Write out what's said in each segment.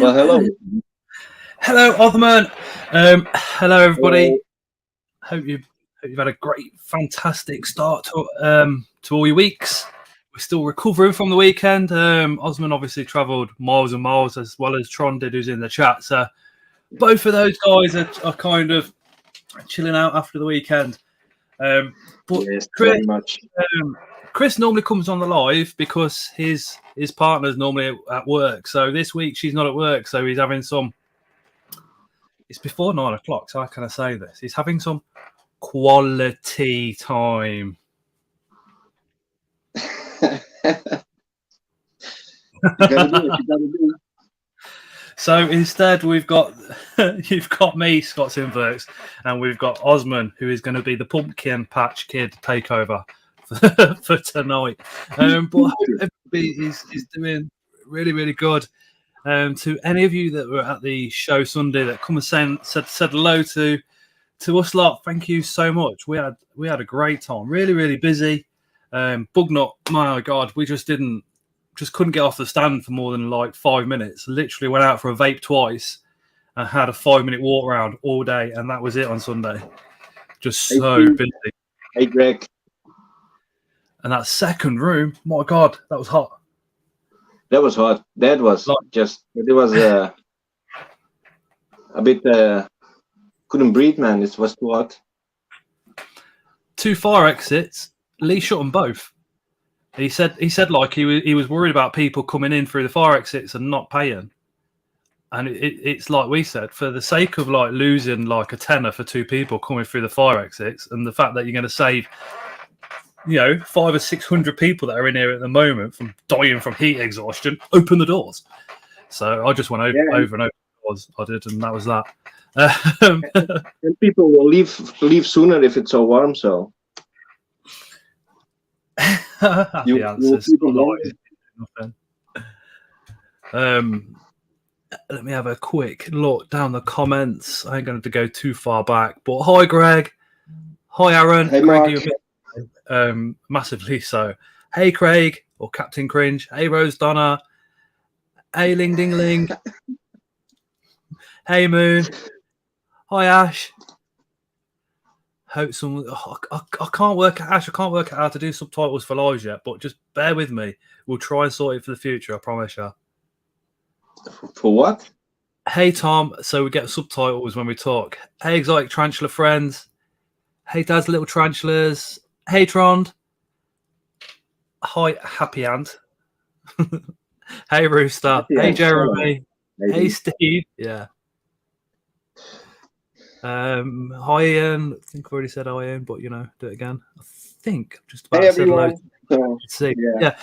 Well, hello. Hello, Othman. Hello, everybody. Hope you've had a great, fantastic start to all your weeks. We're still recovering from the weekend. Osman obviously travelled miles and miles, as well as Tron did, who's in the chat. So both of those guys are kind of chilling out after the weekend. But yes, very much. Chris normally comes on the live because his partner's normally at work. So this week she's not at work, so he's having some. It's before 9 o'clock, so how can I say this? He's having some quality time. You gotta do it. So instead, we've got you've got me, Scott's Inverts, and we've got Osman, who is going to be the Pumpkin Patch Kid takeover for tonight. But I hope everybody is doing really, really good. To any of you that were at the show Sunday that come and said hello to us lot, thank you so much. We had a great time. Really, really busy. Bugnut, my God, we just couldn't get off the stand for more than like 5 minutes. Literally went out for a vape twice and had a 5-minute walk around all day, and that was it on Sunday. Just so busy. Hey, Greg. And that second room, my God, that was hot. That was hot. That was it was a bit, couldn't breathe, man. It was too hot. 2 fire exits. Lee shut them both. He said like he was worried about people coming in through the fire exits and not paying. And it's like we said, for the sake of like losing like a tenner for 2 people coming through the fire exits, and the fact that you're going to save, 500 or 600 people that are in here at the moment from dying from heat exhaustion, open the doors. So I just went over and opened the doors. I did, and that was that. And people will leave sooner if it's so warm. So happy answers. Let me have a quick look down the comments. I ain't going to go too far back, but hi, Greg. Hi, Aaron. Hey, Greg, Mark. Massively so. Hey, Craig, or Captain Cringe. Hey, Rose Donna. Hey, Ling Ding Ling. Hey, Moon. Hi, Ash. Hope someone. I can't work out, Ash. I can't work out how to do subtitles for lives yet, but just bear with me. We'll try and sort it for the future. I promise you. For what? Hey, Tom. So we get subtitles when we talk. Hey, exotic tarantula friends. Hey, Dad's little tarantulas. Hey, Trond. Hi, Happy Ant. Hey, Rooster. Hey, Jeremy. Hey, Steve. Yeah. Hi, Ian. I think I've already said hi, Ian, but do it again. I think I'm just about to say hello. Let's see. Yeah.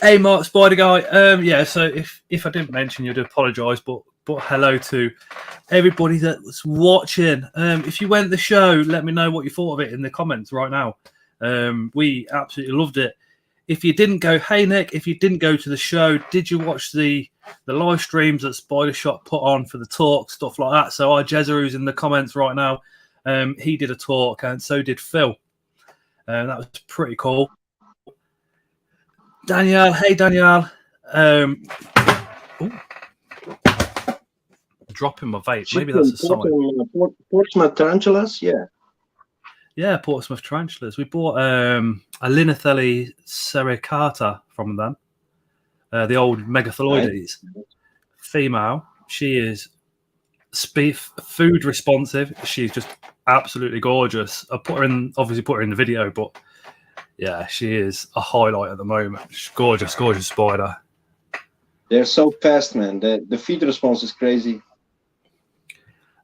Hey, Mark, Spider Guy. Yeah. So if I didn't mention you, I do apologise, but hello to everybody that's watching. If you went to the show, let me know what you thought of it in the comments right now. We absolutely loved it. If you didn't go, hey Nick, if you didn't go to the show, did you watch the live streams that Spider Shot put on for the talk, stuff like that? So our Jezza, who's in the comments right now, he did a talk, and so did Phil. That was pretty cool. Danielle, hey Danielle. dropping my vape. She's Maybe that's a sign. Portsmouth tarantulas, yeah. Yeah, Portsmouth tarantulas. We bought a Linothelli sericata from them. The old Megathyloides. Nice. Female. She is food responsive. She's just absolutely gorgeous. I obviously put her in the video, but yeah, she is a highlight at the moment. She's gorgeous spider. They're so fast, man. The feed response is crazy.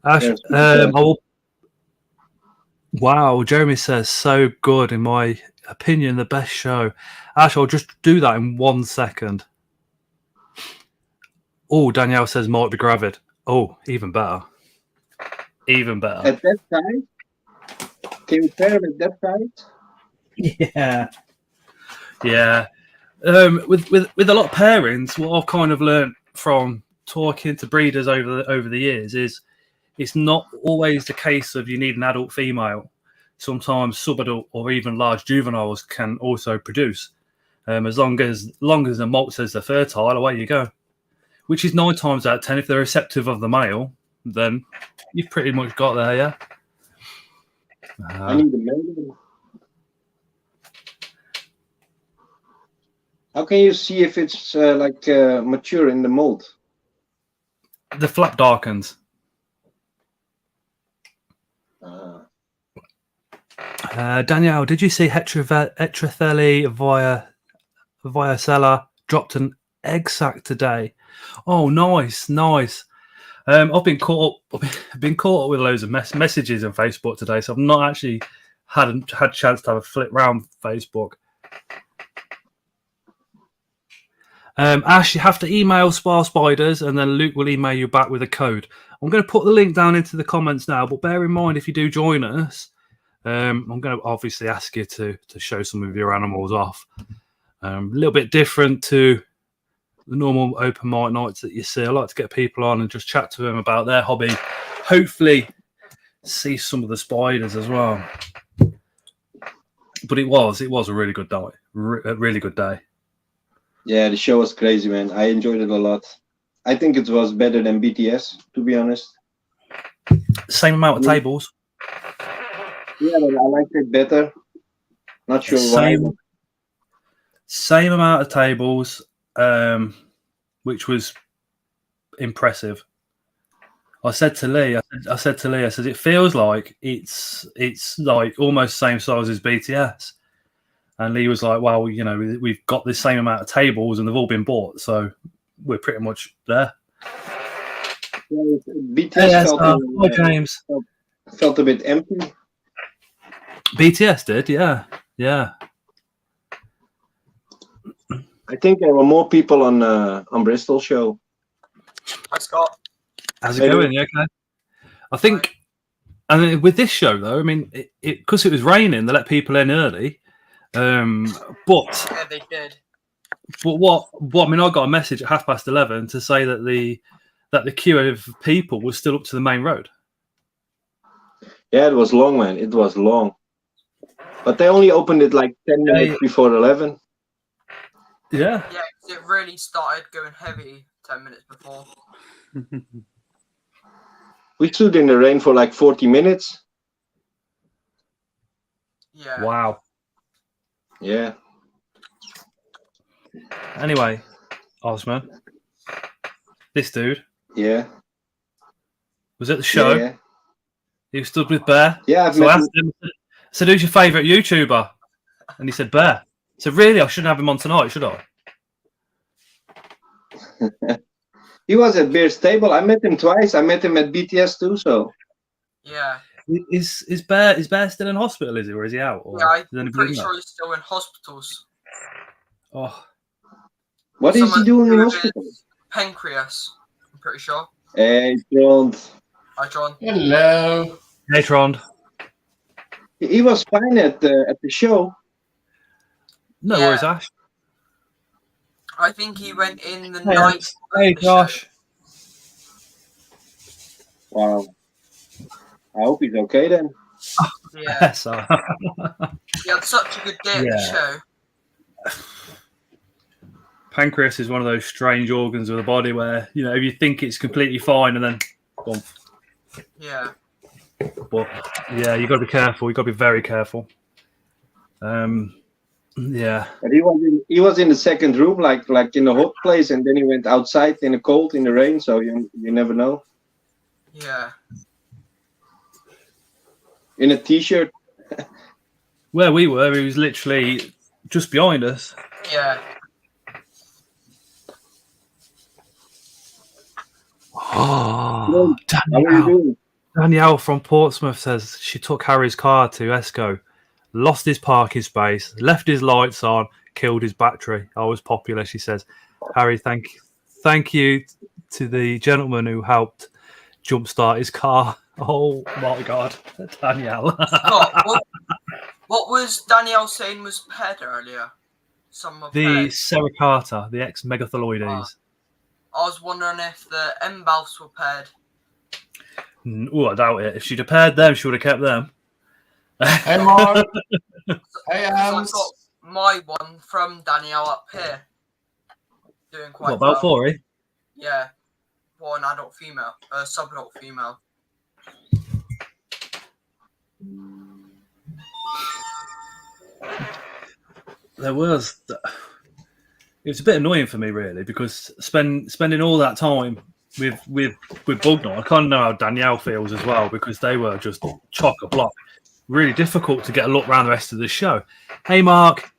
Ash, wow, Jeremy says so good. In my opinion, the best show. Ash, I'll just do that in 1 second. Oh, Danielle says might be gravid. Oh, even better. Even better. At that time, can you pair them at that size? Yeah. Yeah. With a lot of pairings, what I've kind of learned from talking to breeders over the years is it's not always the case of you need an adult female. Sometimes subadult or even large juveniles can also produce. As long as the molt says they're fertile, away you go. Which is 9 times out of 10, if they're receptive of the male, then you've pretty much got there, yeah. I need a male. How can you see if it's mature in the mold? The flap darkens. Danielle, did you see Heterothelli via Sella dropped an egg sac today? Oh, nice. I've been caught up with loads of messages on Facebook today, so I've not actually had a chance to have a flip round Facebook. Ash, you have to email Spar Spiders, and then Luke will email you back with a code. I'm going to put the link down into the comments now, but bear in mind if you do join us, I'm going to obviously ask you to show some of your animals off. A little bit different to the normal open mic nights that you see. I like to get people on and just chat to them about their hobby. Hopefully see some of the spiders as well. But it was a really good night. A really good day. Yeah, the show was crazy, man. I enjoyed it a lot. I think it was better than BTS, to be honest. Same amount of tables. Yeah, but I liked it better. Not sure why. Same amount of tables, which was impressive. I said to Lee, it feels like it's like almost same size as BTS. And Lee was like, well, you know, we've got the same amount of tables and they've all been bought, so we're pretty much there. Yeah, BTS James. Felt a bit empty. BTS did, yeah. I think there were more people on Bristol show. Hi, Scott. How's it going? You okay? I think, and with this show though, I mean, because it was raining, they let people in early. But yeah, they did. But what? I mean, I got a message at 11:30 to say that the queue of people was still up to the main road. Yeah, it was long, man. It was long, but they only opened it like 10 minutes before 11. Yeah. Yeah, 'cause it really started going heavy 10 minutes before. We stood in the rain for like 40 minutes. Yeah. Wow. Yeah. Anyway, Osman, this dude. Yeah. Was at the show. Yeah. He stood with Bear. Yeah. So I asked him, I said, who's your favourite YouTuber? And he said, Bear. So really, I shouldn't have him on tonight, should I? He was at Bear's table. I met him twice. I met him at BTS too. So. Yeah. Is Bear still in hospital? Is he, or is he out? Or yeah, I'm pretty sure he's still in hospitals. Oh. What is he doing in hospital? Pancreas. I'm pretty sure. Hey, Trond. Hi, Tron. Hello. Hey, Trond. He was fine at the show. No worries, Ash. I think he went in the Hey, night. Hey, Josh. Wow. I hope he's okay then. Yeah. So. He had such a good day at the show. Pancreas is one of those strange organs of the body where, you know, you think it's completely fine and then bump. Yeah. But yeah, you got to be careful. You got to be very careful. Yeah. But he was in the second room, like in a hot place, and then he went outside in the cold, in the rain. So you never know. Yeah. In a t-shirt. Where we were, he was literally just behind us. Yeah. Oh, How are you doing? Danielle from Portsmouth says she took Harry's car to Esco, lost his parking space, left his lights on, killed his battery. I was popular, she says. Harry, thank you to the gentleman who helped jumpstart his car. Oh my God, Danielle. Scott, what was Danielle saying was paired earlier? Some were The paired. Sericata, the ex-Megathaloides. I was wondering if the M-Balfs were paired. Oh, I doubt it. If she'd have paired them, she would have kept them. Hey, Mark. Hey, I Ams. got my one from Danielle up here. Doing quite What about well. 4? Yeah. Well, an adult female. Sub-adult female. There was. It was a bit annoying for me, really, because spending all that time with Bugnor, I kind of know how Danielle feels as well, because they were just chock-a-block. Really difficult to get a look around the rest of the show. Hey, Mark.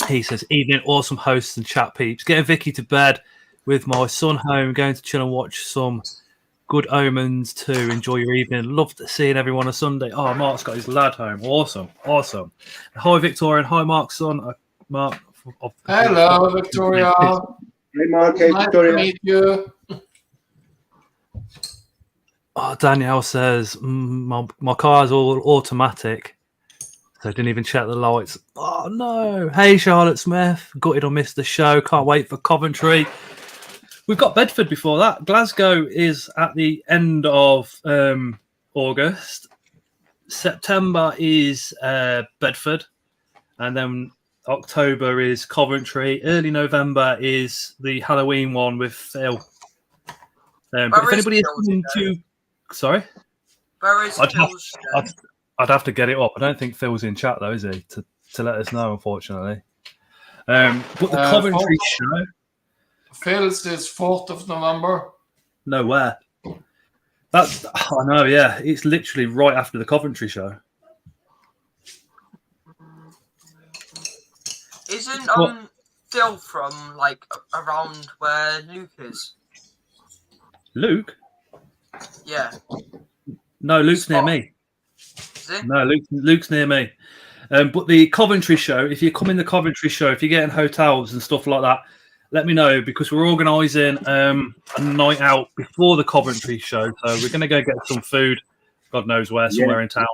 He says, evening, awesome hosts and chat peeps. Getting Vicky to bed with my son home, going to chill and watch some Good Omens too. Enjoy your evening. Love seeing everyone on Sunday. Oh, Mark's got his lad home. Awesome. Hi, Victoria, and hi, Mark's son. Mark. Hello, Victoria. Hey, Mark. Hey, Nice Victoria. to meet you. Oh, Danielle says, my car's all automatic, so I didn't even check the lights. Oh, no. Hey, Charlotte Smith. Gutted I missed the show. Can't wait for Coventry. We've got Bedford before that. Glasgow is at the end of August. September is Bedford. And then October is Coventry. Early November is the Halloween one with Phil. But if anybody is coming to... Sorry? Where is Phil's show? I'd have to get it up. I don't think Phil's in chat, though, is he? To let us know, unfortunately. But the Coventry show... Phil's is 4th of November. Nowhere. I know, yeah. It's literally right after the Coventry show. Isn't Phil from like around where Luke is? Luke? Yeah. No, Luke's near me. Is it? No, Luke's near me. But the Coventry show, if you come in the Coventry show, if you're getting hotels and stuff like that, let me know, because we're organising a night out before the Coventry show. So we're going to go get some food, God knows where, somewhere in town.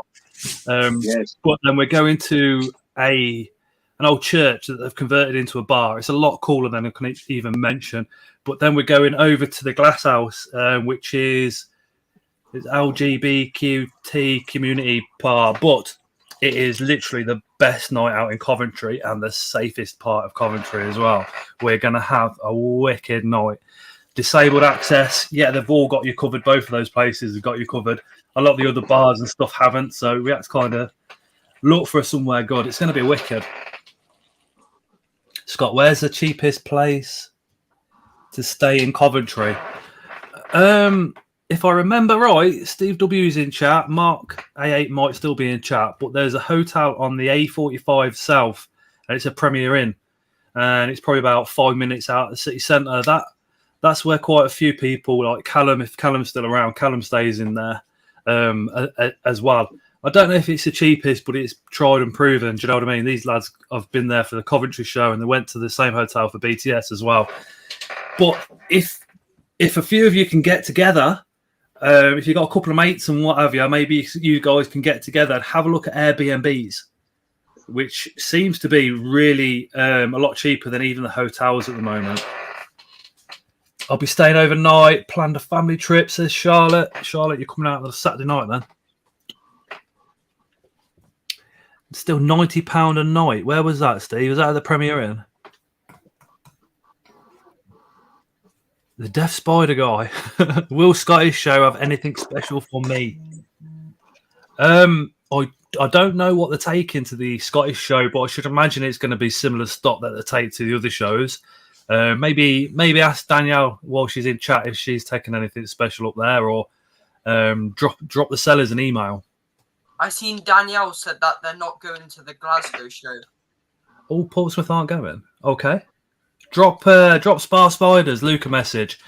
Yes. But then we're going to an old church that they've converted into a bar. It's a lot cooler than I can even mention. But then we're going over to the Glass House, which is LGBTQ community bar. But it is literally the best night out in Coventry and the safest part of Coventry as well. We're going to have a wicked night. Disabled access, yeah, they've all got you covered. Both of those places have got you covered. A lot of the other bars and stuff haven't, so we have to kind of look for somewhere good. It's going to be wicked. Scott, where's the cheapest place to stay in Coventry? If I remember right, Steve W's in chat. Mark A8 might still be in chat, but there's a hotel on the A45 South, and it's a Premier Inn, and it's probably about 5 minutes out of the city centre. That's where quite a few people, like Callum, if Callum's still around, Callum stays in there as well. I don't know if it's the cheapest, but it's tried and proven. Do you know what I mean? These lads have been there for the Coventry show, and they went to the same hotel for BTS as well. But if a few of you can get together, if you've got a couple of mates and what have you, maybe you guys can get together and have a look at Airbnbs, which seems to be really a lot cheaper than even the hotels at the moment. I'll be staying overnight, planned a family trip, says Charlotte. Charlotte, you're coming out on a Saturday night then? Still £90 a night. Where was that, Steve? Was that at the Premier Inn? The Deaf Spider guy. Will Scottish show have anything special for me? I don't know what they're taking to the Scottish show, but I should imagine it's going to be similar stuff that they take to the other shows. Maybe ask Danielle while she's in chat if she's taking anything special up there, or drop the sellers an email. I seen Danielle said that they're not going to the Glasgow show. All Portsmouth aren't going. Okay. Drop Spar Spiders Luke a message.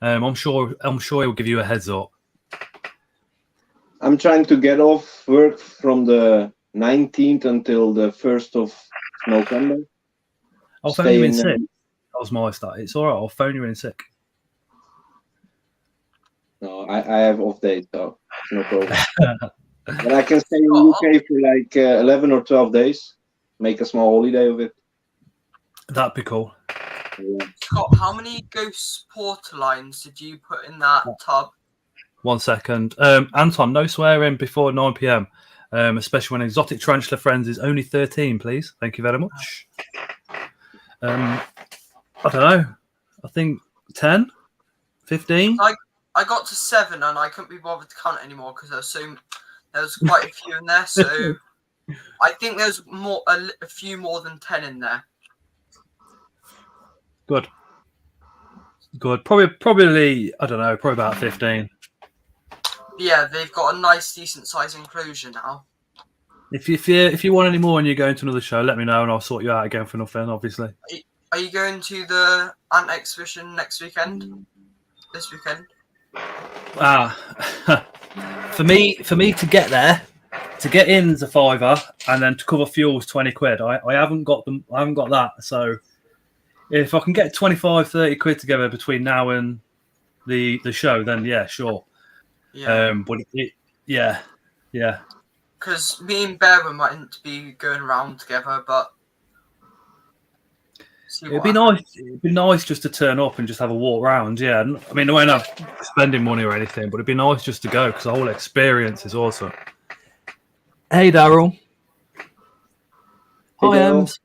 I'm sure he'll give you a heads up. I'm trying to get off work from the 19th until the 1st of November. I'll phone you in sick. That was my start. It's all right. I'll phone you in sick. No, I have off days, so no problem. But I can stay in the UK for like 11 or 12 days. Make a small holiday of it. That'd be cool. Yeah. Scott, how many ghost portal lines did you put in that tub? 1 second. Anton, no swearing before 9 p.m. Especially when Exotic Tarantula Friends is only 13, please. Thank you very much. I don't know. I think 10, 15. I got to 7 and I couldn't be bothered to count anymore because there was quite a few in there. So I think there's a few more than 10 in there. Good. Probably. I don't know. Probably about 15. Yeah, they've got a nice, decent size enclosure now. If you want any more and you're going to another show, let me know and I'll sort you out again for nothing. Obviously. Are you going to the Ant exhibition next weekend? This weekend? For me to get there, to get in is a £5, and then to cover fuel is 20 quid. I haven't got them. I haven't got that. So if I can get 25, 30 quid together between now and the show, then yeah, sure. Yeah. Yeah. Because me and Bear were meant to be going around together, but it'd be nice just to turn up and just have a walk around. Yeah, I mean, I won't have spending money or anything, but it'd be nice just to go because the whole experience is awesome. Hey, Daryl. Hi, Ems.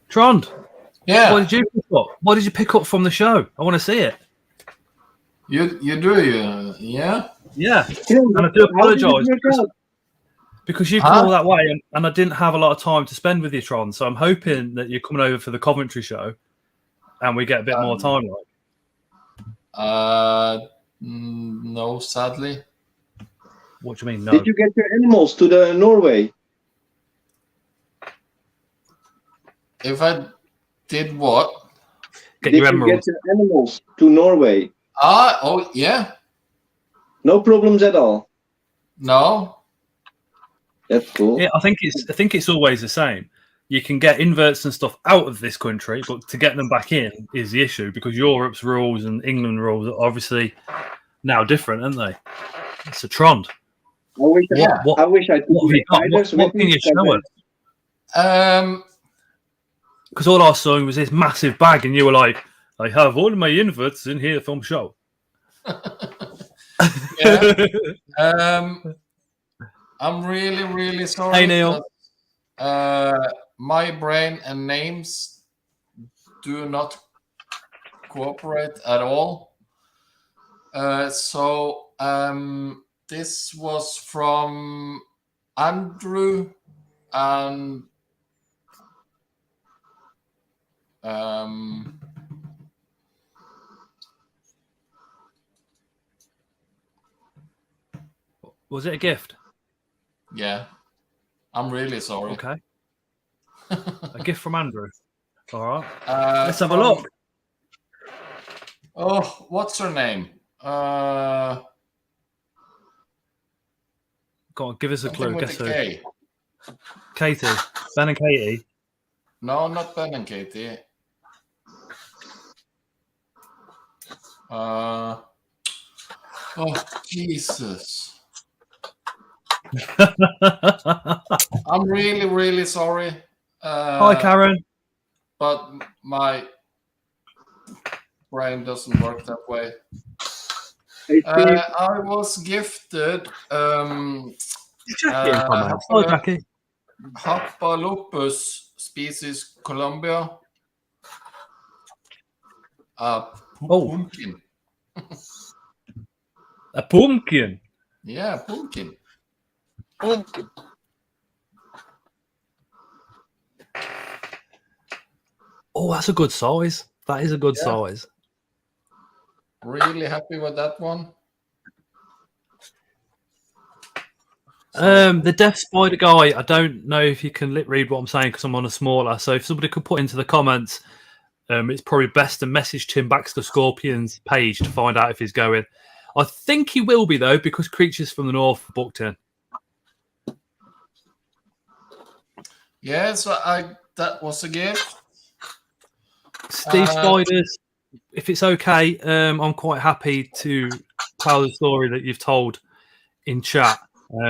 Trond. Yeah. What did you pick up? What did you pick up from the show? I want to see it. You do, yeah? Yeah. And I do apologise because you've come all that way and I didn't have a lot of time to spend with you, Tron. So I'm hoping that you're coming over for the Coventry show and we get a bit more time. No, sadly. What do you mean, no? Did you get your animals to the Norway? If I did what? Get Did your you emeralds. get your animals to Norway? Oh, yeah. No problems at all. No. That's cool. Yeah, I think it's always the same. You can get inverts and stuff out of this country, but to get them back in is the issue because Europe's rules and England rules are obviously now different, aren't they? It's a Trond. I wish I could. What can you show us? Because all I saw was this massive bag, and you were like, "I have all my inverts in here from show." Yeah. I'm really, really sorry. Hey, Neil. My brain and names do not cooperate at all. So this was from Andrew and Was it a gift? yeah, I'm really sorry. Okay. A gift from Andrew. All right. Let's have a look. Oh, what's her name? Go on, give us a clue. Guess who? K. Katie. Ben and Katie. No, not Ben and Katie. Oh, Jesus. I'm really, really sorry. Hi, Karen. But my brain doesn't work that way. I was gifted Hi, Jackie. Hapalopus species Colombia. pumpkin. A pumpkin. Yeah, pumpkin. Oh, that's a good size. That is a good size. Really happy with that one. The deaf spider guy, I don't know if you can lip read what I'm saying because I'm on a smaller. So if somebody could put into the comments, it's probably best to message him back to the Scorpions page to find out if he's going. I think he will be though because Creatures from the North booked in. Yeah, so that was a gift. Steve Spiders, if it's okay, I'm quite happy to tell the story that you've told in chat.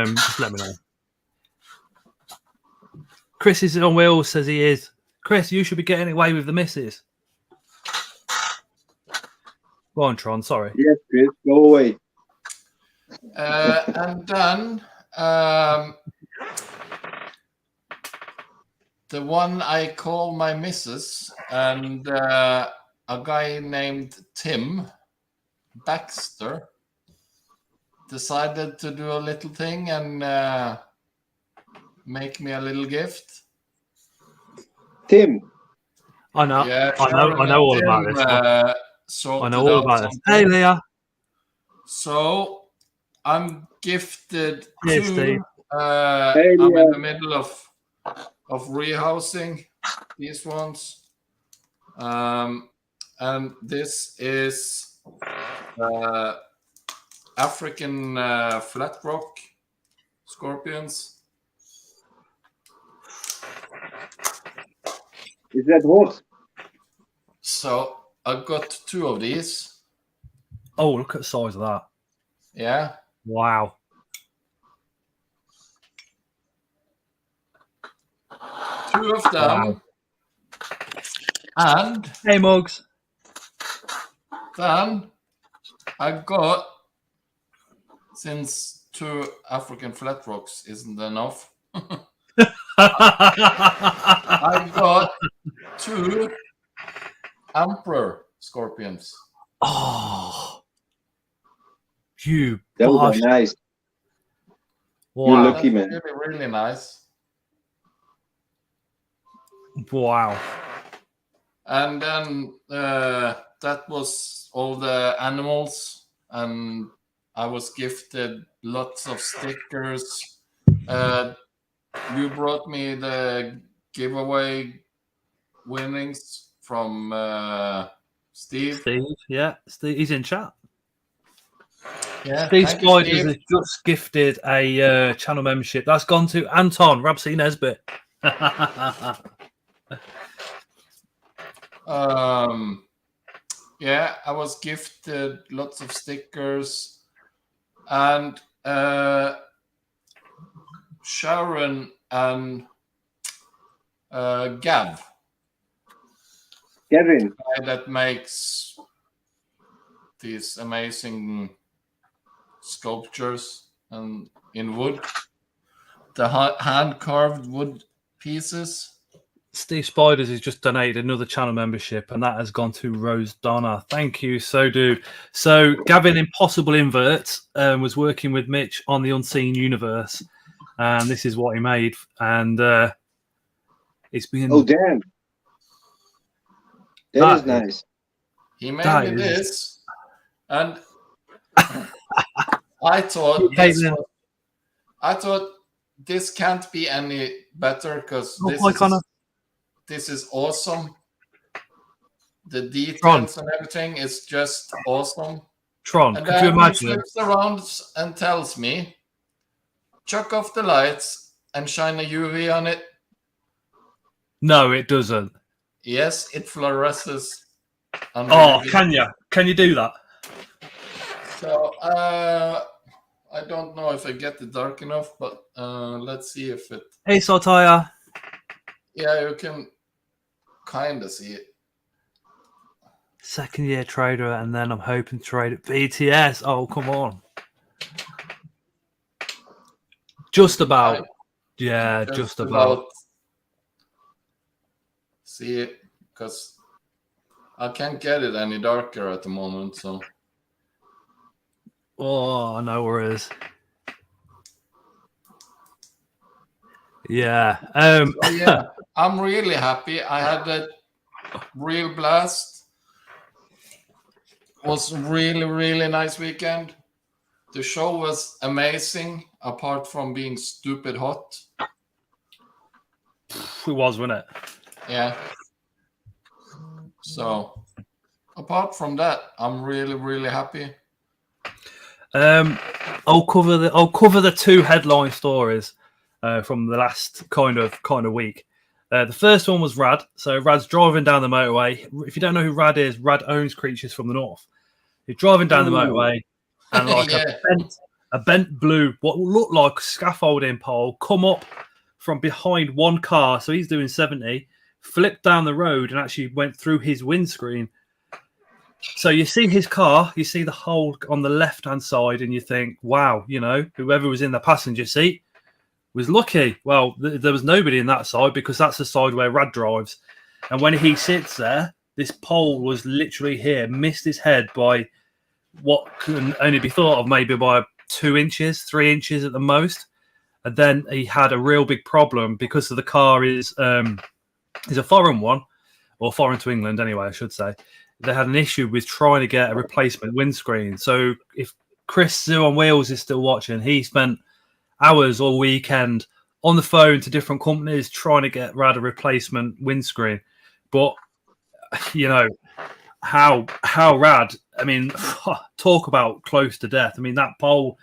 Just let me know. Chris is on wheels, says he is. Chris, you should be getting away with the misses. Go on, Tron, sorry. Yes, Chris, go away. And then the one I call my missus, and a guy named Tim Baxter decided to do a little thing and make me a little gift. Tim. I know. Yeah, I know all about this. I know all about this. Hey, Leah. So I'm gifted Hey, two. Steve. Hey, I'm Leah. in the middle of rehousing these ones, and this is African flat rock scorpions. Is that what? So I got two of these. Oh, look at the size of that. Yeah. Wow. Two of them. Wow. And Hey, Mugs. then I got, since two African flat rocks isn't enough, I got two emperor scorpions. Oh, you That was bastard. nice. Wow. You're lucky, man. Really, really nice. Wow. And then that was all the animals, and I was gifted lots of stickers. You brought me the giveaway winnings from Steve. Steve, yeah. Steve, he's in chat. Yeah, Steve thank you, Spiders Steve. has just gifted a channel membership. That's gone to Anton Rabsy Nesbitt. Yeah, I was gifted lots of stickers, and Sharon and Gav, Kevin. guy that makes these amazing sculptures and in wood, the hand carved wood pieces. Steve Spiders has just donated another channel membership, and that has gone to Rose Donna. Thank you, so dude. So Gavin Impossible Inverts was working with Mitch on the Unseen Universe, and this is what he made. And it's been Oh, damn. That is nice. He made me this, and I thought this can't be any better because this is awesome. The details and everything is just awesome. Tron, and could you imagine? He flips around and tells me, chuck off the lights and shine a UV on it. No, it doesn't. Yes, it fluoresces. Oh, can you? Can you do that? So, I don't know if I get it dark enough, but let's see if it... Hey, Saltaya. Yeah, you can kind of see it. Second year trader, and then I'm hoping to trade at BTS. Oh, come on. Just about. Yeah, just about. See it, because I can't get it any darker at the moment, so. Oh, no worries. Yeah. So yeah, I'm really happy. I had a real blast. It was really, really nice weekend. The show was amazing, apart from being stupid hot. It was, wasn't it? Yeah. So, apart from that, I'm really, really happy. I'll cover the two headline stories from the last kind of week. The first one was Rad. So Rad's driving down the motorway. If you don't know who Rad is, Rad owns Creatures from the North. He's driving down the motorway, and like Yeah. a bent blue, what looked like scaffolding pole, come up from behind one car. So he's doing 70, flipped down the road, and actually went through his windscreen. So you see his car, you see the hole on the left-hand side, and you think, wow, whoever was in the passenger seat was lucky. Well, there was nobody in that side because that's the side where Rad drives. And when he sits there, this pole was literally here, missed his head by what can only be thought of maybe by 2 inches, 3 inches at the most. And then he had a real big problem because of the car is a foreign one, or foreign to England anyway, I should say. They had an issue with trying to get a replacement windscreen. So if Chris Zoo on Wheels is still watching, he spent hours all weekend on the phone to different companies trying to get Rad a replacement windscreen. But how Rad, I mean, talk about close to death. I mean, that pole,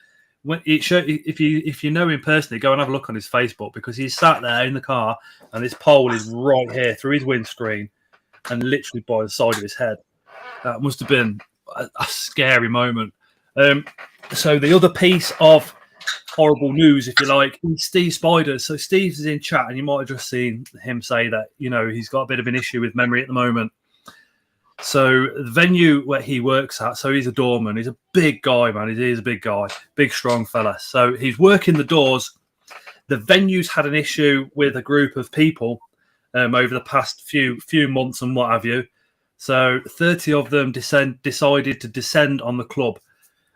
if you know him personally, go and have a look on his Facebook, because he's sat there in the car and this pole is right here through his windscreen and literally by the side of his head. That must have been a scary moment. So the other piece of horrible news, if you like, is Steve Spiders. So Steve's in chat, and you might have just seen him say that, he's got a bit of an issue with memory at the moment. So the venue where he works at, so he's a doorman. He's a big guy, man. He is a big guy, big, strong fella. So he's working the doors. The venue's had an issue with a group of people over the past few months and what have you. So 30 of them decided to descend on the club.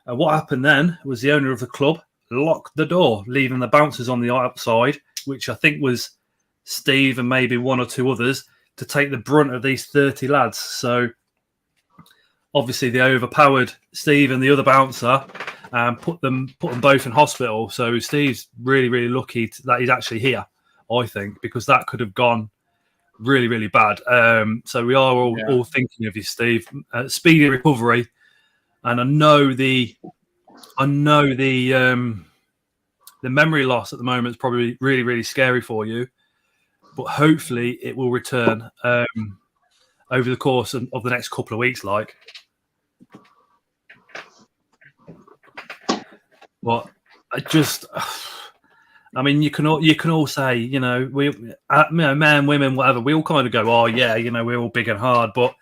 And what happened then was the owner of the club locked the door, leaving the bouncers on the outside, which I think was Steve and maybe one or two others, to take the brunt of these 30 lads. So obviously they overpowered Steve and the other bouncer and put them both in hospital. So Steve's really, really lucky that he's actually here, I think, because that could have gone really, really bad. So we are all thinking of you, Steve. Speedy recovery. And I know the memory loss at the moment is probably really, really scary for you, but hopefully it will return over the course of the next couple of weeks. But I mean, you can all say, men, women, whatever. We all kind of go, oh yeah, we're all big and hard. But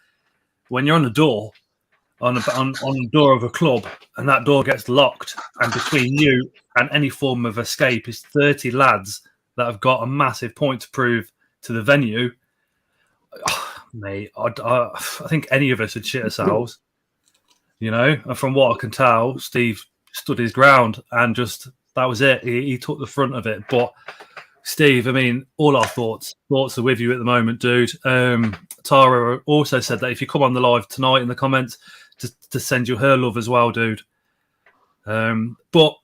when you're on the door, on the door of a club, and that door gets locked, and between you and any form of escape is 30 lads that have got a massive point to prove to the venue. Mate, I think any of us would shit ourselves, And from what I can tell, Steve stood his ground and just that was it. He took the front of it. But Steve, I mean, all our thoughts are with you at the moment, dude. Tara also said that if you come on the live tonight in the comments, to send you her love as well, dude. But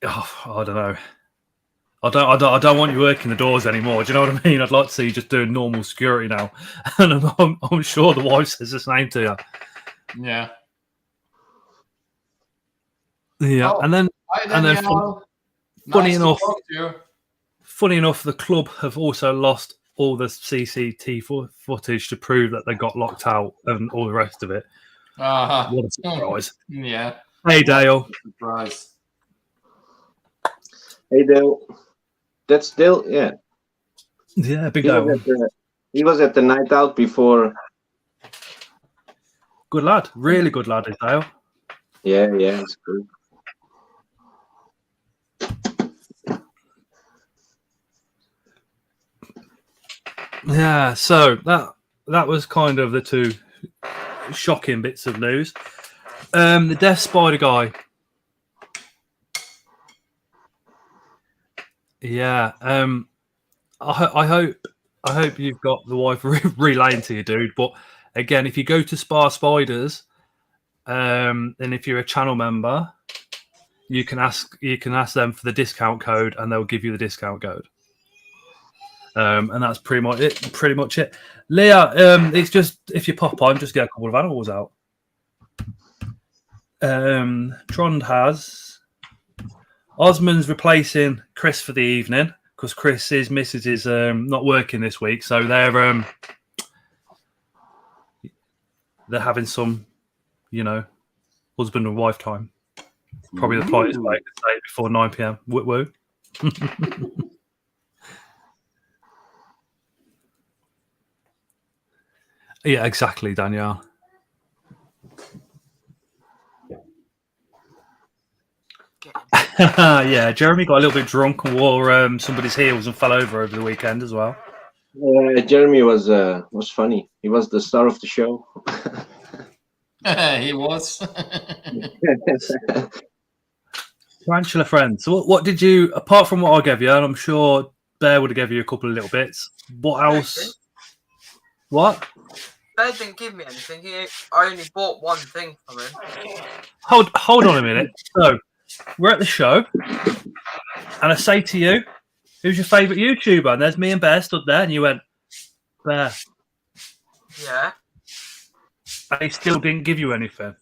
I don't know. I don't want you working the doors anymore. Do you know what I mean? I'd like to see you just doing normal security now, and I'm sure the wife says the same to you. Yeah. Yeah, oh, and then funny enough, the club have also lost all the CCTV footage to prove that they got locked out and all the rest of it. What a surprise! Yeah. Hey, Dale. Surprise. Hey, Dale. That's still, yeah. Yeah, big Dale. He was at the night out before. Good lad. Really good lad, is Dale. Yeah, it's good. Yeah, so that was kind of the two shocking bits of news. The deaf spider guy. Yeah. I hope you've got the wife relaying to you, dude. But again, if you go to Spar Spiders, and if you're a channel member, you can ask them for the discount code, and they'll give you the discount code. And that's pretty much it. Leah, it's just if you pop on, just get a couple of animals out. Trond has Osman's replacing Chris for the evening because Chris's missus is not working this week, so they're having some, husband and wife time. Probably the politest way to say it before 9 p.m. Woo woo. Yeah, exactly, Danielle. Yeah, Jeremy got a little bit drunk and wore somebody's heels and fell over the weekend as well. Jeremy was funny. He was the star of the show. He was. Tarantula friends. So what did you, apart from what I gave you, and I'm sure Bear would have given you a couple of little bits, what else? What? Bear didn't give me anything. I only bought one thing from him. Hold on a minute. So, we're at the show, and I say to you, who's your favourite YouTuber? And there's me and Bear stood there, and you went, Bear. Yeah. And he still didn't give you anything.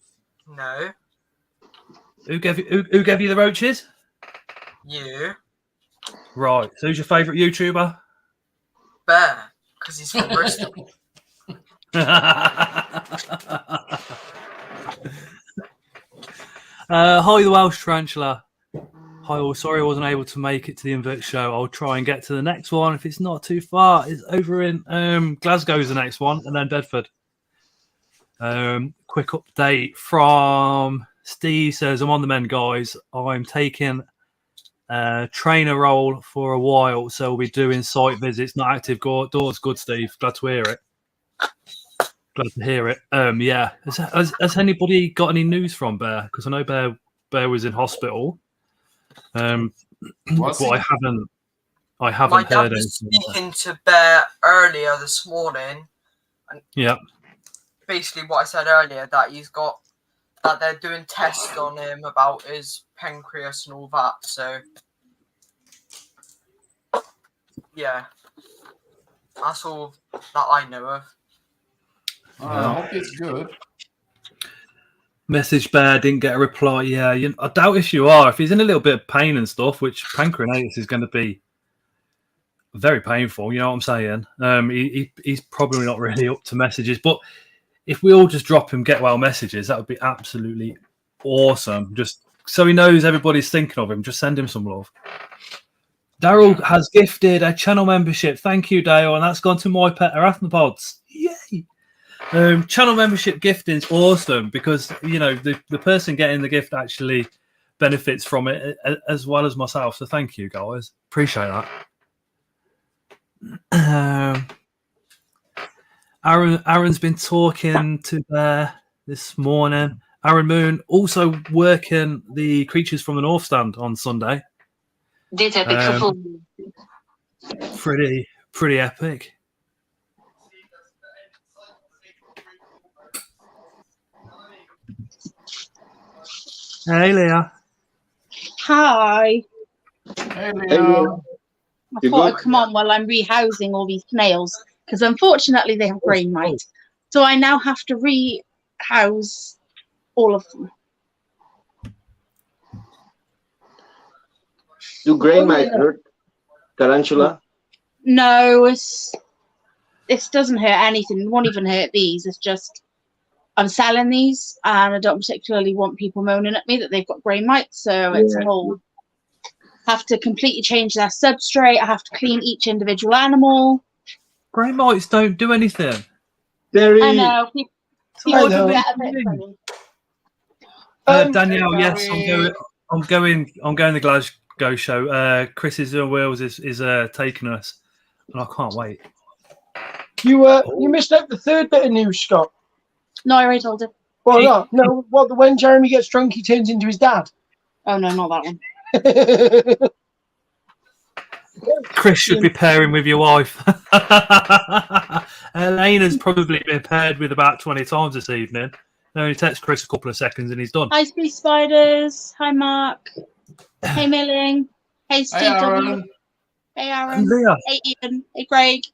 No. Who gave you the roaches? You. Right. So who's your favourite YouTuber? Bear, because he's from Bristol. Hi, the Welsh Tarantula. Hi, all. Sorry I wasn't able to make it to the Inverts show. I'll try and get to the next one if it's not too far. It's over in Glasgow's the next one, and then Bedford. Quick update from Steve says, I'm on the mend, guys. I'm taking a trainer role for a while, so we'll be doing site visits, not active doors. Good, Steve. Glad to hear it. Glad to hear it. Yeah. Has anybody got any news from Bear? Because I know Bear was in hospital. But I haven't My heard dad was anything. speaking to Bear earlier this morning. And Yeah. basically what I said earlier, that they're doing tests on him about his pancreas and all that. So yeah, that's all that I know of. I hope it's good. Message Bear, didn't get a reply. Yeah, I doubt if you are. If he's in a little bit of pain and stuff, which pancreatitis is going to be very painful, you know what I'm saying? He's probably not really up to messages. But if we all just drop him get well messages, that would be absolutely awesome. Just so he knows everybody's thinking of him, just send him some love. Daryl has gifted a channel membership. Thank you, Dale. And that's gone to my pet arachnopods. Yay! Channel membership gifting is awesome because the person getting the gift actually benefits from it as well as myself. So thank you, guys. Appreciate that. Aaron's been talking to Bear this morning. Aaron Moon also working the Creatures from the North stand on Sunday. Dit heb ik gevonden. Pretty epic. Hey, Leah. Hi. Hey, Leo. I thought I'd come on while I'm rehousing all these snails because unfortunately they have grain mite. So I now have to rehouse all of them. Do grain mite hurt, Tarantula? No, this doesn't hurt anything. It won't even hurt these. It's just I'm selling these and I don't particularly want people moaning at me that they've got grain mite. So it's a whole have to completely change their substrate. I have to clean each individual animal. Grain mites don't do anything. I know. People do get a bit funny. Danielle, yes, I'm going to the Glasgow show. Chris is on Wales is taking us, and I can't wait. You missed out the third bit of news, Scott. No, I already told him. Well, no. What? When Jeremy gets drunk, he turns into his dad. Oh no, not that one. Chris should be pairing with your wife. Elena's probably been paired with about 20 times this evening. Only takes Chris a couple of seconds and he's done. Hi, Space Spiders. Hi, Mark. Hey, Milling. Hey, Steve. Hey, Aaron. Hey, Aaron. Leah, Hey, Ian. Hey, Craig.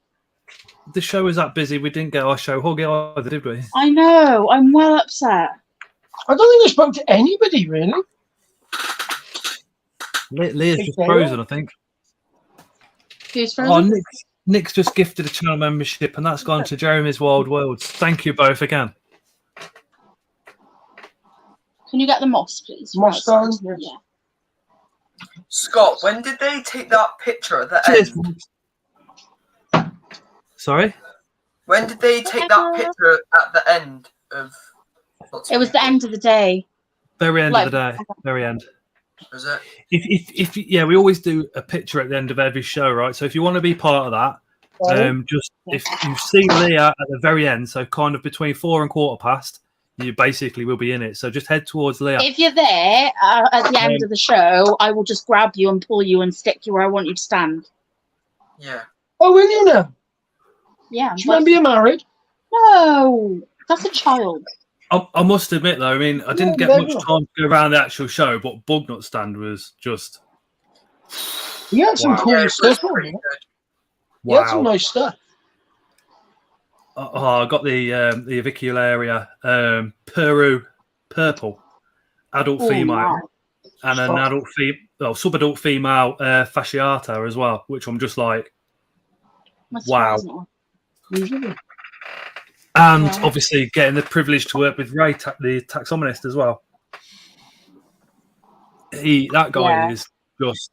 the show was that busy. We didn't get our show hug either, did we? I know. I'm well upset. I don't think I spoke to anybody really. Leah's just frozen, I think. Who's frozen? Oh, Nick's just gifted a channel membership, and that's gone to Jeremy's Wild Worlds. Thank you both again. Can you get the moss, please? Moss down? Yes. Yeah. Scott, when did they take that picture at the Cheers. end? Sorry? When did they take that picture at the end of? It was the end of the day. Very end of the day. Very end. Was it? If we always do a picture at the end of every show, right? So if you want to be part of that, just if you see Leah at the very end, so kind of between 4 and 15, you basically will be in it. So just head towards Leah. If you're there at the end of the show, I will just grab you and pull you and stick you where I want you to stand. Yeah. Oh, will you now? Yeah. Do you remember you're married? No, that's a child. I must admit, though, I mean, I didn't get much time to go around the actual show, but Bugnut Stand was just... He had some cool Yeah, it was stuff. pretty good. He had some nice stuff. Oh, I got the avicularia purple, adult female, Wow. and an adult subadult female fasciata as well, which I'm just like, Must wow. Usually. And Yeah. obviously getting the privilege to work with Ray, the taxonomist, as well. That guy is just...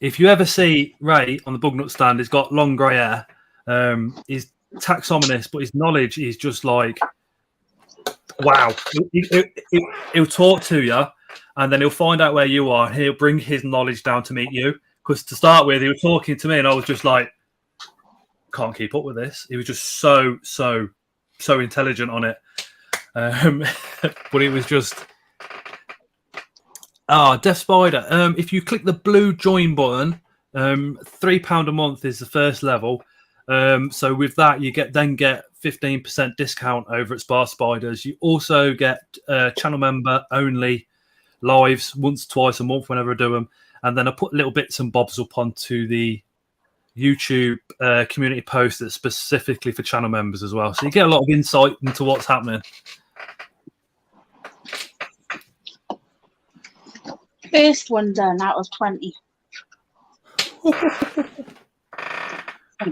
If you ever see Ray on the Bugnut Stand, he's got long grey hair. He's taxonomist, but his knowledge is just like, wow. He'll talk to you, and then he'll find out where you are, and he'll bring his knowledge down to meet you. Because to start with, he was talking to me, and I was just like, can't keep up with this. He was just so intelligent on it. But it was just... Deaf Spider. If you click the blue join button, £3 a month is the first level. So with that, you get 15% discount over at Spa Spiders. You also get channel member only lives once, twice a month whenever I do them. And then I put little bits and bobs up onto the YouTube community post that's specifically for channel members as well. So you get a lot of insight into what's happening. First one done out of 20. Gonna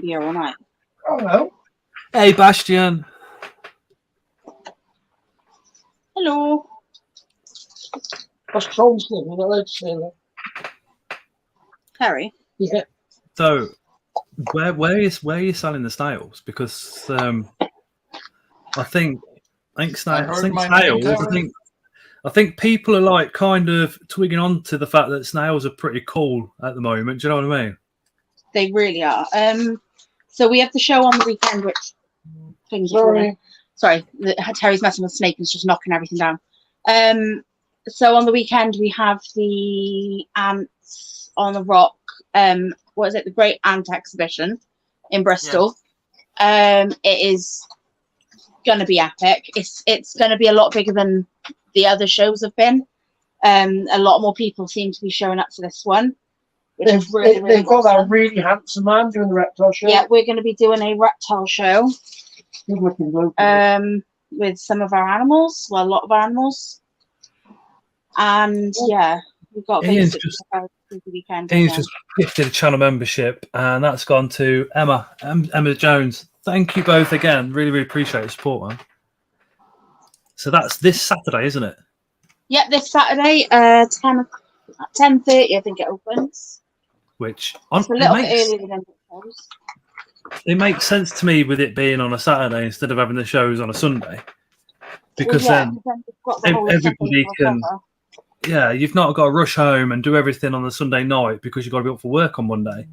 be here all night. Hello. Hey, Bastian. Hello. That's Troll's name. You're not allowed to say that. Terry. Yeah. So, where are you selling the snails? Because I think snails. I think people are like kind of twigging on to the fact that snails are pretty cool at the moment. Do you know what I mean? They really are. So we have the show on the weekend, which things. Sorry, Terry's messing with Snake and is just knocking everything down. So on the weekend we have the ants on the rock. What is it? The Great Ant Exhibition in Bristol. It is going to be epic. It's going to be a lot bigger than the other shows have been. A lot more people seem to be showing up to this one. They've got that really handsome man doing the reptile show. Yeah, we're going to be doing a reptile show. Good looking bloke. With some of our animals, well, a lot of our animals. And yeah, we've got Ian's the weekend. Ian's just gifted a channel membership, and that's gone to Emma Jones. Thank you both again. Really, really appreciate your support, man. So that's this Saturday, isn't it? Yeah, this Saturday, 10:30, I think it opens. Which It's a little bit earlier than Inverts. It makes sense to me with it being on a Saturday instead of having the shows on a Sunday, because then everybody can. Yeah, you've not got to rush home and do everything on the Sunday night because you've got to be up for work on Monday.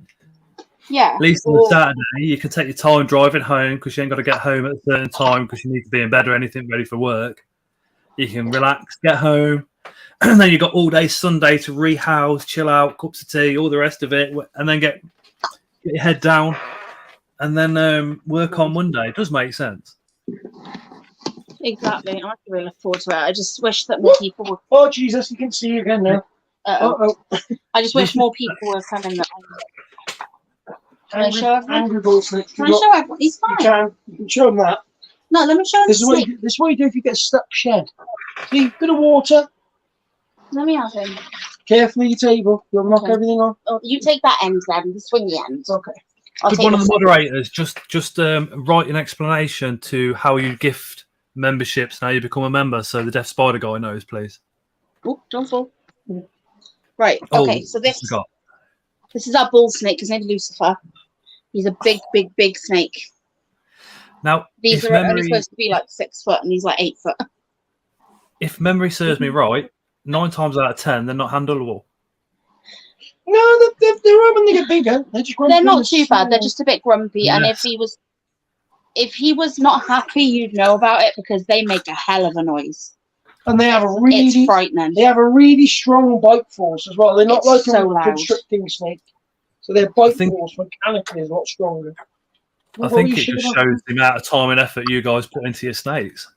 Yeah. At least on a Saturday, you can take your time driving home because you ain't got to get home at a certain time because you need to be in bed or anything ready for work. You can relax, get home, and then you've got all day Sunday to rehouse, chill out, cups of tea, all the rest of it, and then get your head down and then work on Monday. It does make sense. Exactly. I really look forward to it. I just wish that more people would. Oh, Jesus, you can see you again now. Uh-oh. I just wish more people were coming. Can I show everyone? Angry ball snakes. Can I show everyone? He's fine. You can show them that. No, let me show him This the is snake. this is what you do if you get a stuck shed. See, bit of water. Let me have him. Carefully your table. You'll knock everything off. Oh, you take that end then, the swingy end. Okay. Could one of the moderators just write an explanation to how you gift memberships now you become a member so the Deaf Spider guy knows, please? Oh, don't fall. Right, okay, so this is our bull snake. His name's Lucifer. He's a big snake. Now, these are only supposed to be like 6 foot and he's like 8 foot. If memory serves me right, 9 times out of 10, they're not handleable. No, they're when they get bigger. They're not too bad. They're just a bit grumpy. Yes. And if he was not happy, you'd know about it because they make a hell of a noise. And they have it's frightening. They have a really strong bite force as well. They're not like so a constricting snake. So their bite force mechanically is a lot stronger. I think it just shows the amount of time and effort you guys put into your snakes.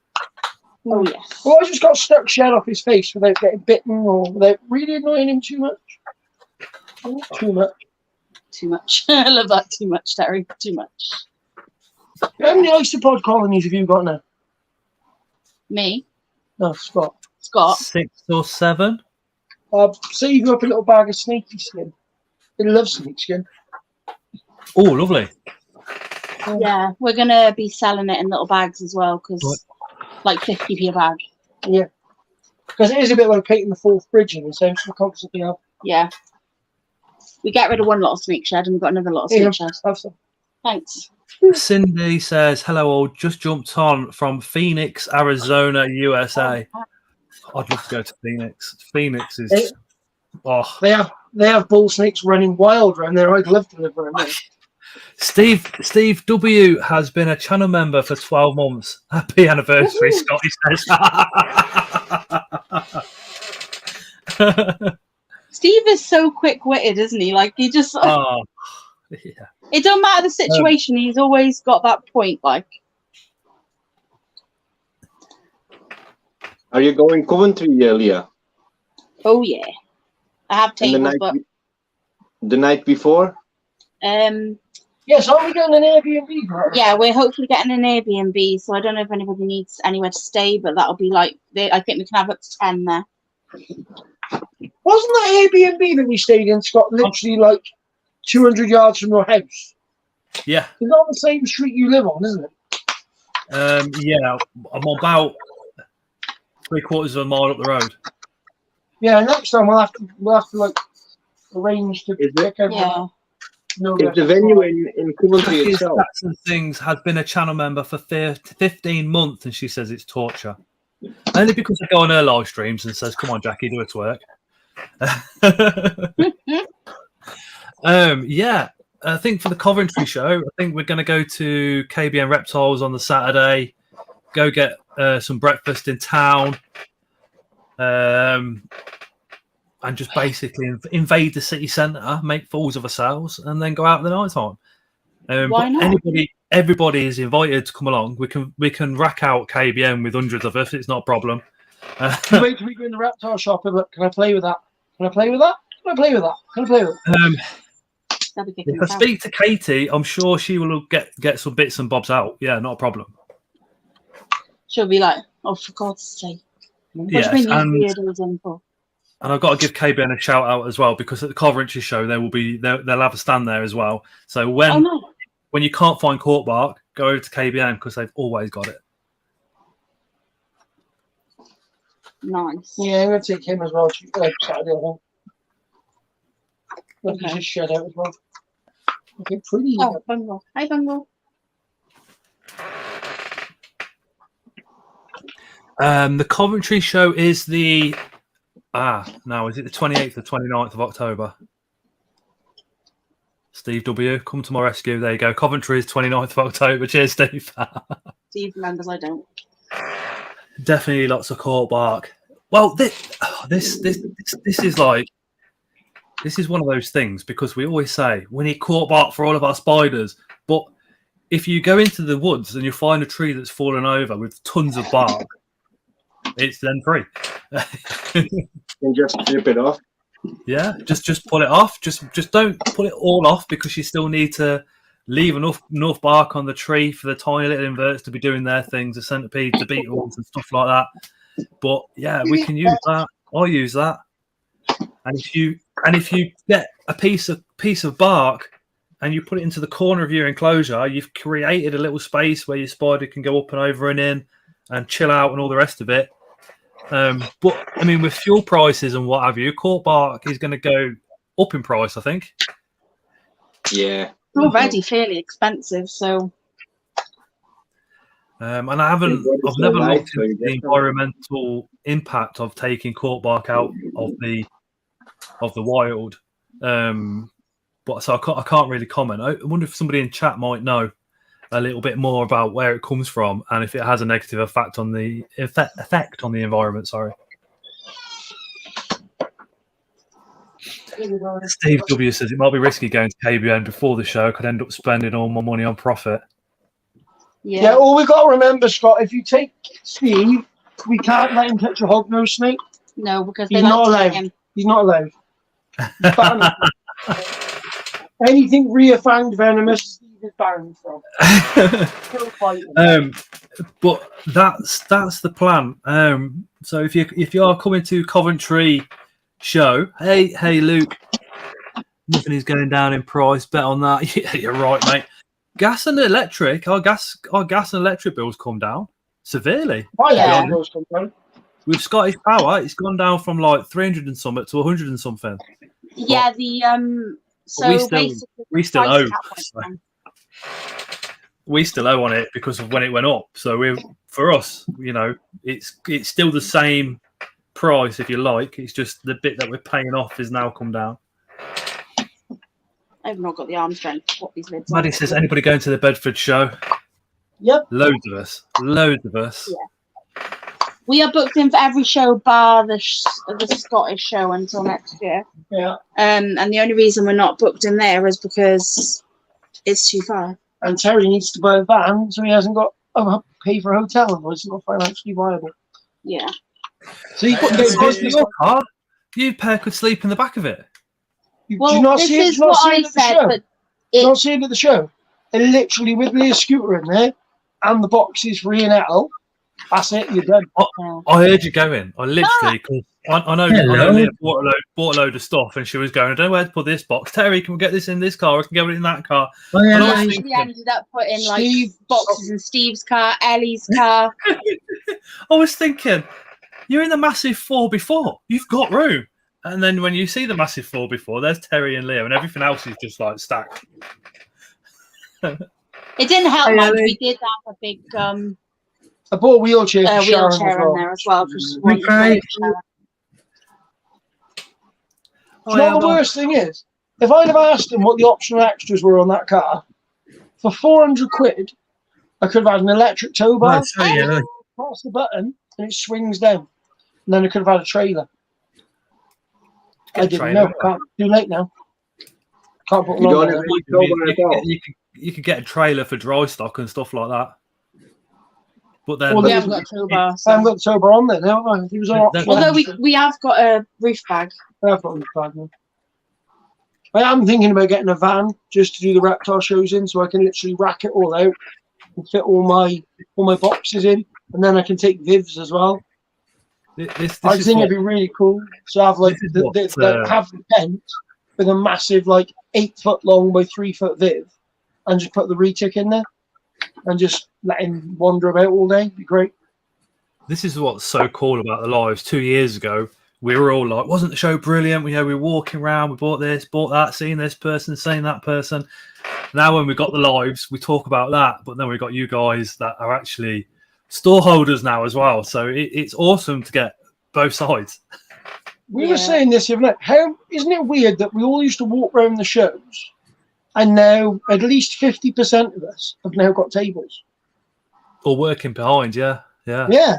Oh, yes. Well, I just got stuck shed off his face without getting bitten or without really annoying him too much. Too much. Too much. I love that. Too much, Terry. Too much. How many isopod colonies have you got now? Me? No, Scott. 6 or 7. Save up a little bag of snaky skin. They love snake skin. Oh, lovely. Yeah, we're going to be selling it in little bags as well because like 50p a bag. Yeah. Because it is a bit like painting the 4th bridge in the same constantly have. Yeah. We get rid of one little snake shed and we've got another little snake shed. Have some. Thanks. Cindy says, hello all, just jumped on from Phoenix, Arizona, USA. I'd love to go to Phoenix. Phoenix is... They have bull snakes running wild around there. I'd love to live around there. Steve W has been a channel member for 12 months. Happy anniversary, Scott, he says. Steve is so quick-witted, isn't he? Like, he just... Oh, yeah. It don't matter the situation, he's always got that point, like. Are you going Coventry, Leah? Oh, yeah. I have tables, but... The night before? Yes, are we getting an Airbnb? Right? Yeah, we're hopefully getting an Airbnb, so I don't know if anybody needs anywhere to stay, but that'll be like... I think we can have up to 10 there. Wasn't that Airbnb that we stayed in, Scott, literally like 200 yards from your house? Yeah. It's not the same street you live on, isn't it? Yeah, I'm about 3/4 of a mile up the road. Yeah, next time we'll have to like arrange to pick everyone. Yeah. No, is the venue in Coventry itself? And Things has been a channel member for 15 months, and she says it's torture. Only because I go on her live streams and says, "Come on, Jackie, do it to work." Yeah, I think for the Coventry show, I think we're going to go to KBN Reptiles on the Saturday. Go get some breakfast in town, and just basically invade the city centre, make fools of ourselves, and then go out at the night time. Why not? Everybody is invited to come along. We can rack out KBN with hundreds of us. It's not a problem. Wait till we go in the reptile shop and look. Can I play with that? Can I play with that? Can I play with that? Can I play with it? If I speak to Katie, I'm sure she will get some bits and bobs out. Yeah, not a problem. She'll be like, "Oh, for God's sake!" Yes, and I've got to give KBN a shout out as well because at the Coventry show they'll have a stand there as well. So when you can't find Court Bark, go over to KBN because they've always got it. Nice. Yeah, I'm going to take him as well. Saturday, I think. Let me just shed out as well. Okay, pretty. Oh, Bungle. Hi, Bungle. The Coventry show is the... is it the 28th or 29th of October? Steve W, come to my rescue. There you go. Coventry is 29th of October. Cheers, Steve. Steve remembers, I don't. Definitely lots of court bark. Well, this is like, this is one of those things, because we always say we need court bark for all of our spiders, but if you go into the woods and you find a tree that's fallen over with tons of bark, it's then free. You just strip it off. Yeah, just pull it off. Just don't pull it all off, because you still need to leave enough bark on the tree for the tiny little inverts to be doing their things, the centipedes, the beetles, and stuff like that. But yeah, we can use that. I use that. And if you get a piece of bark and you put it into the corner of your enclosure, you've created a little space where your spider can go up and over and in and chill out and all the rest of it. But I mean, with fuel prices and what have you, court bark is going to go up in price, I think. Yeah. It's already fairly expensive, so. And I've never looked into the environmental impact of taking court bark out of the wild. But so I can't really comment. I wonder if somebody in chat might know a little bit more about where it comes from and if it has a negative effect on the environment. Sorry. Steve W says it might be risky going to KBN before the show. Could end up spending all my money on profit. Yeah, all we got to remember, Scott, if you take Steve, we can't let him touch a hognose snake. No, because he's not allowed. He's not allowed. He's banned. Anything rear-fanged venomous, Steve is banned from. But that's the plan. So if you are coming to Coventry show, hey Luke, nothing is going down in price. Bet on that. Yeah, you're right, mate. Gas and electric, our gas and electric bills come down severely. Oh yeah, bills come down. With Scottish Power, it's gone down from like 300 and something to 100 and something. Yeah, so we still owe. We still owe on it because of when it went up. So for us, you know, it's still the same price if you like. It's just the bit that we're paying off is now come down. I've not got the arm strength to put these lids on. Maddie says, anybody going to the Bedford show? Yep. Loads of us. Yeah. We are booked in for every show bar the Scottish show until next year. Yeah. And the only reason we're not booked in there is because it's too far. And Terry needs to buy a van, so he hasn't got to pay for a hotel, otherwise it's not financially viable. Yeah. So you got to your car. You pair could sleep in the back of it. Well, do you not this see it? is what I said, but not seeing at the show. And literally with Leah's scooter in there and the boxes for Ian Ettle, that's it, you're done. I heard you going. I literally, because I know Leah bought a load of stuff and she was going, I don't know where to put this box. Terry, can we get this in this car? Or can we get it in that car? Oh, yeah, we ended up putting like boxes in Steve's car, Ellie's car. I was thinking, you're in the massive 4x4. You've got room. And then when you see the massive 4x4, there's Terry and Leo, and everything else is just like stacked. It didn't help much. We did have a big I bought a wheelchair for wheelchair in there as well. The worst thing is, if I'd have asked him what the optional extras were on that car, for 400 quid, I could have had an electric tow bar, press the button, and it swings down. And then I could have had a trailer. I didn't know. Too late now. Can't put you could get a trailer for dry stock and stuff like that. But then we haven't got a tow bar. I haven't got the tow bar on there now. It was although we have got a roof bag. I've got a roof bag now. I am thinking about getting a van just to do the reptile shows in, so I can literally rack it all out and fit all my boxes in, and then I can take Vivs as well. I think it'd be really cool to have like have the tent with a massive 8 foot long by 3 foot Viv, and just put the retic in there, and just let him wander about all day. It'd be great. This is what's so cool about the lives. 2 years ago, we were all like, "Wasn't the show brilliant?" We were walking around, we bought this, bought that, seeing this person, seeing that person. Now, when we got the lives, we talk about that, but then we got you guys that are actually store holders now as well. So it's awesome to get both sides. We were saying this the other night. How isn't it weird that we all used to walk around the shows And now at least 50% of us have now got tables. Or working behind, yeah. Yeah.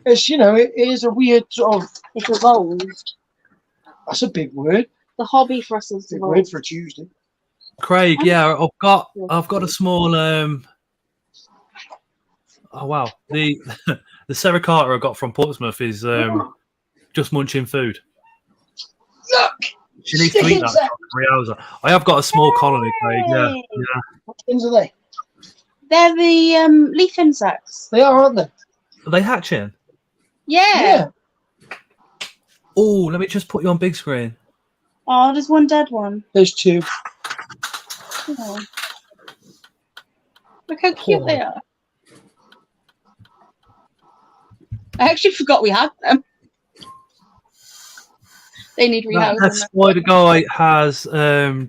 It's, it is a weird sort of, It's evolved. that's a big word. The hobby for us is Big word evolved. for Tuesday. Craig, yeah, I've got a small oh wow. The the serracata I got from Portsmouth is just munching food. Look! She needs to eat that Rehousing. I have got a small colony, Craig, yeah. What things are they? They're the leaf insects. They are, aren't they? Are they hatching? Yeah. Oh, let me just put you on big screen. Oh, there's one dead one. There's 2. Oh. Look how cute they are. I actually forgot we had them. They need rehousing. That's why the guy has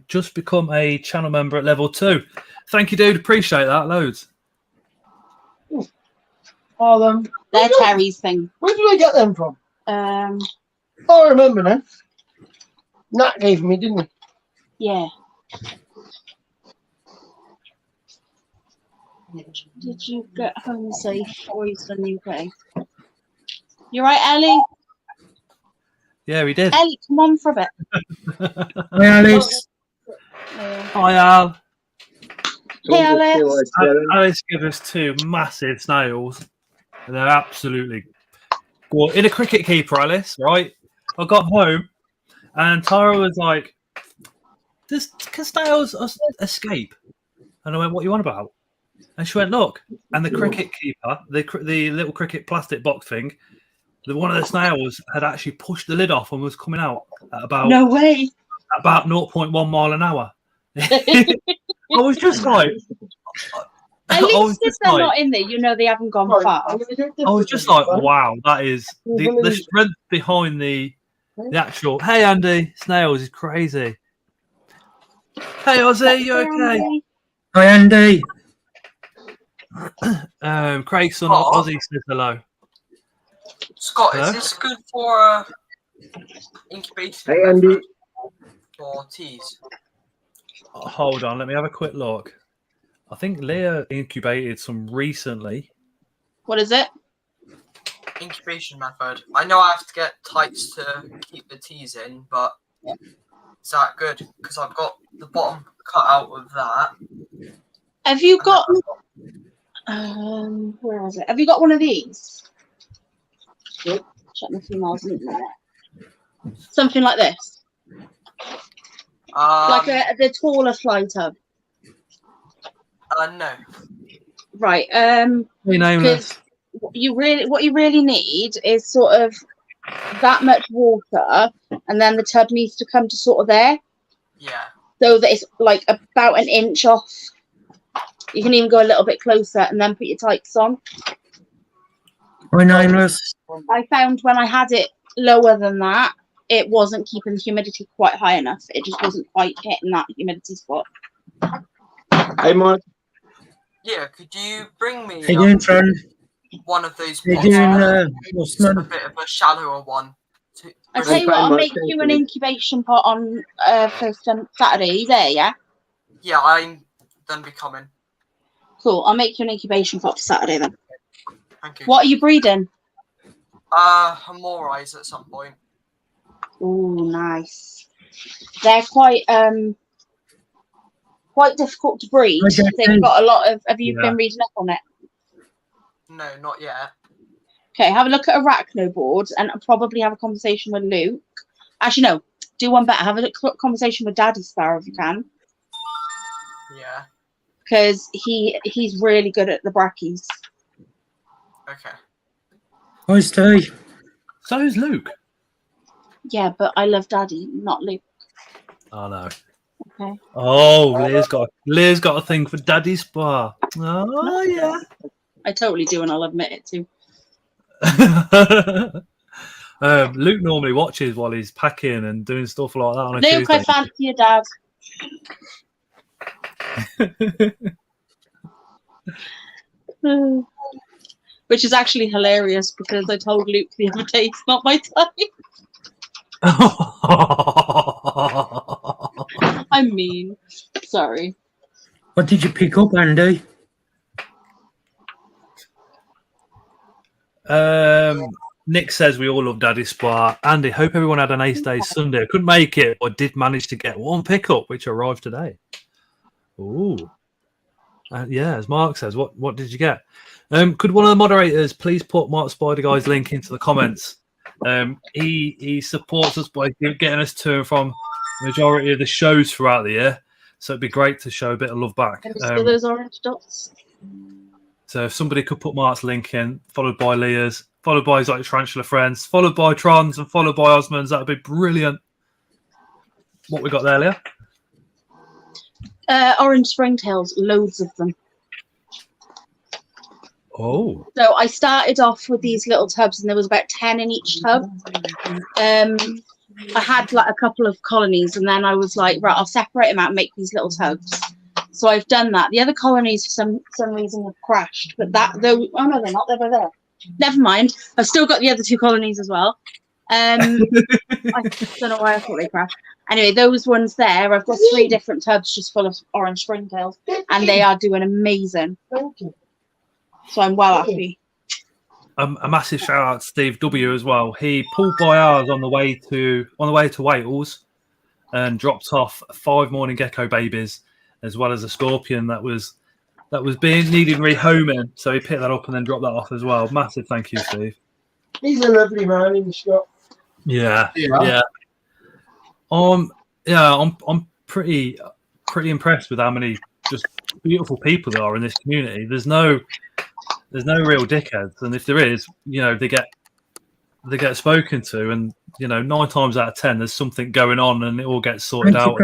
just become a channel member at level 2. Thank you, dude. Appreciate that. Loads. Oh, they're Terry's thing. Where did I get them from? Oh, I remember now. Nat gave me, didn't he? Yeah. Did you get home safe or he's done the UK? You right, Ellie? Yeah, we did. Ellie, come on for a bit. Hi, Alice. Hi, Al. Hey, Alice. Alice gave us 2 massive snails. And they're absolutely well, in a cricket keeper, Alice, right? I got home and Tara was like, can snails escape? And I went, what are you on about? And she went, look. And the cricket keeper, the little cricket plastic box thing, one of the snails had actually pushed the lid off and was coming out at about no way. About 0.1 mile an hour. I was just like, at least if they're not in there, they haven't gone far. I was just like, wow, that is the strength behind the actual. Hey, Andy, snails is crazy. Hey, Ozzy, you okay? Hi, Andy. Craig's son Ozzy says hello. Scott, is this good for incubation? Hey, Andy. For teas? Hold on, let me have a quick look. I think Leah incubated some recently. What is it? Incubation method. I know I have to get tights to keep the teas in, but is that good? Because I've got the bottom cut out of that. Have you got... where is it? Have you got one of these? Check my females in there. Something like this. Like the taller fly tub. No. Right. Nameless. What you really need is sort of that much water, and then the tub needs to come to sort of there. Yeah. So that it's like about an inch off. You can even go a little bit closer and then put your tights on. Hi, Nameless. I found when I had it lower than that, it wasn't keeping the humidity quite high enough. It just wasn't quite hitting that humidity spot. Hey, Mark. Yeah, could you bring me How you doing, friend? one of those How you pots? doing, Just a Osman? bit of a shallower one. I tell you what, I'll make you an incubation pot on first Saturday. Are you there, yeah? Yeah, I'm done becoming. Cool. I'll make you an incubation pot for Saturday then. Thank you. What are you breeding? Amorize at some point. Oh, nice. They're quite difficult to breed. They've got a lot of. Have you been reading up on it? No, not yet. Okay, have a look at arachno boards and probably have a conversation with Luke. Actually, no, do one better. Have a conversation with Daddy Sparrow if you can. Yeah. Because he's really good at the brackies. Okay. Hi, Steve. So is Luke. Yeah, but I love Daddy, not Luke. Oh no. Okay. Oh, Leah's got a thing for Daddy Spa. Oh yeah. I totally do, and I'll admit it too. Luke normally watches while he's packing and doing stuff like that on a Luke, Tuesday. I fancy your dad. Which is actually hilarious because I told Luke the other day it's not my type. I'm mean. Sorry. What did you pick up, Andy? Nick says we all love Daddy Spa. Andy, hope everyone had an ace day Sunday. I couldn't make it, but did manage to get one pickup, which arrived today. Ooh. Yeah, as Mark says, what did you get? Could one of the moderators please put Mark Spider Guy's link into the comments? He supports us by getting us to and from the majority of the shows throughout the year. So it'd be great to show a bit of love back. Can you see those orange dots? So if somebody could put Mark's link in, followed by Leah's, followed by Exotic Tarantula Friends, followed by Tron's, and followed by Osman's, that would be brilliant. What we got there, Leah? Orange springtails, loads of them. Oh. So I started off with these little tubs, and there was about 10 in each tub. I had like a couple of colonies, and then I was like, right, I'll separate them out and make these little tubs. So I've done that. The other colonies, for some reason, have crashed. But oh no, they're not. They're there. Never mind. I've still got the other 2 colonies as well. I don't know why I thought they crashed. Anyway, those ones there, I've got 3 different tubs just full of orange springtails, and they are doing amazing. So I'm well happy. A massive shout out to Steve W as well. He pulled by ours on the way to Wales, and dropped off 5 morning gecko babies, as well as a scorpion that was needing rehoming. So he picked that up and then dropped that off as well. Massive thank you, Steve. He's a lovely man, isn't he, Scott? Yeah. I'm pretty impressed with how many just beautiful people there are in this community. There's no real dickheads, and if there is, they get spoken to, and 9 times out of 10 there's something going on, and it all gets sorted out,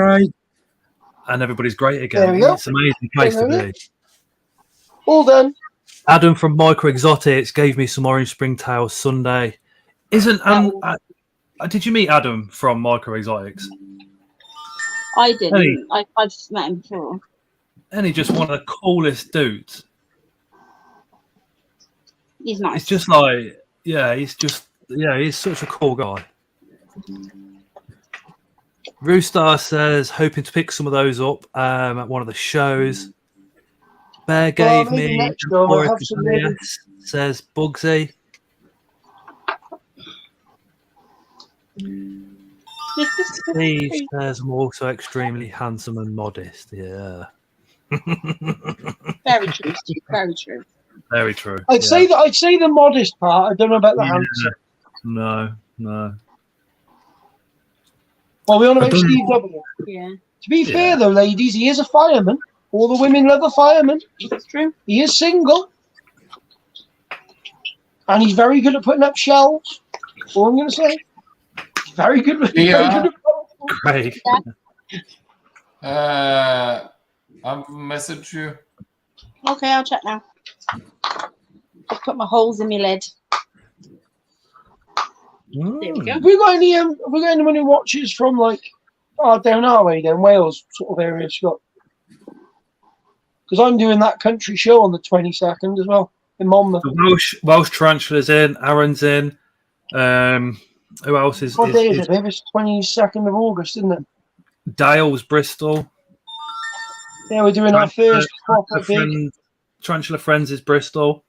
and everybody's great again. It's an amazing place to be. All done. Adam from Micro Exotics gave me some orange springtails Sunday. Did you meet Adam from Micro Exotics? I didn't. I've met him before. And he's just one of the coolest dudes. He's nice. It's just like, he's such a cool guy. Roostar says, hoping to pick some of those up at one of the shows. Bear gave me, says Bugsy. Steve says, I'm also extremely handsome and modest. Yeah. Very true, Steve. Very true. Very true. I'd say the modest part. I don't know about the handsome. No. Well, we want to make Steve W. Yeah. To be fair, though, ladies, he is a fireman. All the women love a fireman. That's true. He is single. And he's very good at putting up shelves. That's all I'm going to say. Very good. Very good at Great. I'll message you. Okay, I'll check now. Just put my holes in my lid. There we go. Have we got anyone who watches from down our way, down Wales sort of area, Scott? Because I'm doing that country show on the 22nd as well in Monmouth. The Welsh Tarantula's in. Aaron's in. Who else is? What day is it? It's 22nd of August, isn't it? Dale's Bristol. Yeah, we're doing our first proper big. Tarantula Friends is Bristol.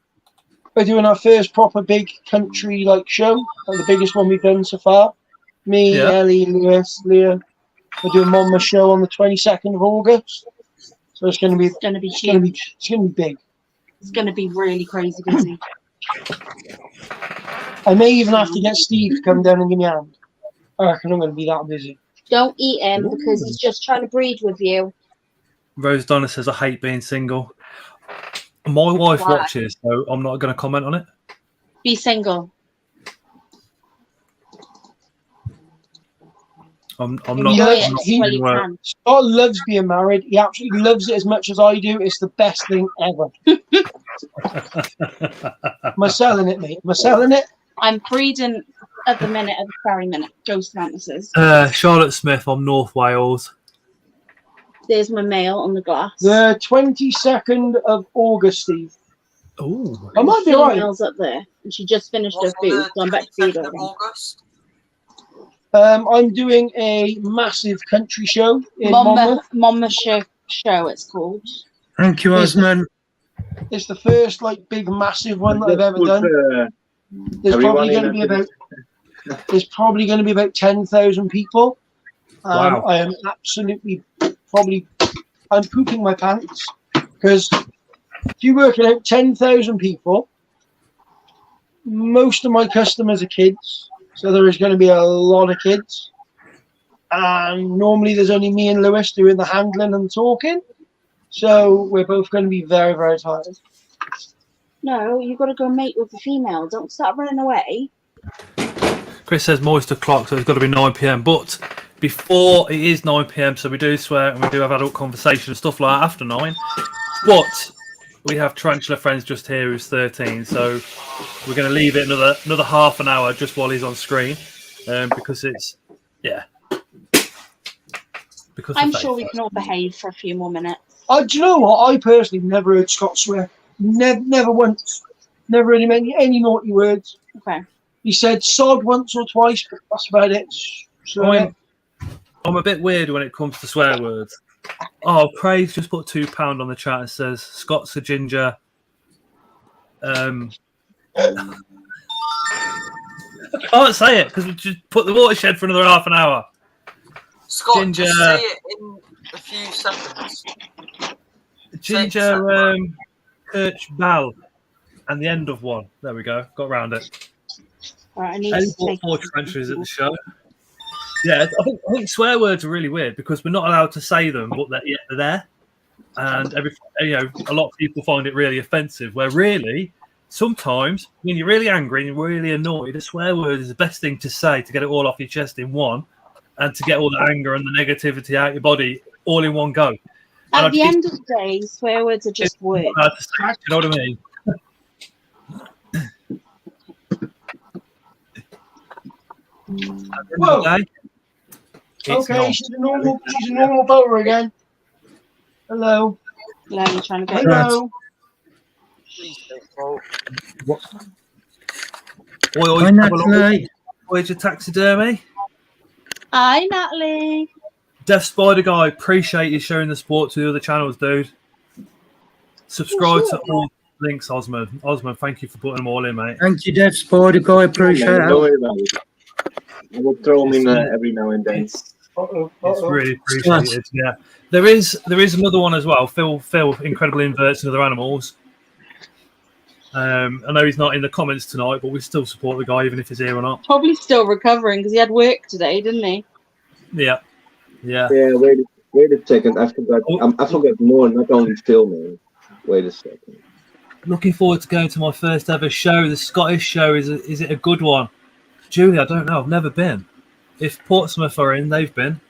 We're doing our first proper big country show, the biggest one we've done so far. Me, Ellie, Lewis, Leah. We're doing Monmouth show on the 22nd of August. So it's going to be huge. It's going to be big. It's going to be really crazy busy. I may even have to get Steve to come down and give me a hand. I reckon I'm going to be that busy. Don't eat him because he's just trying to breed with you. Rose Donna says, I hate being single. My wife watches, so I'm not going to comment on it. Be single. I'm not. Scott loves being married. He absolutely loves it as much as I do. It's the best thing ever. Am I selling it, mate? Am I selling it? I'm breeding at the minute, at the very minute. Ghost Fantasies. Charlotte Smith on North Wales. There's my male on the glass. The 22nd of August, Steve. Oh, I might be right. Female's up there, and she just finished her food, so I'm back to feed her. I'm doing a massive country show in Monmouth. Monmouth show, it's called. Thank you, Osman. It's the first like big massive one that I've ever Put, done. There's everyone probably going to in be after about there's probably going to be about 10,000 people. Wow. I am absolutely I'm pooping my pants because if you work it out, 10,000 people. Most of my customers are kids, so there is going to be a lot of kids. And normally there's only me and Lewis doing the handling and talking, so we're both going to be very, very tired. No, you've got to go mate with the female. Don't start running away. Chris says moist o'clock, so it's got to be 9 p.m. But before it is 9 p.m, so we do swear and we do have adult conversation and stuff like that after 9. But we have Tarantula Friends just here who's 13, so we're going to leave it another half an hour just while he's on screen, because it's because I'm sure we can all behave for a few more minutes. Do you know what? I personally never heard Scott swear. Never once. Never heard him any naughty words. Okay. He said sod once or twice, but that's about it. So, I'm a bit weird when it comes to swear words. Oh, Craig's just put £2 on the chat and says Scott's a ginger. I can't say it because we just put the watershed for another half an hour. Scott, Ginger. just say it in a few seconds. Ginger Kirch Ball and the end of one. There we go. Got round it. All right, I need Only to take 4 tarantulas at the show. Yeah, I think swear words are really weird because we're not allowed to say them, but they're there. And a lot of people find it really offensive. Where really, sometimes when you're really angry and you're really annoyed, a swear word is the best thing to say to get it all off your chest in one, and to get all the anger and the negativity out of your body all in one go. At the end of the day, swear words are just words. You know what I mean? Whoa. Okay, she's a normal boater again. Hello. Hello, you're trying to go. Hello. Hi, Natalie. Where's your taxidermy? Hi, Natalie. Deaf Spider Guy, appreciate you sharing the sport to the other channels, dude. Subscribe to all links, Osman. Osman, thank you for putting them all in, mate. Thank you, Dev Spider Guy. Appreciate Don't it. worry about it. I will throw them in every now and then. It's really appreciated. Yeah, there is another one as well. Phil, Incredible Inverts and Other Animals. I know he's not in the comments tonight, but we still support the guy even if he's here or not. Probably still recovering because he had work today, didn't he? Yeah. Wait a second. I forgot. I forgot more. Not only filming. Wait a second. Looking forward to going to my first ever show. The Scottish show is it a good one? Julie, I don't know. I've never been. If Portsmouth are in, they've been.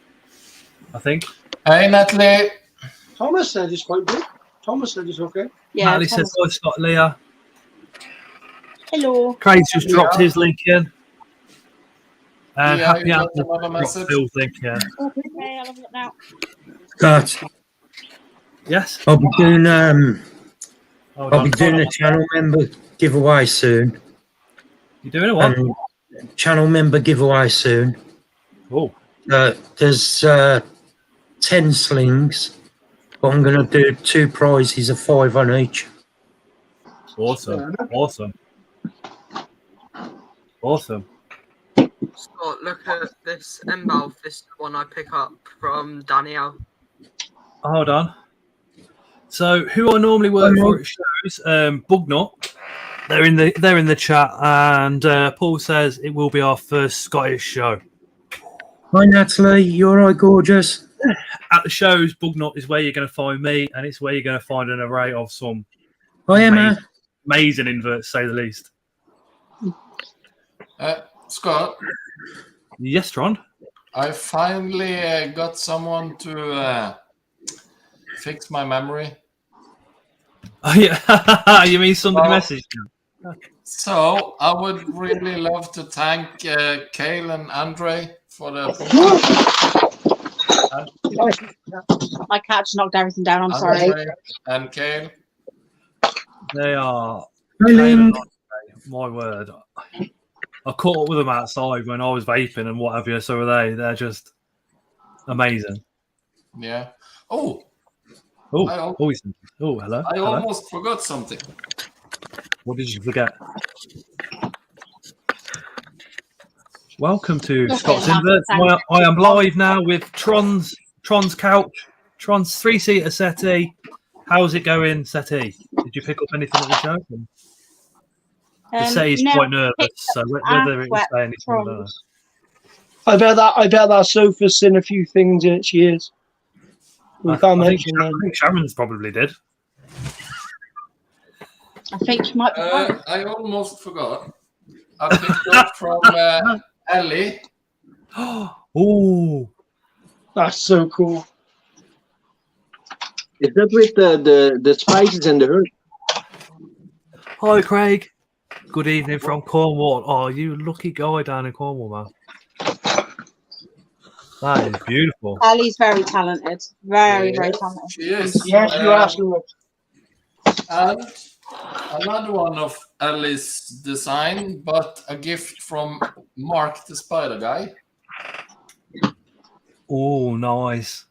I think. Hey, Natalie. Thomas said it's quite good. Thomas said it's okay. Yeah. Natalie says, "Hi, Scott, Leah." Hello. Craig's just dropped his link in. And Yeah, Happy you got Anthem another dropped message? Phil's link, yeah. Okay, I'll have a look now. Scott, Yes? I'll be doing Hold I'll on. be doing a channel member giveaway soon. You doing a what? Channel member giveaway soon. Oh. There's 10 slings, but I'm going to do 2 prizes of 5 on each. Awesome. Scott, look at this Embal. This is the one I pick up from Danielle. Hold on. So who I normally work for at shows, Bugnut. They're in the chat, and Paul says it will be our first Scottish show. Hi Natalie, you alright, gorgeous? At the shows, Bugnut is where you're going to find me, and it's where you're going to find an array of some Hi Emma. amazing inverts, to say the least. Scott, Yes, Tron. I finally got someone to fix my memory. Oh, yeah. You mean somebody Oh. messaged you? So I would really love to thank Kale and Andre for the My cat just knocked everything down. I'm sorry. Andre and Kale. They are. Hi Ling. My word. I caught up with them outside when I was vaping and what have you. So are they? They're just amazing. Yeah. Oh, Oh, I al- hello. I Hello. almost forgot something. What did you forget? Welcome to Okay, Scott's Mark, Inverts. thanks. I am live now with Tron's couch, Tron's 3-seater settee. How's it going, settee? Did you pick up anything at the show? The settee's No, quite nervous, picked so whether it will say anything, I don't know. I bet that sofa's seen a few things in its years. We can't I think mention them. Sharon's probably did. I think you might be right. I almost forgot. I picked up from Ellie. Oh, That's so cool. Is that with the spices and the herbs? hi, Craig. Good evening from Cornwall. Oh, you lucky guy down in Cornwall, man. That is beautiful. Ellie's very talented. Very talented. She is. Yes, you asked me. And another one of Ellie's design, but a gift from Mark the Spider Guy. Oh, nice.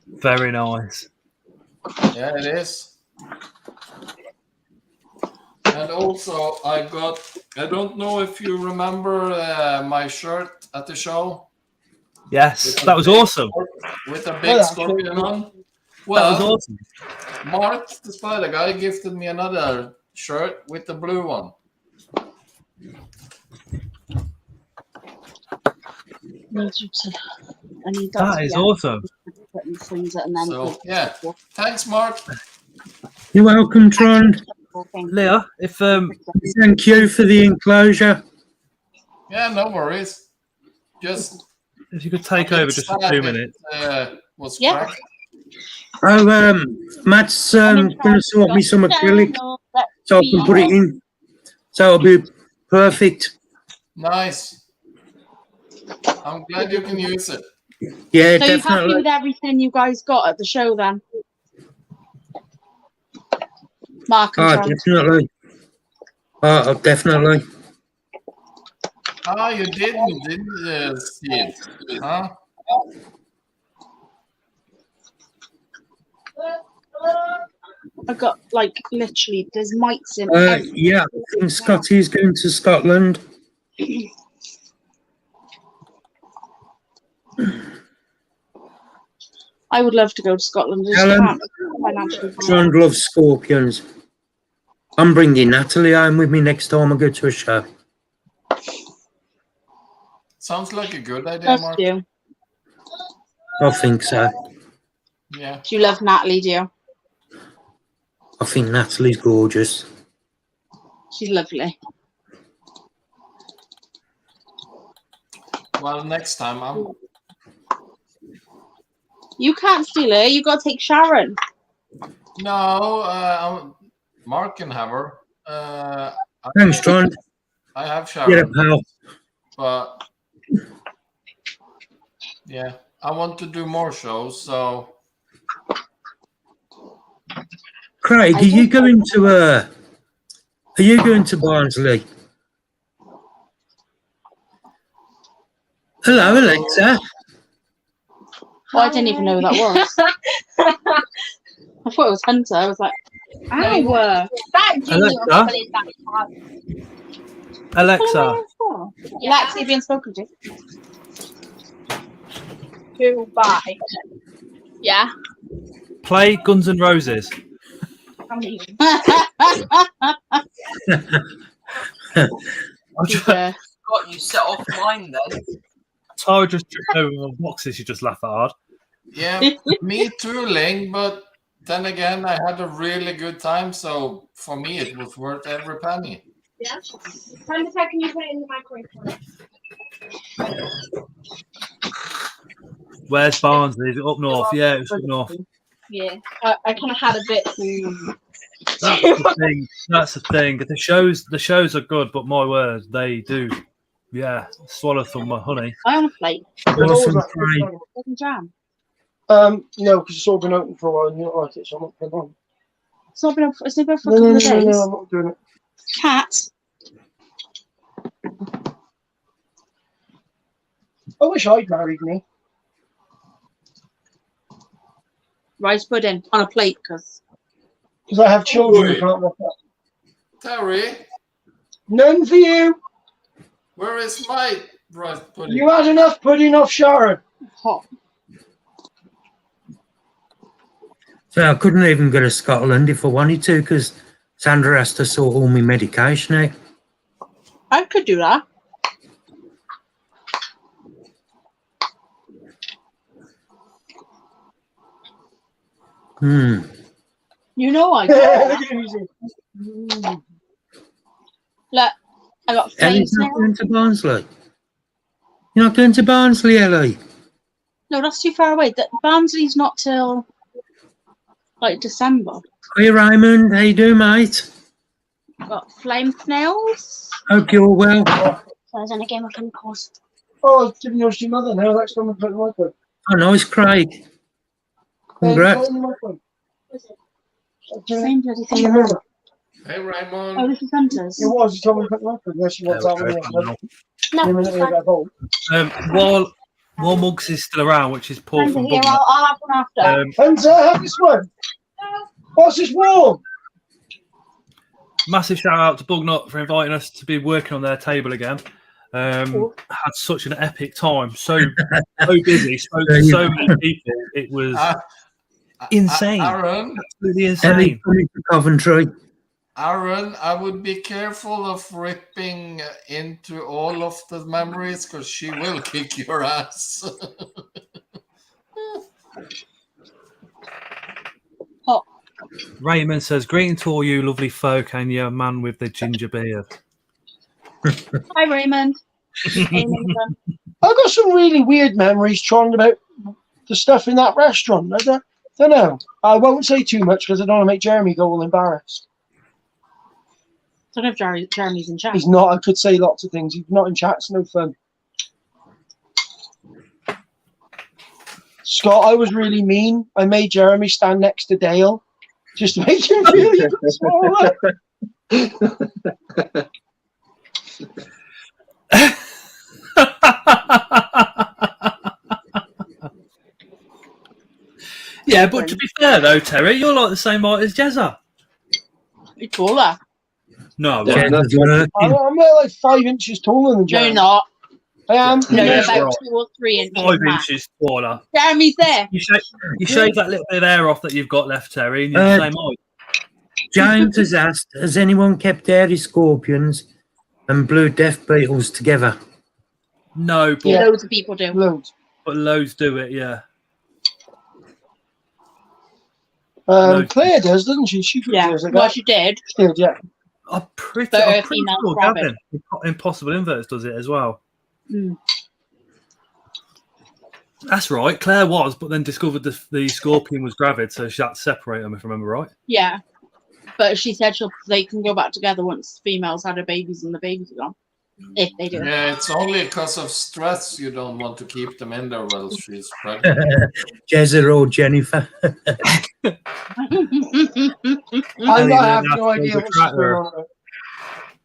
Very nice. Yeah, it is. And also, I don't know if you remember my shirt at the show. Yes, that was awesome. With a big scorpion on. That Well, was awesome. Mark, the Spider Guy, gifted me another shirt with the blue one. That is awesome. So, yeah. Thanks, Mark. You're welcome, Tron. Leah, if Thank you for the enclosure. Yeah, no worries. Just you could take over just for 2 minutes. Was Yeah. cracked. Oh, Matt's going to sort me some acrylic so I can put it in. So it'll be perfect. Nice. I'm glad you can use it. Yeah, So you're happy definitely. with everything you guys got at the show then? Mark and Oh, Tron. definitely. Oh, definitely. Oh, you didn't see it, huh? I got like literally there's mites in Yeah, I think Scotty's going to Scotland. I would love to go to Scotland. I just Helen, can't financially find Tron loves scorpions. I'm bringing Natalie home with me next time I go to a show. Sounds like a good idea, Does Mark. you? I think so. Yeah. Do you love Natalie, do you? I think Natalie's gorgeous. She's lovely. Well, next time You can't steal her. You got to take Sharon. No, Mark can have her. Thanks, Tron. I have Get Sharon, a pal. but yeah, I want to do more shows. So Craig, are you going to Barnsley? Hello, Alexa. Oh, I didn't even know who that was. I thought it was Hunter. I was like, ow. Alexa, Alexa, you're being spoken to. Goodbye. Yeah. play Guns N' Roses. Got you set off mine then. Tara just tripped over my boxes. She just laughed that hard. yeah, me too, Ling. But then again, I had a really good time. So for me, it was worth every penny. Yeah. Can you put it in the microwave? Where's Barnsley? Is it up north? Yeah, it's up north. Yeah. I kind of had a bit. That's the thing. That's the thing. The shows are good, but my word, they do. Yeah, swallow some honey. I on a plate. Swallow some Always prey. Doesn't jam. No, because it's all been open for a while and you don't like it, so I'm not putting it on. It's not been for a No, couple of days. I'm not doing it. Cat. I wish I'd married me. Rice pudding on a plate because I have children who Wait. can't look up. Terry, None for you. where is my rice pudding? You had enough pudding off Sharon. hot. So I couldn't even go to Scotland if I wanted to because Sandra has to sort all my medication out. I could do that. Hmm. You know I could. Look, I got flame Ellie's not snails. going to Barnsley. You're not going to Barnsley, Ellie? No, that's too far away. Barnsley's not till like December. Hey, Raymond. How you doing, mate? Got flame snails. Hope you're well. So I was in a game of chemicals. Oh, I was giving yours to your mother now. That's someone put in my phone. Oh, nice, Craig. Congrats. Same bloody I thing. remember. Hey, Oh, Raymond. this is Hunter's. It was. You told me to put in my phone. Yes, she wants that one. No, it's fine. While Muggs is still around, which is Paul Hunter, from here, Bugner, I'll have one after. Hunter, have this one. What's this warm? massive shout out to Bugnut for inviting us to be working on their table again. Had such an epic time. So busy. Spoke to so many people. It was insane. Aaron, Absolutely insane. Coming to Coventry. Aaron, I would be careful of ripping into all of the memories because she will kick your ass. Raymond says, "Greeting to all you lovely folk and your man with the ginger beard." Hi, Raymond. I've got some really weird memories trying about the stuff in that restaurant. I don't know. I won't say too much because I don't want to make Jeremy go all embarrassed. I don't know if Jeremy's in chat. He's not. I could say lots of things. He's not in chat. It's no fun. Scott, I was really mean. I made Jeremy stand next to Dale just to make him feel even smaller. Yeah, but to be fair though, Terry, you're like the same height as Jezza. You're taller. No, Yeah, well, I'm like 5 inches taller than No, Jeremy. you're not. I am. No, you're Yeah, about right. 2 or 3 inches. 5 max. inches taller. Jeremy's there. You shave that little bit of hair off that you've got left, Terry, and you're the same height. James has asked, has anyone kept hairy scorpions and blue death beetles together? No, but, Yeah. Loads of people do. Loads. but loads do it, yeah. Claire does, doesn't she? She Yeah, does it. well, she did. She did, yeah. I'm pretty But her sure female's rabbit. Gavin, Impossible Inverts does it as well. Mm. That's right, Claire was, but then discovered the scorpion was gravid, so she had to separate them, if I remember right. Yeah. But she said they can go back together once females had her babies and the babies are gone. If they do. Yeah, it's only because of stress you don't want to keep them in there while she's pregnant. Jezza or Jennifer. I Ellie, have that's no idea the what's going tracker. on.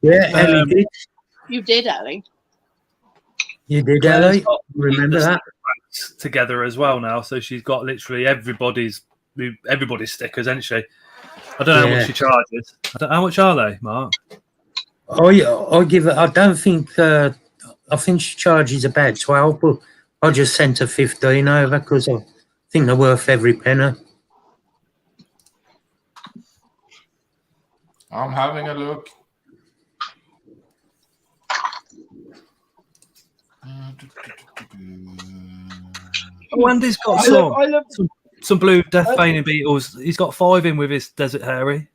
Yeah, Ellie did. You did, Ellie. You did, Claire's Ellie. got Remember the that? stickers together as well now, so she's got literally everybody's stickers, hasn't she? I don't know how Yeah. much she charges. How much are they, Mark? I give it. I don't think. I think she charges about 12, but I just sent her 15 over because I think they're worth every penny. I'm having a look. Wendy's got I love some blue death feigning beetles. He's got 5 in with his Desert Hairy.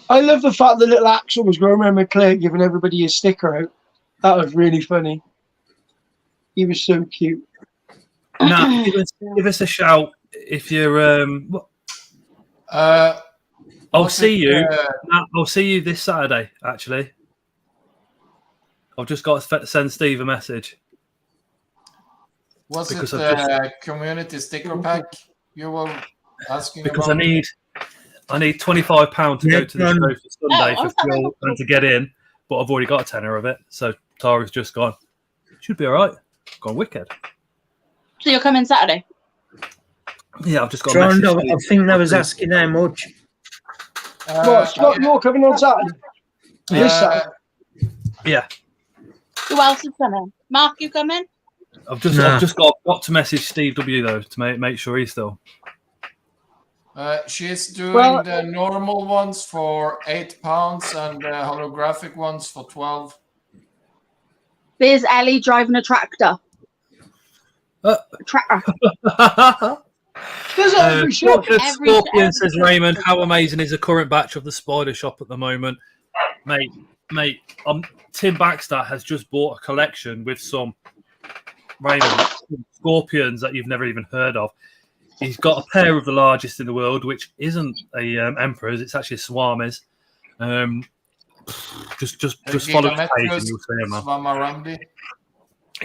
the fact that little Axel was going around with Claire giving everybody a sticker out. That was really funny. He was so cute. Now, give us a shout if you're. I'll see you. I'll see you this Saturday. Actually, I've just got to send Steve a message. Was Because it I've the community sticker pack you were asking Because about? I need £25 to go to the show for Sunday Oh, for Phil and to get in. but I've already got a tenner of it. So Tara's just gone. Should be all right. Gone wicked. So you're coming Saturday? Yeah, I've just got a John, message. I think they was asking how much. What, Scott, you're coming on Saturday? This Saturday? Yeah, Who else is coming? Mark, you coming? I've just got to message Steve W though to make sure he's still. She's doing the normal ones for £8 and the holographic ones for 12. There's Ellie driving a tractor. Tractor. There's every show. Scorpion says Raymond, how amazing is the current batch of the Spider Shop at the moment, mate? Tim Baxter has just bought a collection with some Raymond scorpions that you've never even heard of. He's got a pair of the largest in the world, which isn't a emperor's; it's actually a swarmies. Just follow the page and you'll see him, man.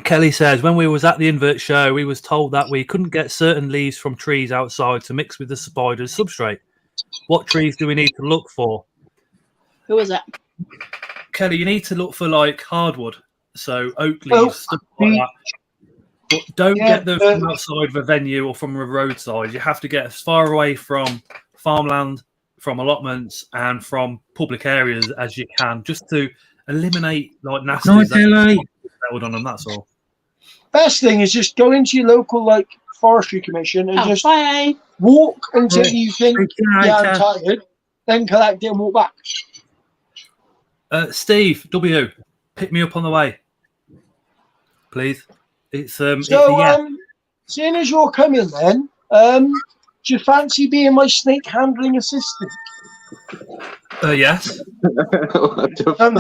Kelly says, when we was at the Invert show, we was told that we couldn't get certain leaves from trees outside to mix with the spider's substrate. What trees do we need to look for? Who is it? Kelly, you need to look for like hardwood, so oak leaves, stuff like that. But don't get them from outside of a venue or from a roadside. You have to get as far away from farmland, from allotments, and from public areas as you can, just to eliminate like nasties that settled on them. That's all. Best thing is just go into your local like forestry commission and just walk until you think, I'm tired, then collect it and walk back. Steve W, pick me up on the way, please. It's seeing as you're coming, then do you fancy being my snake handling assistant? Yes. I'm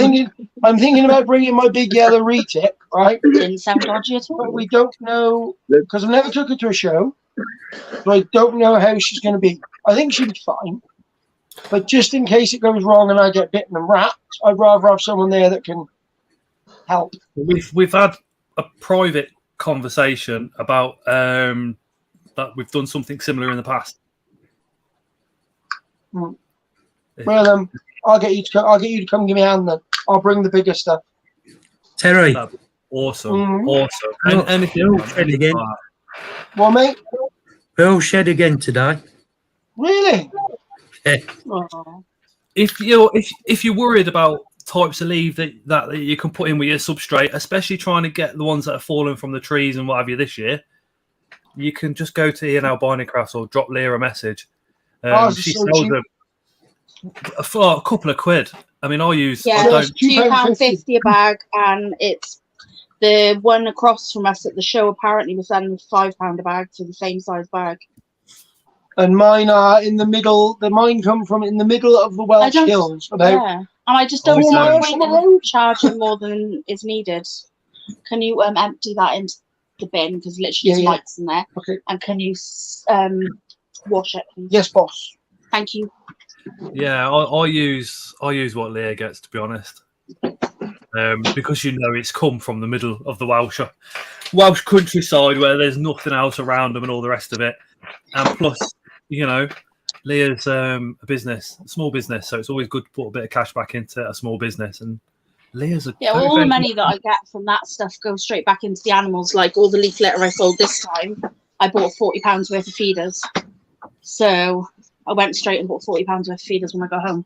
thinking about bringing my big yellow retic, right? Didn't sound dodgy at all. But we don't know because I never took her to a show, so I don't know how she's going to be. I think she'll be fine, but just in case it goes wrong and I get bitten and wrapped, I'd rather have someone there that can help. We've had a private conversation about that we've done something similar in the past. Well, I'll get you to come give me a hand then. I'll bring the bigger stuff. Terry. Awesome. And anything shed again. What, mate? We're all shed again today. Really? Yeah. If you're worried about types of leaf that you can put in with your substrate, especially trying to get the ones that are falling from the trees and what have you this year, you can just go to Ian Albini Crafts or drop Leah a message. She sells them for a couple of quid. I mean, it's £2.50 a bag, and it's the one across from us at the show apparently was selling £5 a bag for the same size bag. And mine are in the middle. Mine come from in the middle of the Welsh Hills. And I just don't want to charge them more than is needed. Can you empty that into the bin because literally there's lights in there? Okay. And can you wash it, please? Yes, boss. Thank you. Yeah, I use what Leah gets, to be honest, because it's come from the middle of the Welsh countryside where there's nothing else around them and all the rest of it, and plus, Leah's a small business, so it's always good to put a bit of cash back into a small business. And Leah's all the money that I get from that stuff goes straight back into the animals. Like all the leaf litter I sold this time, I bought £40 worth of feeders. So I went straight and bought £40 worth of feeders when I got home.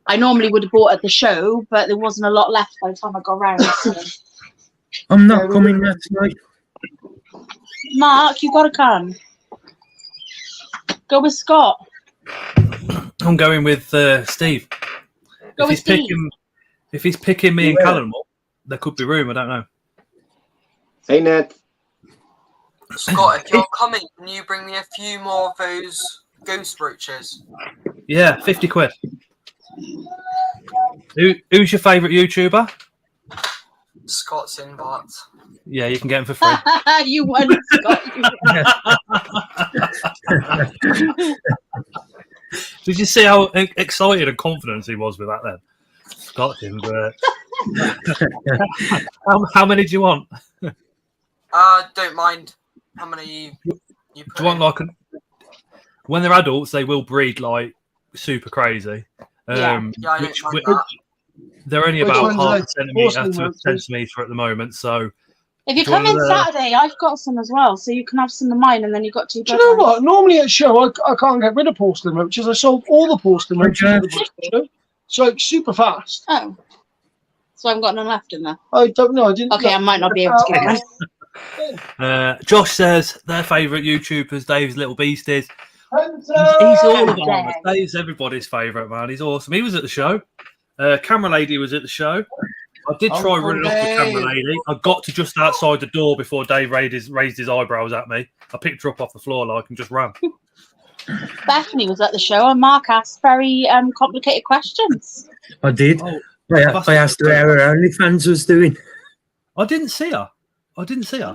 I normally would have bought at the show, but there wasn't a lot left by the time I got around. So. I'm not coming that night. Mark, you got to come. Go with Scott. I'm going with Steve. If he's picking me and Callum up, there could be room. I don't know. Hey, Ned. Scott, if you're coming, can you bring me a few more of those ghost brooches? Yeah, 50 quid. Who's your favourite YouTuber? Scott's Inverts. Yeah, you can get him for free. You won, Scott. Did you see how excited and confident he was with that then? Scott's Inverts. How many do you want? Don't mind how many you put. Do you want when they're adults, they will breed like super crazy. I don't mind that. They're only Which about ones are half they? a centimetre Porcelain to a roaches? centimetre at the moment. So If you Do you come in wanna, Saturday, I've got some as well, so you can have some of mine, and then you've got 2 Do you know blood ones. what? Normally at show, I can't get rid of porcelain roaches. I sold all the porcelain roaches at the butcher show. So it's super fast. Oh, so I haven't got none left in there. I don't know. I didn't. Okay, I might not be able to give you one. Josh says their favourite YouTubers, Dave's Little Beasties. He's Hello. all of Dave. ours. Dave's everybody's favourite, man. He's awesome. He was at the show. Camera Lady was at the show. I did try Uncle running off the Camera Dave. Lady. I got to just outside the door before Dave raised his eyebrows at me. I picked her up off the floor like and just ran. Bethany was at the show, and Mark asked very complicated questions. I did. Oh, I asked her how her OnlyFans was doing. I didn't see her.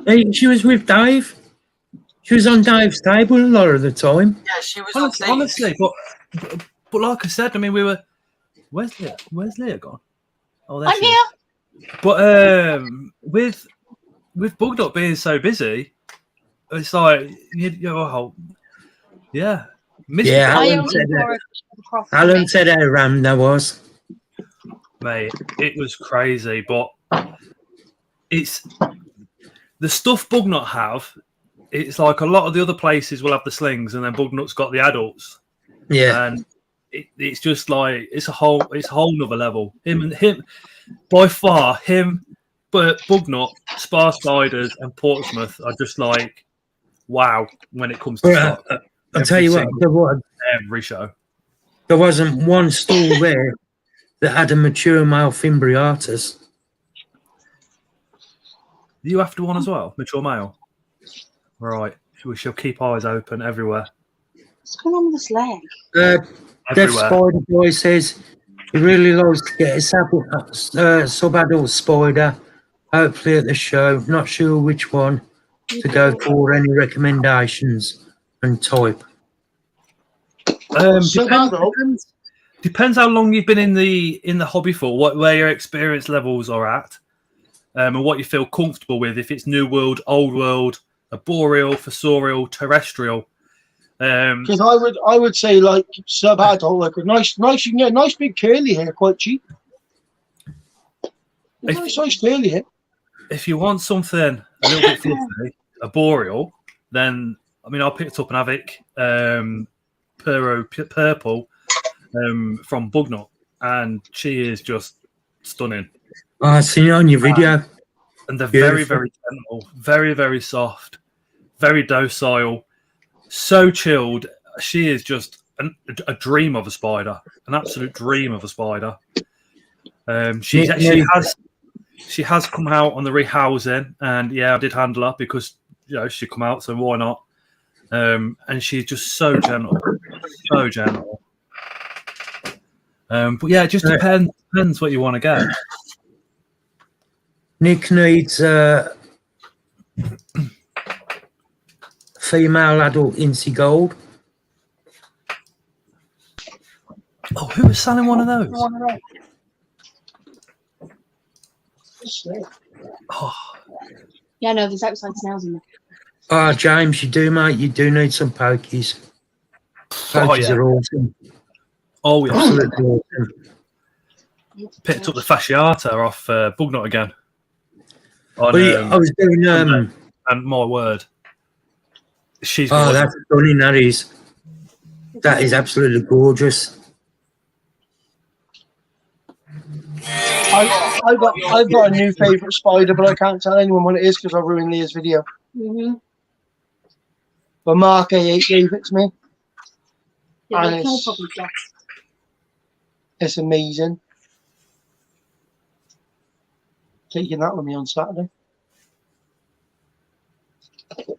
Hey, she was with Dave. She was on Dave's table a lot of the time. Yeah, she was on stage. Honestly, but like I said, I mean, we were. Where's Leah? Where's Leah gone? Oh, there I'm she is. here. But with Bugnut being so busy, it's like yeah. Yeah, I Alan only said, saw it across the Alan way. said how rammed I was. Mate, it was crazy, but it's the stuff Bugnut have. It's like a lot of the other places will have the slings, and then Bugnut's got the adults. Yeah. And it's just like it's a whole nother level. Him by far, but Bugnut, Spa Spiders, and Portsmouth are just like wow when it comes to stock. I'll tell you what, Every show. there wasn't one stall there that had a mature male Fimbriatus. You after one as well, mature male. Right, we shall keep eyes open everywhere. What's going on with this leg? Deaf Everywhere. Spider Boy says he really likes to get a sub-adult spider, hopefully at the show. Not sure which one to go for. Any recommendations and type? Depends how long you've been in the hobby for, where your experience levels are at, and what you feel comfortable with. If it's New World, Old World, arboreal, fossorial, terrestrial. Because I would say like sub-adult, like a nice. You can get a nice big curly hair quite cheap. Nice curly hair. If you want something a little bit fluffy, arboreal, then I mean I picked up an Avic purple from Bugnut, and she is just stunning. Oh, I've seen it on your video. And they're Beautiful. very, very gentle, very, very soft, very docile, so chilled. She is just a dream of a spider, an absolute dream of a spider. She has come out on the rehousing, and yeah, I did handle her because she come out, so why not? And she's just so gentle, so gentle. But yeah, it just depends what you want to get. Nick needs female adult Incy Gold. Oh, who was selling one of those? Oh, Yeah, no, there's outside snails in there. Oh, James, you do, mate. You do need some pokies. Pokies yeah. are awesome. Oh, yeah. Absolutely awesome. Picked up the fasciata off Bugnut again. Well, I was doing. And my word, she's. Oh, that's stunning. That is. That is absolutely gorgeous. I've got a new favourite spider, but I can't tell anyone what it is because I ruined Leah's video. Mm-hmm. But Mark A8 gave it to me. Yeah, And there's no problem with that. It's amazing. Taking that with me on Saturday.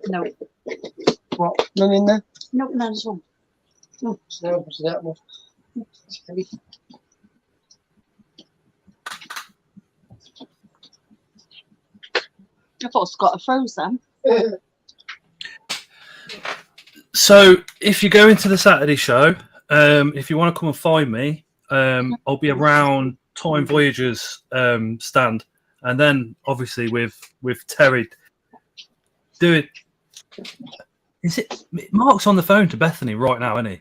No. What? None in there? No, there's one. No, so that one. I thought Scott had froze them. So, if you go into the Saturday show, if you want to come and find me, I'll be around Time Voyagers stand, and then obviously with Terry. Do it. Is it Mark's on the phone to Bethany right now, isn't he?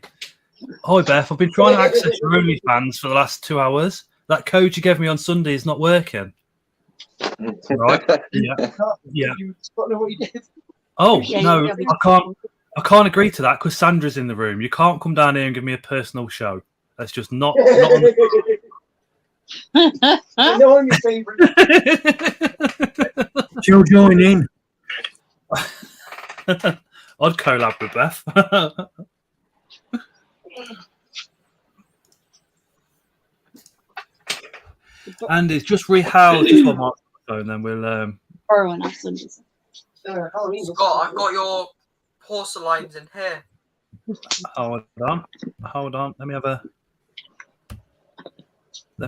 Hi Beth, I've been trying to access your OnlyFans for the last 2 hours. that code you gave me on Sunday is not working. Right? Yeah. You don't know what you did. Oh Yeah, no, yeah, I can't agree to that because Sandra's in the room. You can't come down here and give me a personal show. That's just not on the... I know I'm your favourite. She'll join in. I'd collab with Beth. And it's just rehoused. Just on my phone, then we'll. Borrowing us and just- Scott, I've got your porcelains in here. Hold on. Let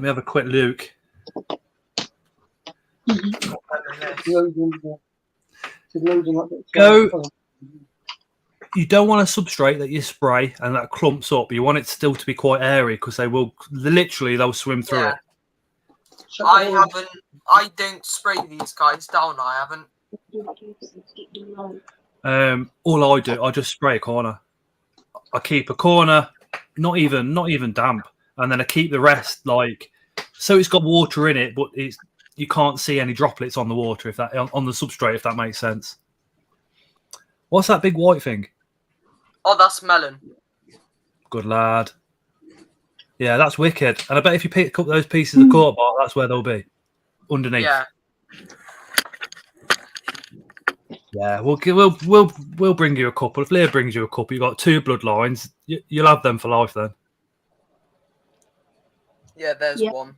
me have a quick look. Go. You don't want a substrate that you spray and that clumps up. You want it still to be quite airy because they'll swim through it. I don't spray these guys down. I haven't. All I do, I just spray a corner. I keep a corner, not even damp, and then I keep the rest so it's got water in it, but you can't see any droplets on the water on the substrate, if that makes sense. What's that big white thing? Oh, that's melon. Good lad. Yeah, that's wicked. And I bet if you pick up those pieces of court bark, that's where they'll be underneath. Yeah. Yeah, we'll bring you a couple. If Leah brings you a couple, you've got 2 bloodlines. You'll have them for life then. Yeah, there's one.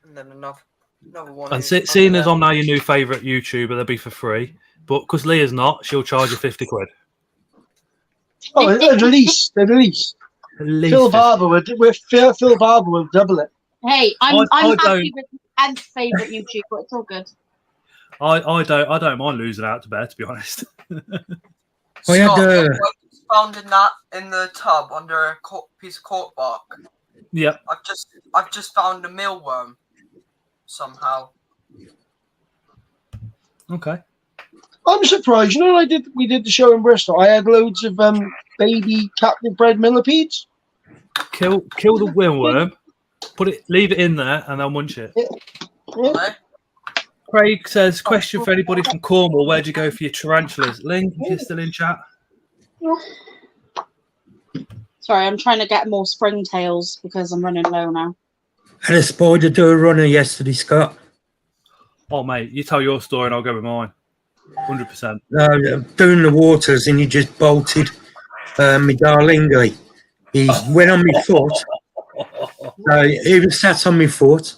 And then another one. And seeing as I'm now your new favourite YouTuber, they'll be for free. But because Leah's not, she'll charge you 50 quid. Oh, at least. At least Phil Barber will double it. Hey, I'm I happy with Ant's favourite YouTuber. It's all good. I don't mind losing out to Bear, to be honest. Scott, found in the tub under a piece of cork bark. Yeah. I've just found a mealworm somehow. Okay. I'm surprised. You know, we did the show in Bristol. I had loads of baby captive bred millipedes. Kill the mealworm, leave it in there, and then munch it. Yeah. Craig says, question for anybody from Cornwall, where'd you go for your tarantulas? Link, if you're still in chat. Sorry, I'm trying to get more springtails because I'm running low now. Had a spider do a runner yesterday, Scott. Oh, mate, you tell your story and I'll go with mine. 100%. Doing the waters and he just bolted my darlingy. He went on my foot. So he was sat on my foot.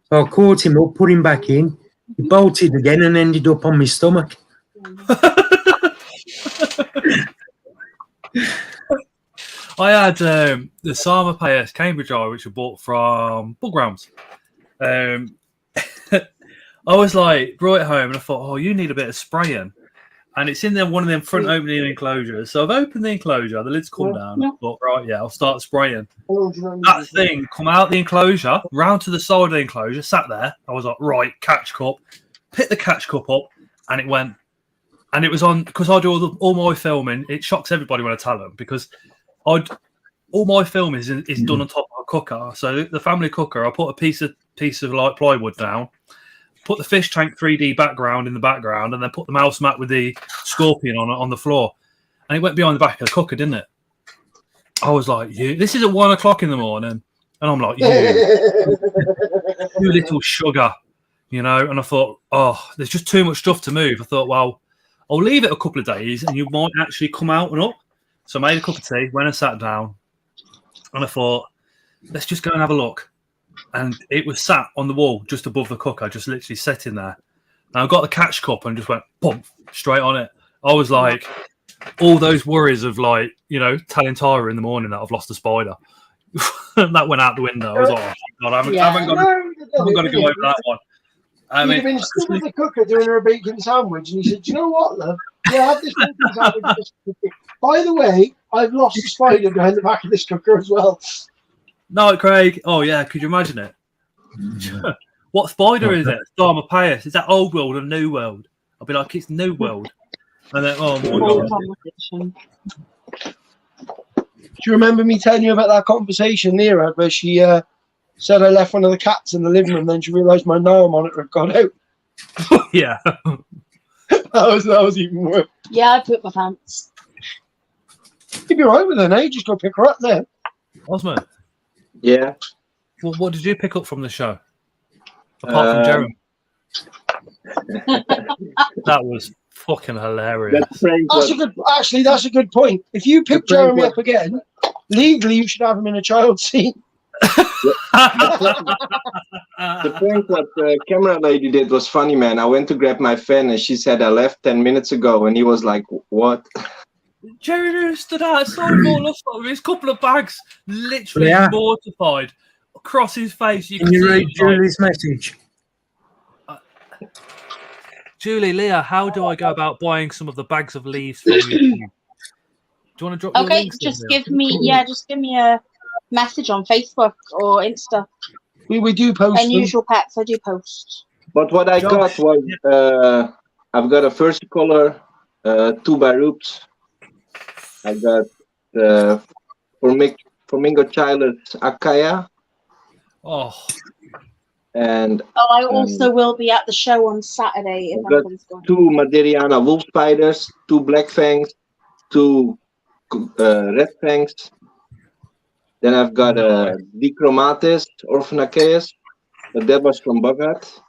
So I caught him up, put him back in. He bolted again and ended up on my stomach. I had the Sama Payas Cambridge eye, which I bought from Bug Rounds. I was like, brought it home and I thought, oh, you need a bit of spraying. And it's in there, one of them front opening enclosures. So I've opened the enclosure, the lid's come down. I thought, right, yeah, I'll start spraying. That thing come out the enclosure, round to the side of the enclosure, sat there. I was like, right, catch cup. Picked the catch cup up and it went. And it was on, because I do all my filming. It shocks everybody when I tell them because all my film is done on top of a cooker. So the family cooker, I put a piece of like plywood down, put the fish tank 3D background in the background, and then put the mouse mat with the scorpion on the floor. And it went behind the back of the cooker, didn't it? I was like, this is at 1 o'clock in the morning. And I'm like, you little sugar, you know? And I thought, oh, there's just too much stuff to move. I thought, well, I'll leave it a couple of days and you might actually come out and up. So I made a cup of tea, went and sat down. And I thought, let's just go and have a look. And it was sat on the wall just above the cooker, just literally sitting there. And I got the catch cup and just went, boom, straight on it. I was like, all those worries of like, you know, telling Tyra in the morning that I've lost a spider. That went out the window. I was like, oh, God, I haven't got to go over that one. I mean, You'd have been stood at the cooker doing her a bacon sandwich, and he said, "Do you know what, love? Yeah, have this bacon sandwich." By the way, I've lost a spider behind the back of this cooker as well. No, Craig. Oh yeah, could you imagine it? What spider is it? Starmer Payas. Is that old world or new world? I'll be like, it's new world. And then, oh my God. you remember me telling you about that conversation there where she said I left one of the cats in the living room, then she realised my Nile monitor had gone out? Yeah. that was even worse. Yeah, I put my pants. You'd be right with her now. You just go pick her up there. Osman, Yeah. well, what did you pick up from the show? Apart from Jeremy. That was fucking hilarious. That's a good point. If you pick Jeremy up again, legally you should have him in a child seat. The point what the camera lady did was funny, man. I went to grab my pen and she said I left 10 minutes ago, and he was like, "What?" Jerry stood outside all us with his couple of bags, literally mortified. Across his face, Can you read Julie's message? Julie, Leah, how do I go about buying some of the bags of leaves from you? Do you want to drop your Okay, links just in, give me a message on Facebook or Insta. We do post Unusual Pets, I do post. But what I got was I've got a versicolor 2x Roops. I got Flamingo Childers Akaya. Oh. And I also will be at the show on Saturday if I've got anyone's going. 2 Maderiana wolf spiders, 2 black fangs, 2 red fangs. Then I've got a Dichromatis Orphanaceus, but that was from Bogart.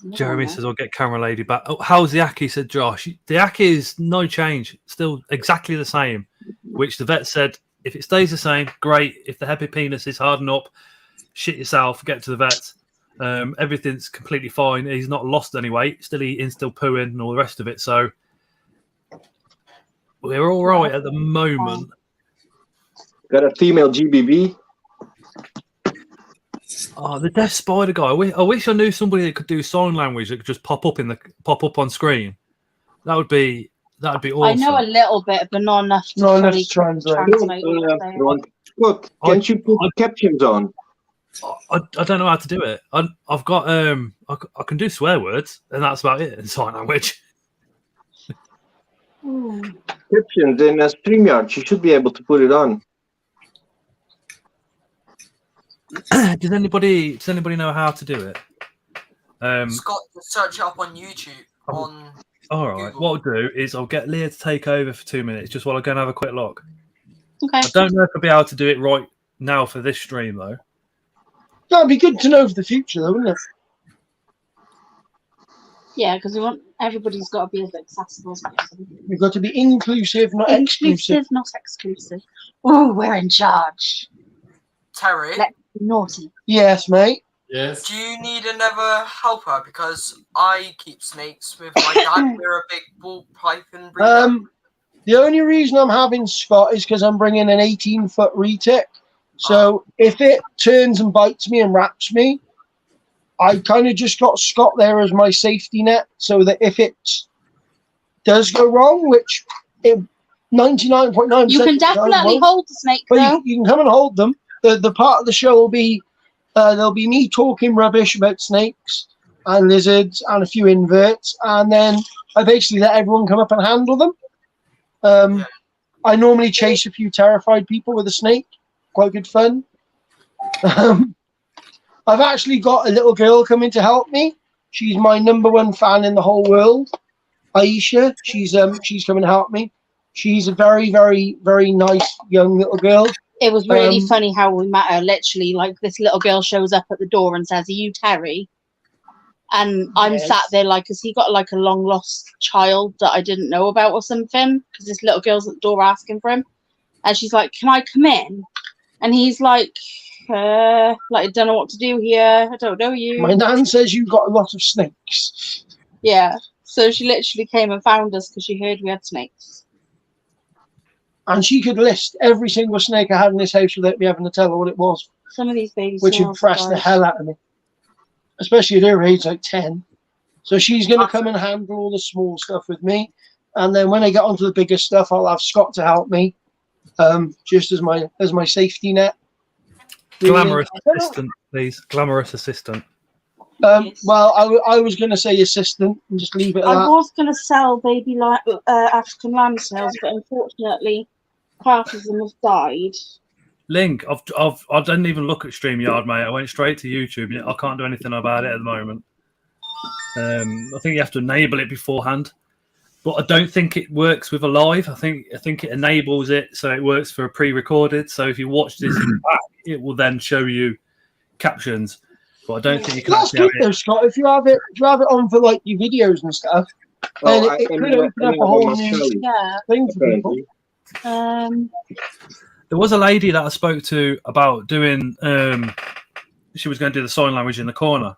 Jeremy says, I'll get camera lady back. Oh, how's the Aki, said Josh. The Aki is no change, still exactly the same, which the vet said, if it stays the same, great. If the happy penis is hardened up, shit yourself, get to the vet. Everything's completely fine. He's not lost any weight, still eating, still pooing, and all the rest of it. So we're all right at the moment. Got a female GBB. Oh, the deaf spider guy. I wish I knew somebody that could do sign language that could just pop up on screen. That'd be awesome. I know a little bit, but not enough to fully translate. Look, can't you put captions on? I don't know how to do it. I've got I can do swear words, and that's about it in sign language. Captions in a StreamYard. You should be able to put it on. Does anybody know how to do it? Scott, search it up on YouTube. On all right. Google. What I'll do is I'll get Leah to take over for 2 minutes, just while I go and have a quick look. Okay. I don't know if I'll be able to do it right now for this stream though. That'd be good to know for the future, though, wouldn't it? Yeah, because we want everybody's got to be as accessible as possible. We've got to be inclusive, not exclusive. Not exclusive. Oh, we're in charge. Terry, Let's be naughty. Yes, mate. Yes. do you need another helper? Because I keep snakes with my dad. We're a big ball python breeder. The only reason I'm having Scott is because I'm bringing an 18-foot retic. So if it turns and bites me and wraps me, I kind of just got Scott there as my safety net, so that if it does go wrong, which 99.9%, You can definitely hold the snake, but though. you can come and hold them. The part of the show will be there'll be me talking rubbish about snakes and lizards and a few inverts, and then I basically let everyone come up and handle them. I normally chase a few terrified people with a snake. Quite good fun. I've actually got a little girl coming to help me. She's my #1 fan in the whole world. Aisha, she's coming to help me. She's a very, very, very nice young little girl. It was really funny how we met her. Literally, like, this little girl shows up at the door and says, "Are you Terry?" And I'm sat there like, has he got like a long lost child that I didn't know about or something? Because this little girl's at the door asking for him, and she's like, "Can I come in?" And he's like, I don't know what to do here. I don't know you. My nan says you've got a lot of snakes. Yeah. So she literally came and found us because she heard we had snakes. And she could list every single snake I had in this house without me having to tell her what it was. Some of these babies, which impressed the hell out of me, especially at her age, like 10. So she's going to come and handle all the small stuff with me, and then when I get onto the bigger stuff, I'll have Scott to help me, just as my safety net. Glamorous assistant, please. Glamorous assistant. Well, I was going to say assistant and just leave it at I that. was going to sell baby African lamb snails, but unfortunately, half of them have died. Link, I didn't even look at StreamYard, mate. I went straight to YouTube. I can't do anything about it at the moment. I think you have to enable it beforehand, but I don't think it works with a live. I think it enables it so it works for a pre-recorded. So if you watch this in back, it will then show you captions. But I don't think you can That's actually have good though, Scott. If you have it on for like your videos and stuff, then it could open up a whole new thing for people. There was a lady that I spoke to about doing. She was going to do the sign language in the corner.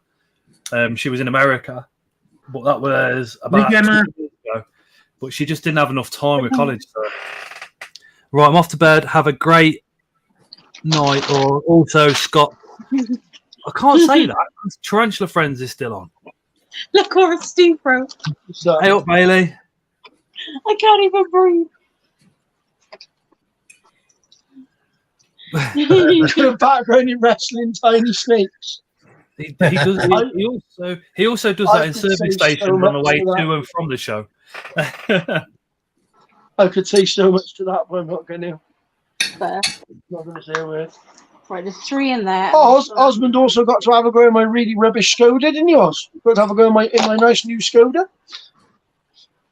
She was in America, but that was about 2 years ago. But she just didn't have enough time with college. So. Right, I'm off to bed. Have a great night. Or also, Scott. I can't say that. Tarantula Friends is still on. Look, or Steve wrote. Hey up, Bailey. I can't even breathe. Background in wrestling tiny snakes. He does. He also does that in service stations on the way to and from the show. I could say so much to that, but I'm not going to. Fair. Not going to say a word. Right, there's 3 in there. Oh, Osmond also got to have a go in my really rubbish Skoda, didn't you, Oz? Got to have a go in my nice new Skoda.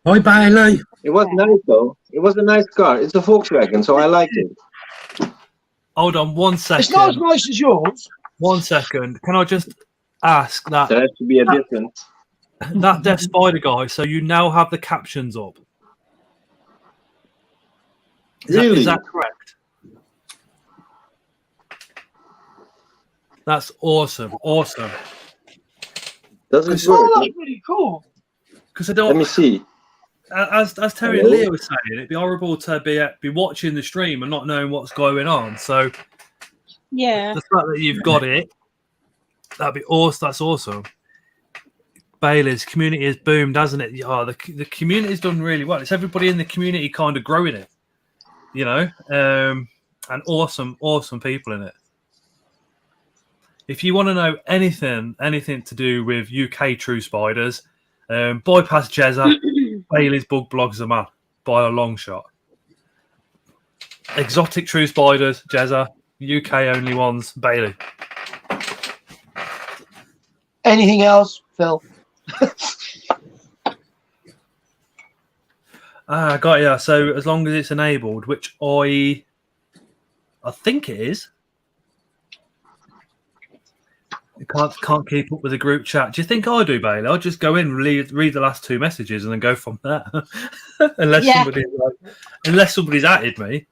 Hi, Bailey. It was nice though. It was a nice car. It's a Volkswagen, so I like it. Hold on 1 second. It's not as nice as yours. 1 second. Can I just ask that? There has to be a difference. That Deaf Spider guy. So you now have the captions up. Is that correct? That's awesome. Awesome. Does it That's work? pretty cool. Because I don't. Let me see. As Terry and Leah were saying, it'd be horrible to be watching the stream and not knowing what's going on. So yeah, the fact that you've got it, that'd be awesome. That's awesome. Bailey's community has boomed, hasn't it? Oh, the community's done really well. It's everybody in the community kind of growing it, you know, and awesome people in it. If you want to know anything to do with UK true spiders, bypass Jezza. Bailey's bug blogs are man by a long shot. Exotic true spiders, Jezza. UK only ones, Bailey. Anything else, Phil? Got ya. So as long as it's enabled, which I think it is. Can't keep up with the group chat. Do you think I do, Bailey? I'll just go in, read the last 2 messages, and then go from there. unless somebody's added me.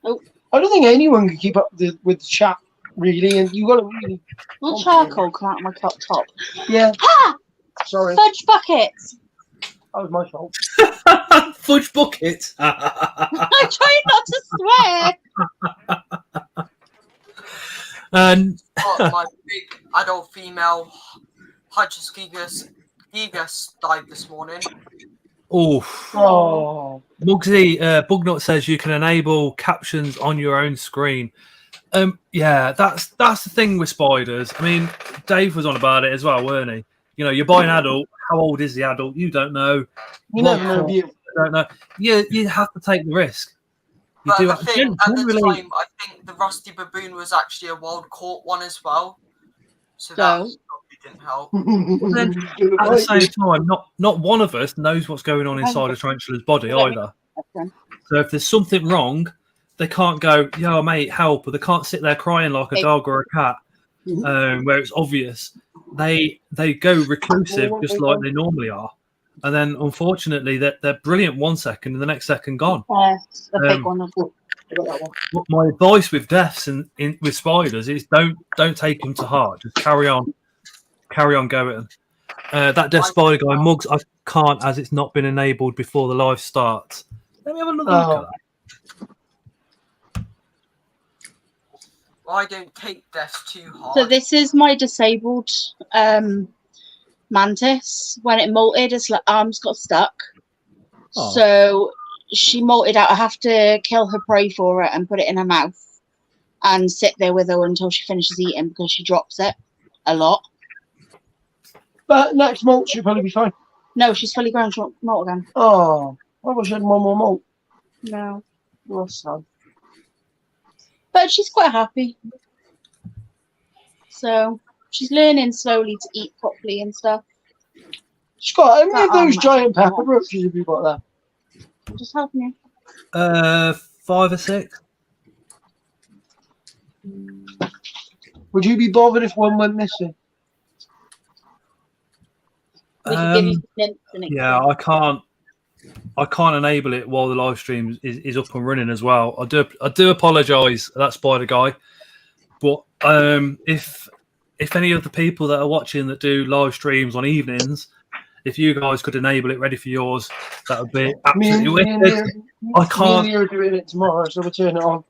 Oh, I don't think anyone can keep up with the chat really, and you got to really. Will charcoal come out of my top? Yeah. Ha! Sorry. Fudge buckets. That was my fault. Fudge bucket. I try not to swear. And my big adult female Hydroskigus died this morning. Oh, Mugsy Bugnut says you can enable captions on your own screen. Yeah, that's the thing with spiders. I mean, Dave was on about it as well, weren't he? You know, you buy an adult. How old is the adult? You don't know. You never know. You don't know. You have to take the risk. But the thing, at the time, I think the Rusty Baboon was actually a wild caught one as well. So that probably didn't help. Then, at the same time, not one of us knows what's going on inside a tarantula's body either. So if there's something wrong, they can't go, yo, mate, help, or they can't sit there crying like a dog or a cat, where it's obvious. They go reclusive just like they normally are. And then, unfortunately, they're brilliant 1 second and the next second gone. The big one. My advice with deaths and with spiders is don't take them to heart. Just carry on going. That death spider guy, Mugs, I can't as it's not been enabled before the live starts. Let me have another look at that. I don't take deaths too hard. So this is my disabled mantis. When it molted, its arms got stuck. Oh. So she molted out. I have to kill her prey for it and put it in her mouth. and sit there with her until she finishes eating because she drops it a lot. But next month she'll probably be fine. No, she's fully grown. She won't molt again. Oh, I wish I had one more molt. No. Oh, sad. But she's quite happy. So she's learning slowly to eat properly and stuff. Scott, how many of those my giant God. pepper roaches have you got there? I'm just helping you. 5 or 6. Would you be bothered if one went missing? We can give you some hints and Yeah, I can't enable it while the live stream is up and running as well. I do apologise, that spider guy. But if any of the people that are watching that do live streams on evenings, if you guys could enable it ready for yours, that would be absolutely wicked. I can't. Me and Leah are doing it tomorrow, so we'll turn it on.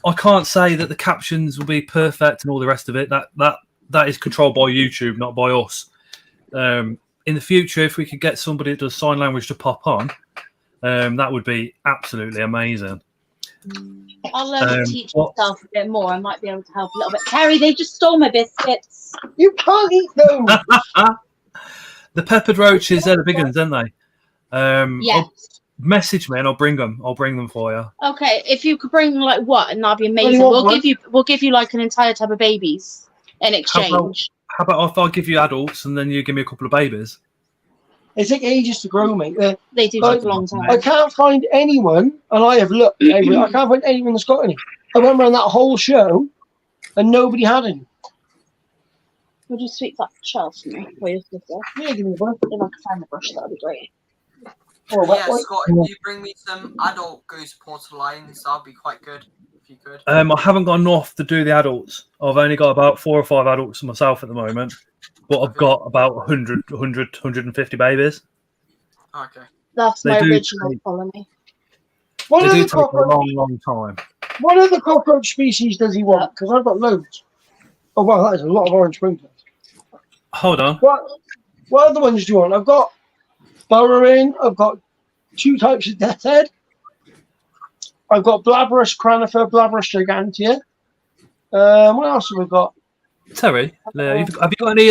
I can't say that the captions will be perfect and all the rest of it. That is controlled by YouTube, not by us. In the future, if we could get somebody that does sign language to pop on, that would be absolutely amazing. I'll teach myself a bit more. I might be able to help a little bit. Terry, they just stole my biscuits. You can't eat them. The peppered roaches, they're the big ones, aren't they? Yes. Message me and I'll bring them. I'll bring them for you. Okay, if you could bring like what, and that'd be amazing. Anyone We'll want? give you like an entire tub of babies in exchange. How about if I give you adults and then you give me a couple of babies? They take ages to grow, mate. They do take a long time. I can't find anyone, and I have looked. I can't find anyone that's got any. I went around that whole show, and nobody had any. Would you sweep that shelf for me for your sister? Yeah, give me one. If I could find the brush, that'd be great. Oh, Yeah, what? Scott, if you bring me some adult goose porcelains, that'd be quite good. If you could. I haven't got enough to do the adults. I've only got about 4 or 5 adults myself at the moment, but I've got about 150 babies. Okay. That's They my do original take- colony. What They do other take a cockroach? long time. What other cockroach species does he want? Because I've got loads. Oh wow, that is a lot of orange sprinklers. Hold on. What other ones do you want? I've got burrowing. I've got 2 types of death head. I've got Blabrus cranifer, Blabrus gigantea. What else have we got? Terry, Leah, have you got any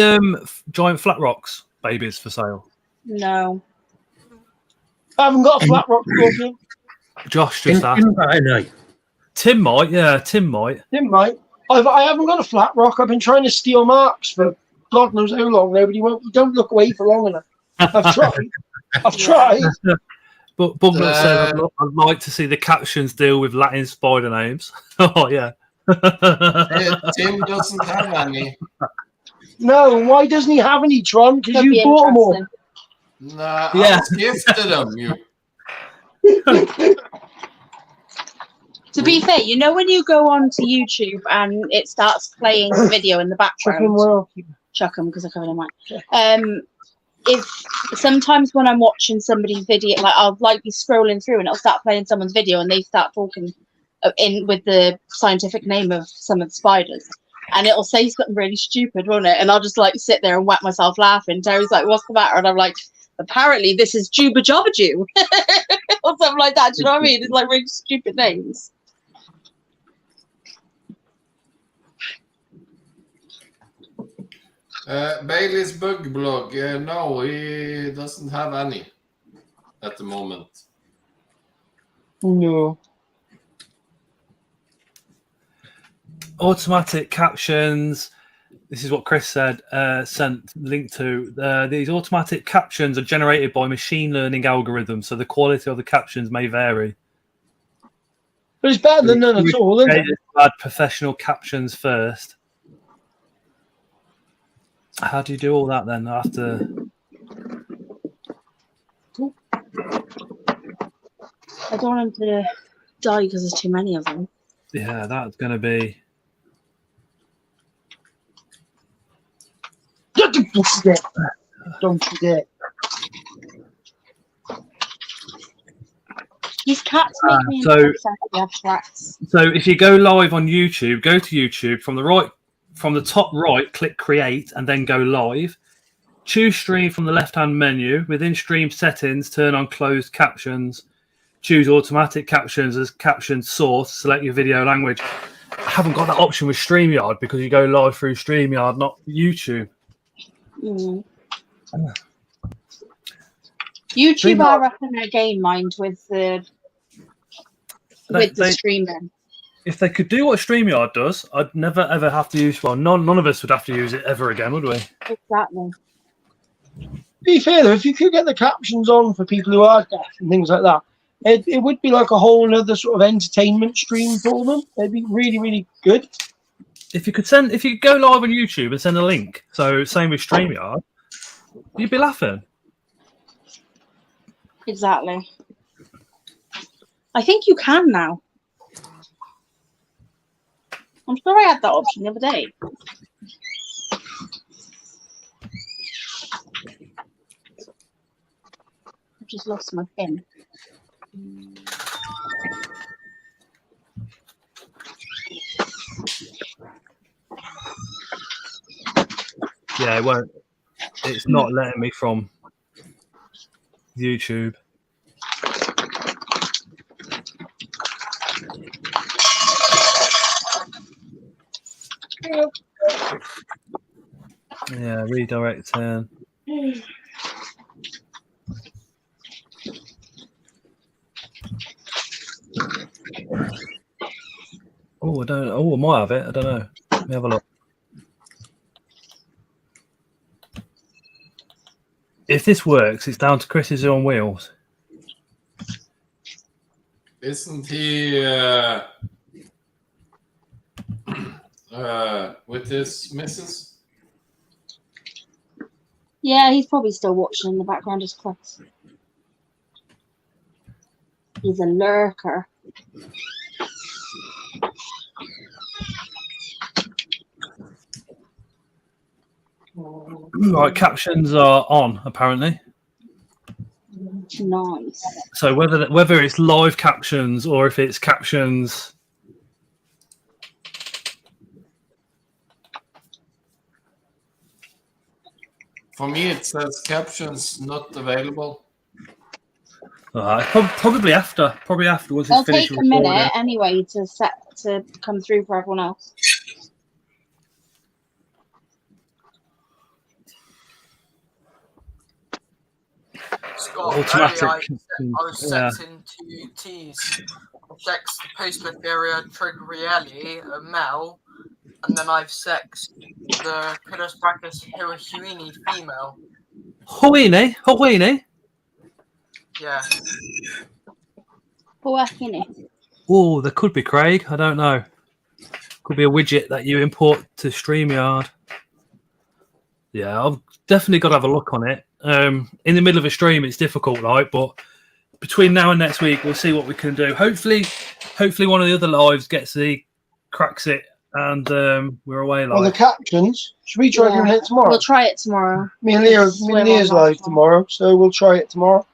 giant flat rocks babies for sale? No. I haven't got a flat rock scorpion. Josh just asked. Tim might, yeah, Tim might. Tim might. I haven't got a flat rock. I've been trying to steal marks for God knows how long now, but you don't look away for long enough. I've tried. I've tried. But Bugnut said, I'd like to see the captions deal with Latin spider names. Oh, yeah. Tim doesn't have any. No, why doesn't he have any, Tron? Because you bought them all. Nah, Yeah. I was gifted them. You. To be fair, you know when you go onto YouTube and it starts playing the video in the background, chuck them because I covered them mine. If sometimes when I'm watching somebody's video, like I'll like be scrolling through and it'll start playing someone's video and they start talking in with the scientific name of some of the spiders, and it'll say something really stupid, won't it? And I'll just like sit there and whack myself laughing. Terry's like, "What's the matter?" And I'm like, "Apparently this is Juba Jobba Jew," or something like that. Do you know what I mean? It's like really stupid names. Bailey's bug blog. No, he doesn't have any at the moment. No. Automatic captions. This is what Chris said, sent link to. These automatic captions are generated by machine learning algorithms, so the quality of the captions may vary. But it's better than none at all, isn't it? Add professional captions first. How do you do all that then? I have to. I don't want them to die because there's too many of them. Yeah, that's going to be. Don't forget. Don't forget. These cats make me So- upset at the abstracts. So if you go live on YouTube, go to YouTube from the top right, click create and then go live. Choose stream from the left-hand menu. Within stream settings, turn on closed captions. Choose automatic captions as caption source. Select your video language. haven't got that option with StreamYard because you go live through StreamYard, not YouTube. Mm. YouTube, StreamYard- I reckon, are game mind with the streaming. If they could do what StreamYard does, I'd never ever have to use one. None of us would have to use it ever again, would we? Exactly. To be fair though, if you could get the captions on for people who are deaf and things like that, it would be like a whole other sort of entertainment stream for them. It'd be really, really good. If you could go live on YouTube and send a link, so same with StreamYard, you'd be laughing. Exactly. I think you can now. I'm sure I had that option the other day. I've just lost my pin. Yeah, it won't. It's not letting me from YouTube. Yeah, redirecting. Oh, I don't. Oh, I might have it. I don't know. Let me have a look. If this works, it's down to Chris's on wheels. Isn't he with his missus? Yeah, he's probably still watching in the background as Chris. He's a lurker. Right, captions are on apparently. Nice. So whether it's live captions or if it's captions. For me, it says captions not available. Probably after once It'll it's finished take a recording. minute anyway to come through for everyone else. Scott, Automatic. earlier I was setting 2 T's. Sex the postman area Trigrielli, a male, and then I've sexed the Kudus Brachus Hirohuini female. Huini? Yeah. Oh, there could be Craig. I don't know. Could be a widget that you import to StreamYard. Yeah, I've definitely got to have a look on it. In the middle of a stream, it's difficult, right? But between now and next week, we'll see what we can do. Hopefully one of the other lives cracks it, and we're away live. On the captions, should we try doing it tomorrow? We'll try it tomorrow. Me and Leah's live tomorrow, so we'll try it tomorrow.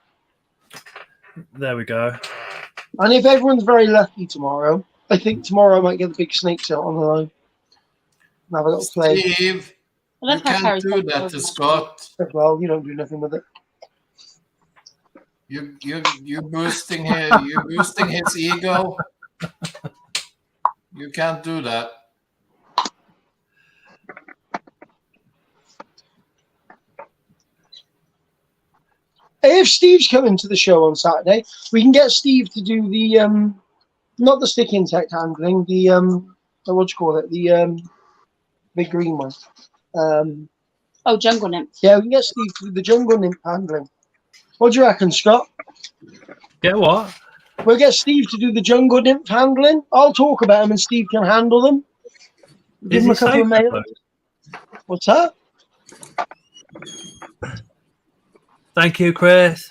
There we go. And if everyone's very lucky tomorrow, I think tomorrow I might get the big snakes out on the line. And have a little play. Steve, you can't do that to Scott. Well, you don't do nothing with it. You're boosting his ego. You can't do that. If Steve's coming to the show on Saturday, we can get Steve to do the not the stick insect handling, the what do you call it? The big green one. Jungle nymph. Yeah, we can get Steve to do the jungle nymph handling. What do you reckon, Scott? Get what? We'll get Steve to do the jungle nymph handling. I'll talk about them and Steve can handle them. Give him a couple of mail. What's that? Thank you, Chris.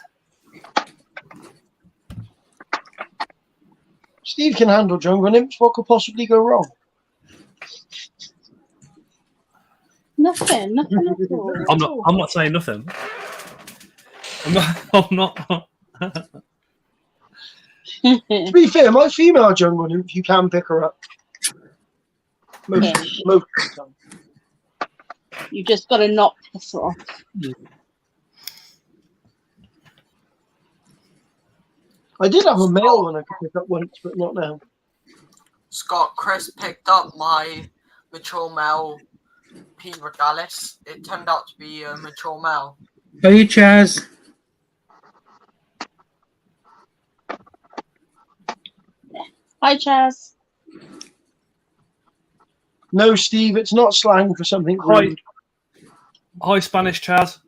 Steve can handle jungle nymphs. What could possibly go wrong? Nothing at all. I'm not saying nothing. I'm not. To be fair, my female jungle nymph, you can pick her up. Most of the time. You just got to not piss her off. I did have a male one I could pick up once, but not now. Scott, Chris picked up my mature male P. regalis. It turned out to be a mature male. Hey, Chaz. Hi, Chaz. No, Steve, it's not slang for something rude. Hi, Spanish Chaz.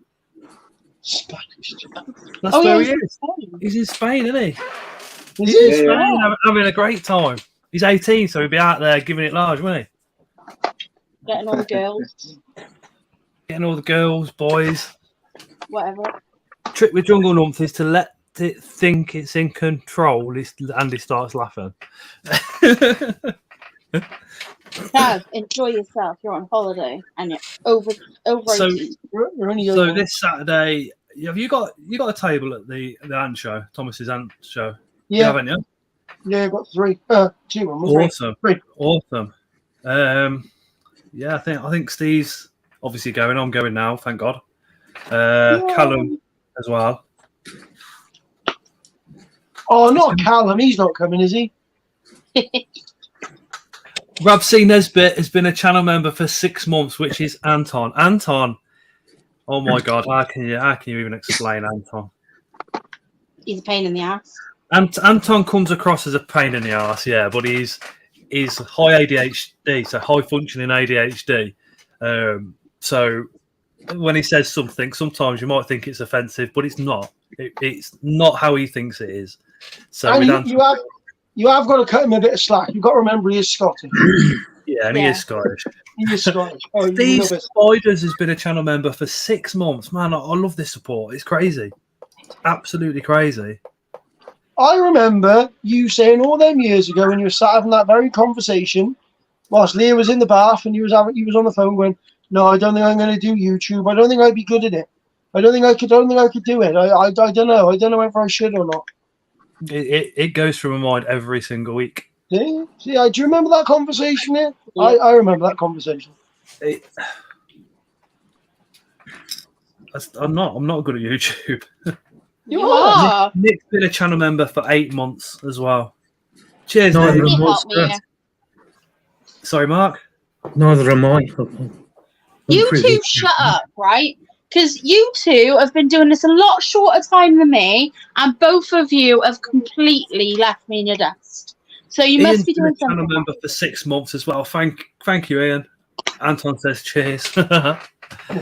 Spanish. That's Oh, where yeah, he is. He's in Spain, isn't he? Is He's in it? Spain, having a great time. He's 18, so he'll be out there giving it large, won't he? Getting all the girls, Getting all the girls, boys. whatever. Trick with Jungle Numph is to let it think it's in control. Andy starts laughing. Chaz, enjoy yourself. You're on holiday and you're over So- 18. We're only So over. this Saturday, have you got a table at the ant show, Thomas's ant show? You Yeah, haven't you? yeah, I've got 3. 2 on three. Awesome, Three. awesome. Yeah, I think Steve's obviously going. I'm going now, thank God. Callum as well. Oh, not Callum. He's not coming, is he? Rob C. Nesbitt has been a channel member for 6 months, which is Anton. Anton, oh my God, how can you even explain Anton? He's a pain in the ass. Anton comes across as a pain in the ass, yeah, but he's high ADHD, so high functioning ADHD. So when he says something, sometimes you might think it's offensive, but it's not. It's not how he thinks it is. So And with you, Anton, you have got to cut him a bit of slack. You've got to remember he is Scottish. yeah, and he Yeah. is Scottish. He is Scottish. Oh, you Steve love it. Spiders has been a channel member for 6 months. Man, I love this support. It's crazy. It's absolutely crazy. I remember you saying all them years ago when you were sat having that very conversation, whilst Leah was in the bath and you was on the phone going, "No, I don't think I'm going to do YouTube. I don't think I'd be good at it. I don't think I could do it. I don't know. I don't know whether I should or not." It goes through my mind every single week. See, do you remember that conversation there? Yeah. I remember that conversation. I'm not good at YouTube. You are. Nick's been a channel member for 8 months as well. Cheers, Neither Nick. Can you am I, help me? sir. Sorry, Mark. Neither am I. You two shut up, right? Because you two have been doing this a lot shorter time than me, and both of you have completely left me in your dust. So you Ian's must be been doing a channel something. member for 6 months as well. Thank you, Ian. Anton says cheers. I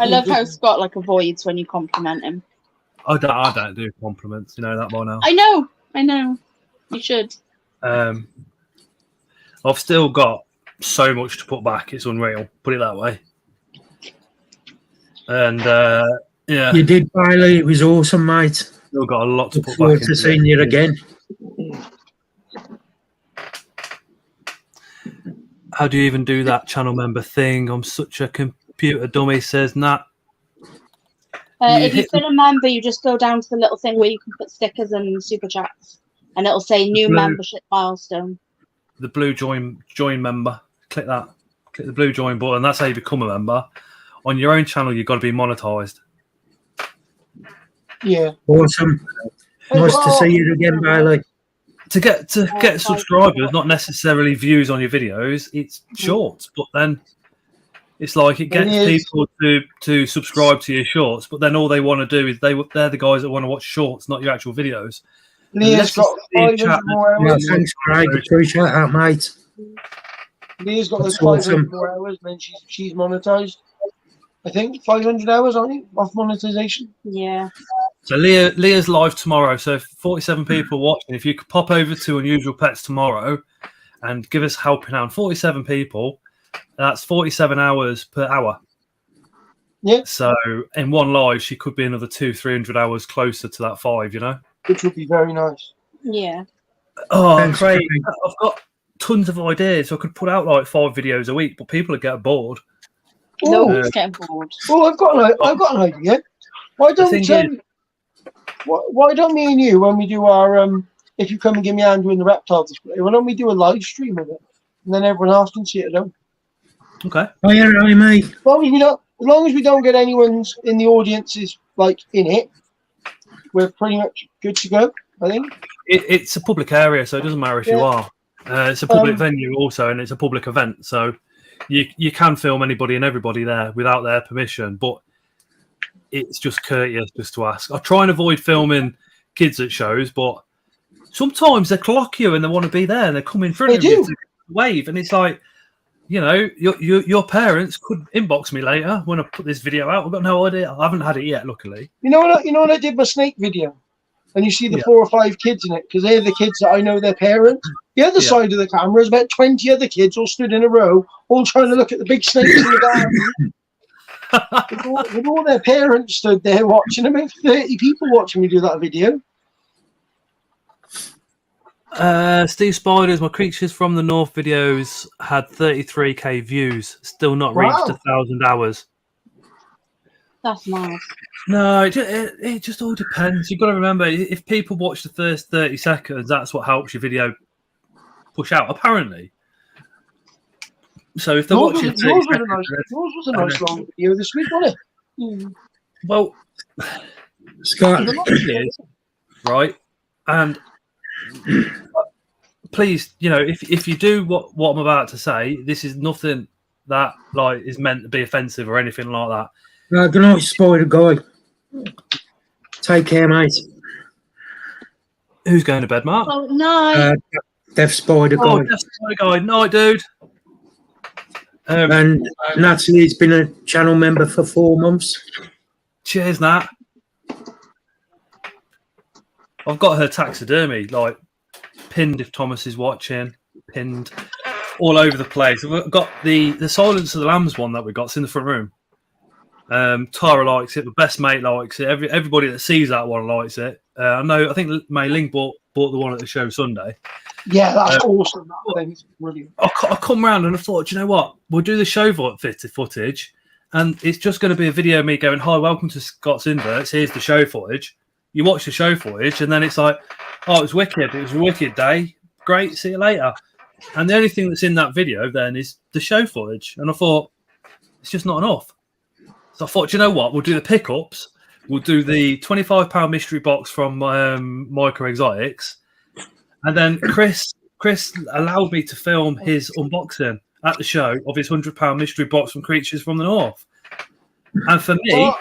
love how Scott avoids when you compliment him. I don't do compliments. You know that by now. I know. You should. I've still got so much to put back. It's unreal. Put it that way. And yeah, You did, Bailey. It was awesome, mate. still got a lot to Look put forward back. to seeing you again. How do you even do that channel member thing? I'm such a computer dummy. Says Nat. If you've been a member, you just go down to the little thing where you can put stickers and super chats, and it'll say new Blue. membership milestone. The blue join member. Click that. Click the blue join button. That's how you become a member. On your own channel, you've got to be monetized. Yeah. Awesome. Nice to see you again, Bailey. To get subscribers, not necessarily views on your videos. It's shorts, but then it's like it gets people to subscribe to your shorts, but then all they want to do is they're the guys that want to watch shorts, not your actual videos. Leah's got 500 more Yeah, hours. thanks, Craig. Appreciate that, mate. Leah's got those That's 500 awesome. more hours, and then she's monetized. I think 500 hours, aren't you, off monetization? Yeah. So Leah's live tomorrow. So 47 people watching. If you could pop over to Unusual Pets tomorrow and give us helping hand, 47 people, that's 47 hours per hour. Yeah. So in one live, she could be another 200-300 hours closer to that 5. You know. Which would be very nice. Yeah. Oh, Thanks, Craig, Craig. I've got tons of ideas. I could put out like 5 videos a week, but people would get bored. No, Oh, it's getting bored. I've got an idea. Why thing don't why don't me and you, when we do our if you come and give me a hand doing the reptile display, why don't we do a live stream of it, and then everyone else can see it at home? Okay. Oh, yeah, right, mate. As long as we don't get anyone's in the audiences in it, we're pretty much good to go. I think. It's a public area, so it doesn't matter if you Yeah. are. It's a public venue also, and it's a public event, so you can film anybody and everybody there without their permission, but it's just courteous just to ask. I try and avoid filming kids at shows, but sometimes they clock you and they want to be there and they come in front of you to wave, and it's like, you know, your parents could inbox me later when I put this video out. I've got no idea. I haven't had it yet, luckily. You know when I did my snake video, and you see the 4 or 5 kids in it, because they're the kids that I know their parents. The other side of the camera is about 20 other kids all stood in a row, all trying to look at the big snakes in the garden. with all their parents stood there watching. About 30 people watching me do that video. Steve Spiders, my Creatures from the North videos had 33k views, still not reached 1,000 hours. That's nice. No, it just all depends. You've got to remember, if people watch the first 30 seconds, that's what helps your video push out, apparently. So if they're watching... Yours was a nice long video this week, wasn't it? Well, Scott, right? And please, you know, if you do what I'm about to say, this is nothing that like is meant to be offensive or anything like that. good night, Spider Guy. Take care, mate. Who's going to bed, Mark? Oh, no. Deaf Spider Guy. Oh, Deaf Spider Guy. Night, dude. And Natalie's been a channel member for 4 months. Cheers, Nat. I've got her taxidermy, like, pinned if Thomas is watching, pinned all over the place. I've got the Silence of the Lambs one that we got. It's in the front room. Tara likes it. My best mate likes it. Everybody that sees that one likes it. I think Mei Ling bought the one at the show Sunday. Yeah, that's awesome. That thing is brilliant. I come round and I thought, you know what? We'll do the show footage, and it's just going to be a video of me going, "Hi, welcome to Scott's Inverts. Here's the show footage." You watch the show footage, and then it's like, "Oh, it was wicked. It was a wicked day. Great. See you later." And the only thing that's in that video then is the show footage. And I thought, it's just not enough. So I thought, you know what? We'll do the pickups. We'll do the £25 mystery box from Micro Exotics. And then Chris allowed me to film his unboxing at the show of his £100 mystery box from Creatures from the North. And for me,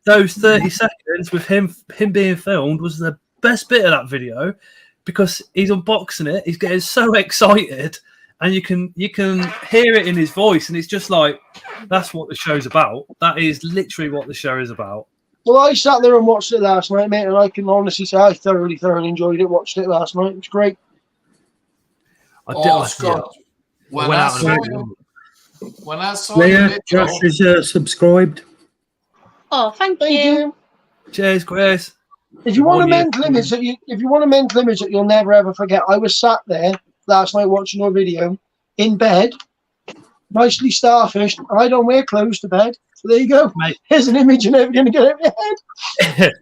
those 30 seconds with him being filmed was the best bit of that video, because he's unboxing it, he's getting so excited, and you can hear it in his voice, and it's just like, that's what the show's about. That is literally what the show is about. Well, I sat there and watched it last night, mate, and I can honestly say I thoroughly enjoyed it. Watched it last night. It was great. Scott, when I saw Leah, Josh is subscribed. Oh, thank you. Cheers, Chris. If you want a mental image that you'll never ever forget, I was sat there last night watching your video in bed, nicely starfished. I don't wear clothes to bed, so there you go. Mate. Here's an image you're never going to get out of your head.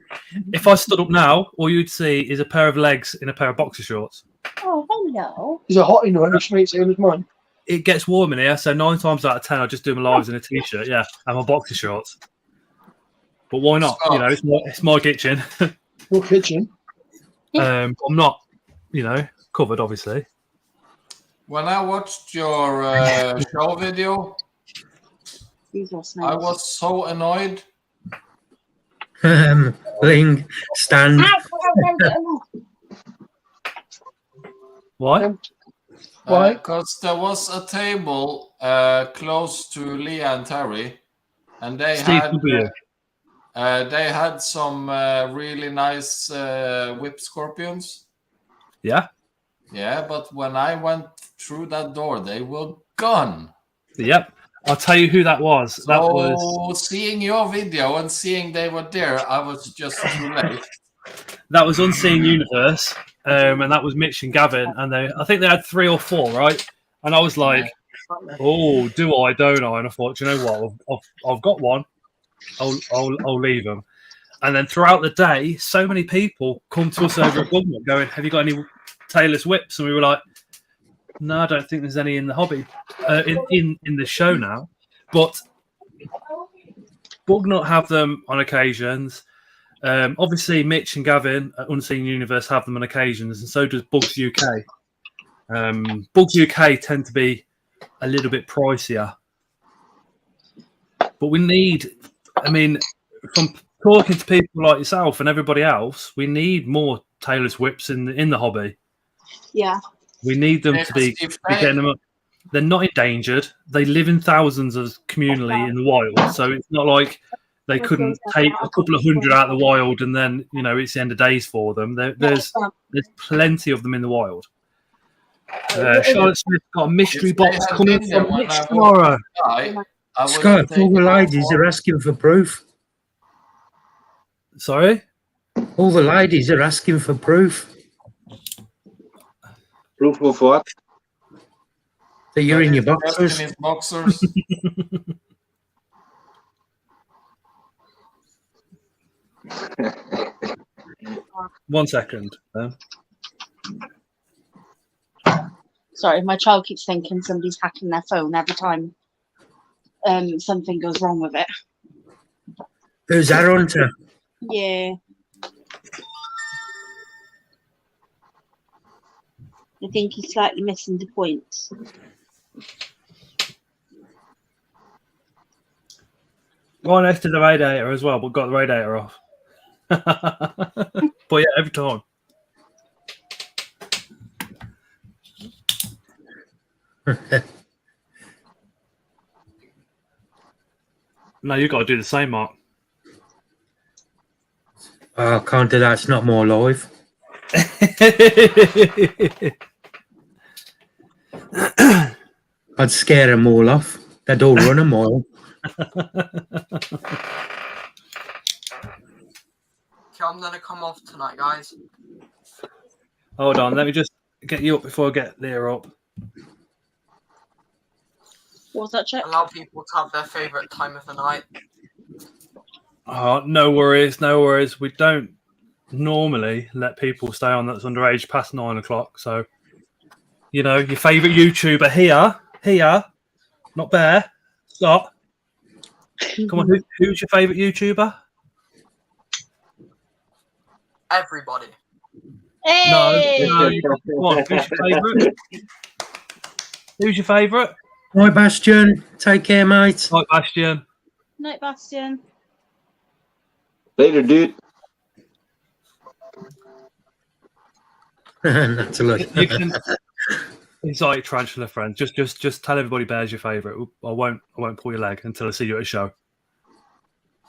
If I stood up now, all you'd see is a pair of legs in a pair of boxer shorts. Oh, hello. He's a hottie noise, mate, same as mine. It gets warm in here, so 9 times out of 10, I just do my lives in a t-shirt, and my boxer shorts. But why not? Scott. You know, it's my kitchen. Your kitchen. I'm not, covered, obviously. When I watched your show video, I was so annoyed. Ling, stand. Why? Why? Because there was a table close to Leah and Terry, and they had some really nice whip scorpions. Yeah. Yeah, but when I went through that door, they were gone. Yep. I'll tell you who that was. So That was seeing your video and seeing they were there, I was just too late. That was Unseen Universe, and that was Mitch and Gavin, and I think they had 3 or 4, right? And I was like, "Oh, do I? Don't I?" And I thought, you know what? I've got one. I'll leave them. And then throughout the day, so many people come to us over at Government going, "Have you got any Taylor's whips?" And we were like, "No, I don't think there's any in the hobby, in the show now." But Bugnut have them on occasions. Obviously, Mitch and Gavin at Unseen Universe have them on occasions, and so does Bugs UK. Bugs UK tend to be a little bit pricier, but we need. I mean, from talking to people like yourself and everybody else, we need more tailless whips in the hobby. Yeah. We need them to be getting them up. They're not endangered. They live in thousands of communally in the wild, so it's not like they couldn't take a couple of hundred out of the wild and then it's the end of days for them. There's plenty of them in the wild. Charlotte Smith's got a mystery box coming from Mitch tomorrow. Scott, all the ladies are asking for proof. Sorry? All the ladies are asking for proof. Proof of what? That you're in your boxers. Boxers. 1 second. Sorry, my child keeps thinking somebody's hacking their phone every time something goes wrong with it. Who's that, Hunter? Yeah. I think he's slightly missing the point. Right next to the radiator as well, but got the radiator off. But yeah, every time. No, you got to do the same, Mark. Oh, I can't do that. It's not more live. I'd scare them all off. They'd all run a mile. Okay, I'm gonna come off tonight, guys. Hold on, let me just get you up before I get there up. What was that, Chuck? Allow people to have their favourite time of the night. Oh, no worries, no worries. We don't normally let people stay on that's underage past 9 o'clock. So, your favourite YouTuber here, not Bear, Scott. Come on, who's your favourite YouTuber? Everybody. Hey! No. Come on, who's your favourite? Who's your favourite? Right, Bastion. Take care, mate. Right, Bastion. Night, Bastion. Later, dude. That's a lot. You can exotic tarantula friend. Just tell everybody Bear's your favourite. I won't pull your leg until I see you at a show.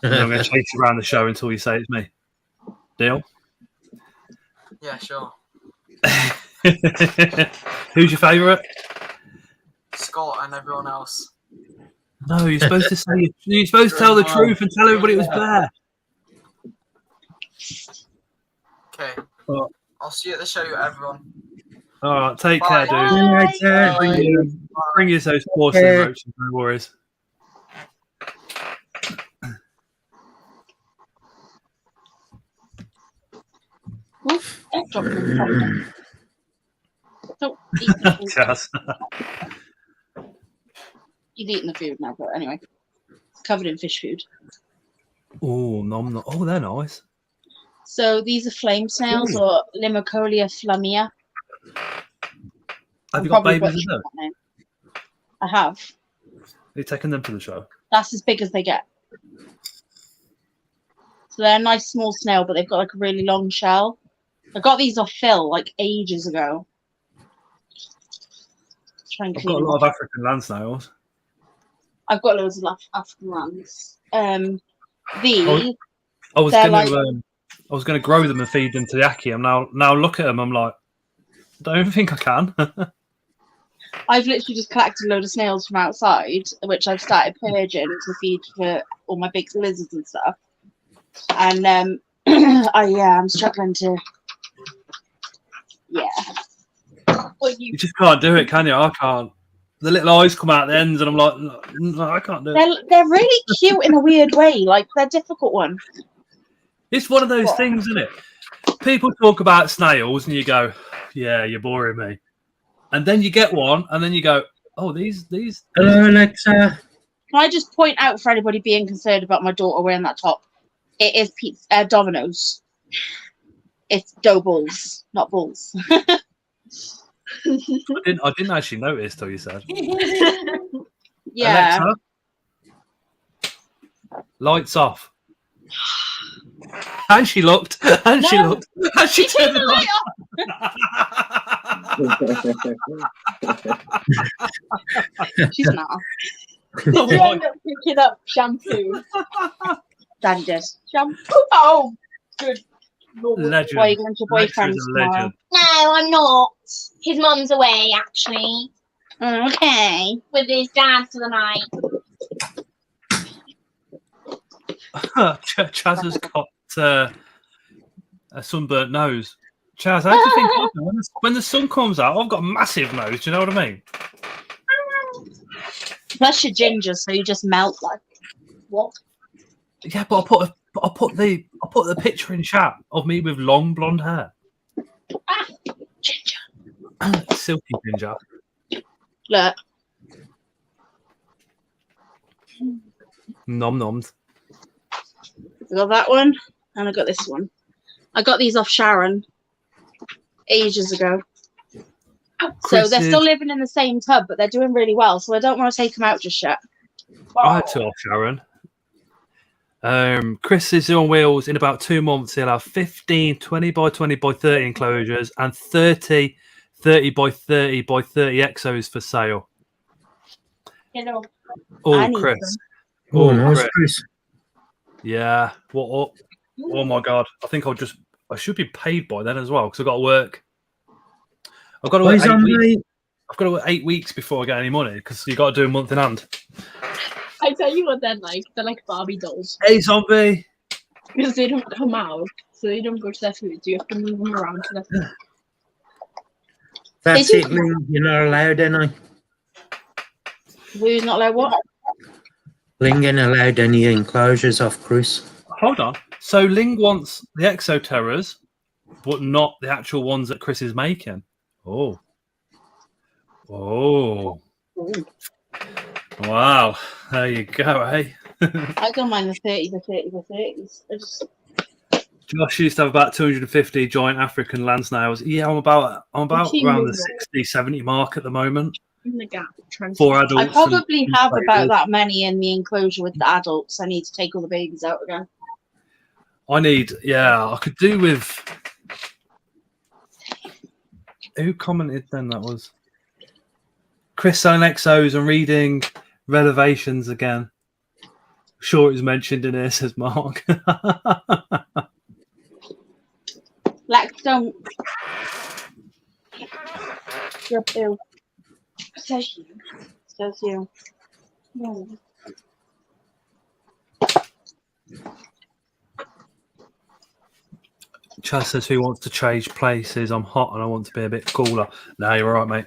And then I'm going to chase you around the show until you say it's me. Deal? Yeah, sure. Who's your favourite? Scott and everyone else. No, you're supposed to say. You're supposed to tell the truth and tell everybody it was Bear. Okay. Oh. I'll see you at the show, everyone. All right, take care, dude. Bye. Bring you those porcelain roaches, no worries. Oof, drop them. Don't eat the food. Yes. He's eating the food now, but anyway. It's covered in fish food. Oh, nom. Oh, they're nice. So these are flame snails or Limocolia flammea. Have you got babies in them? I have. Are you taking them to the show? That's as big as they get. So they're a nice small snail, but they've got like a really long shell. I got these off Phil like ages ago. Try and I've got a lot of African land snails. I've got loads of African lands. These. I was going to grow them and feed them to the Aki. I'm now look at them. I'm like, don't even think I can. I've literally just collected a load of snails from outside, which I've started purging to feed for all my big lizards and stuff. And I'm struggling to. Yeah. Well, you just can't do it, can you? I can't. The little eyes come out the ends, and I'm like, no, I can't do it. They're really cute in a weird way. Like they're a difficult one. It's one of those things, isn't it? People talk about snails, and you go, "Yeah, you're boring me," and then you get one, and then you go, "Oh, these." Hello, Alexa. Can I just point out for anybody being concerned about my daughter wearing that top? It is Domino's. It's dough balls, not balls. I didn't actually notice till you said. Yeah. Alexa, lights off. And she looked. And she No. looked. And she turned the light She's not. Did you end up picking up shampoo? Daddy did. Shampoo? Oh, good. Lord. Legend. Why are you going to your boyfriend's Alexa's a tomorrow? legend. No, I'm not. His mum's away, actually, Okay. with his dad for the night. Chaz has got a sunburnt nose. Chaz, how do you think when the sun comes out? I've got a massive nose. Do you know what I mean? Plus you're ginger, so you just melt like what? Yeah, but I put the picture in chat of me with long blonde hair, Ginger. silky ginger. Look. Nom noms. I got that one, and I got this one. I got these off Sharon ages ago. So they're still living in the same tub, but they're doing really well. So I don't want to take them out just yet. I had two off Sharon. Chris is on wheels. In about 2 months, he'll have 15 20 by 20 by 30 enclosures and 30 by 30 by 30 exos for sale. Hello. Oh, Chris. Oh, nice, Chris. Yeah. What? Oh my God. I think I should be paid by then as well because I've got to work. I've got to work 8 weeks. I've got to work 8 weeks before I get any money because you got to do a month in hand. I tell you what, they're like Barbie dolls. Hey, zombie. Because they don't come out, so they don't go to their food. So you have to move them around to their food. That's it, Ling. You're not allowed any. Who's not allowed what? Ling ain't allowed any enclosures off Chris. Hold on. So Ling wants the Exoterrors, but not the actual ones that Chris is making. Oh. Wow. There you go, eh? I don't mind the 30 by 30 by 30s. Josh used to have about 250 giant African land snails. Yeah, I'm about around the 60, 70 mark at the moment. In the gap. For adults. I probably have about that many in the enclosure with the adults. I need to take all the babies out again. I could do with. Who commented then? That was Chris selling exos and reading renovations again. Sure, it was mentioned in here, says Mark. Lex, don't. You're ill. Says you. Says you. No. Chaz says, who wants to change places? I'm hot and I want to be a bit cooler. No, you're all right, mate.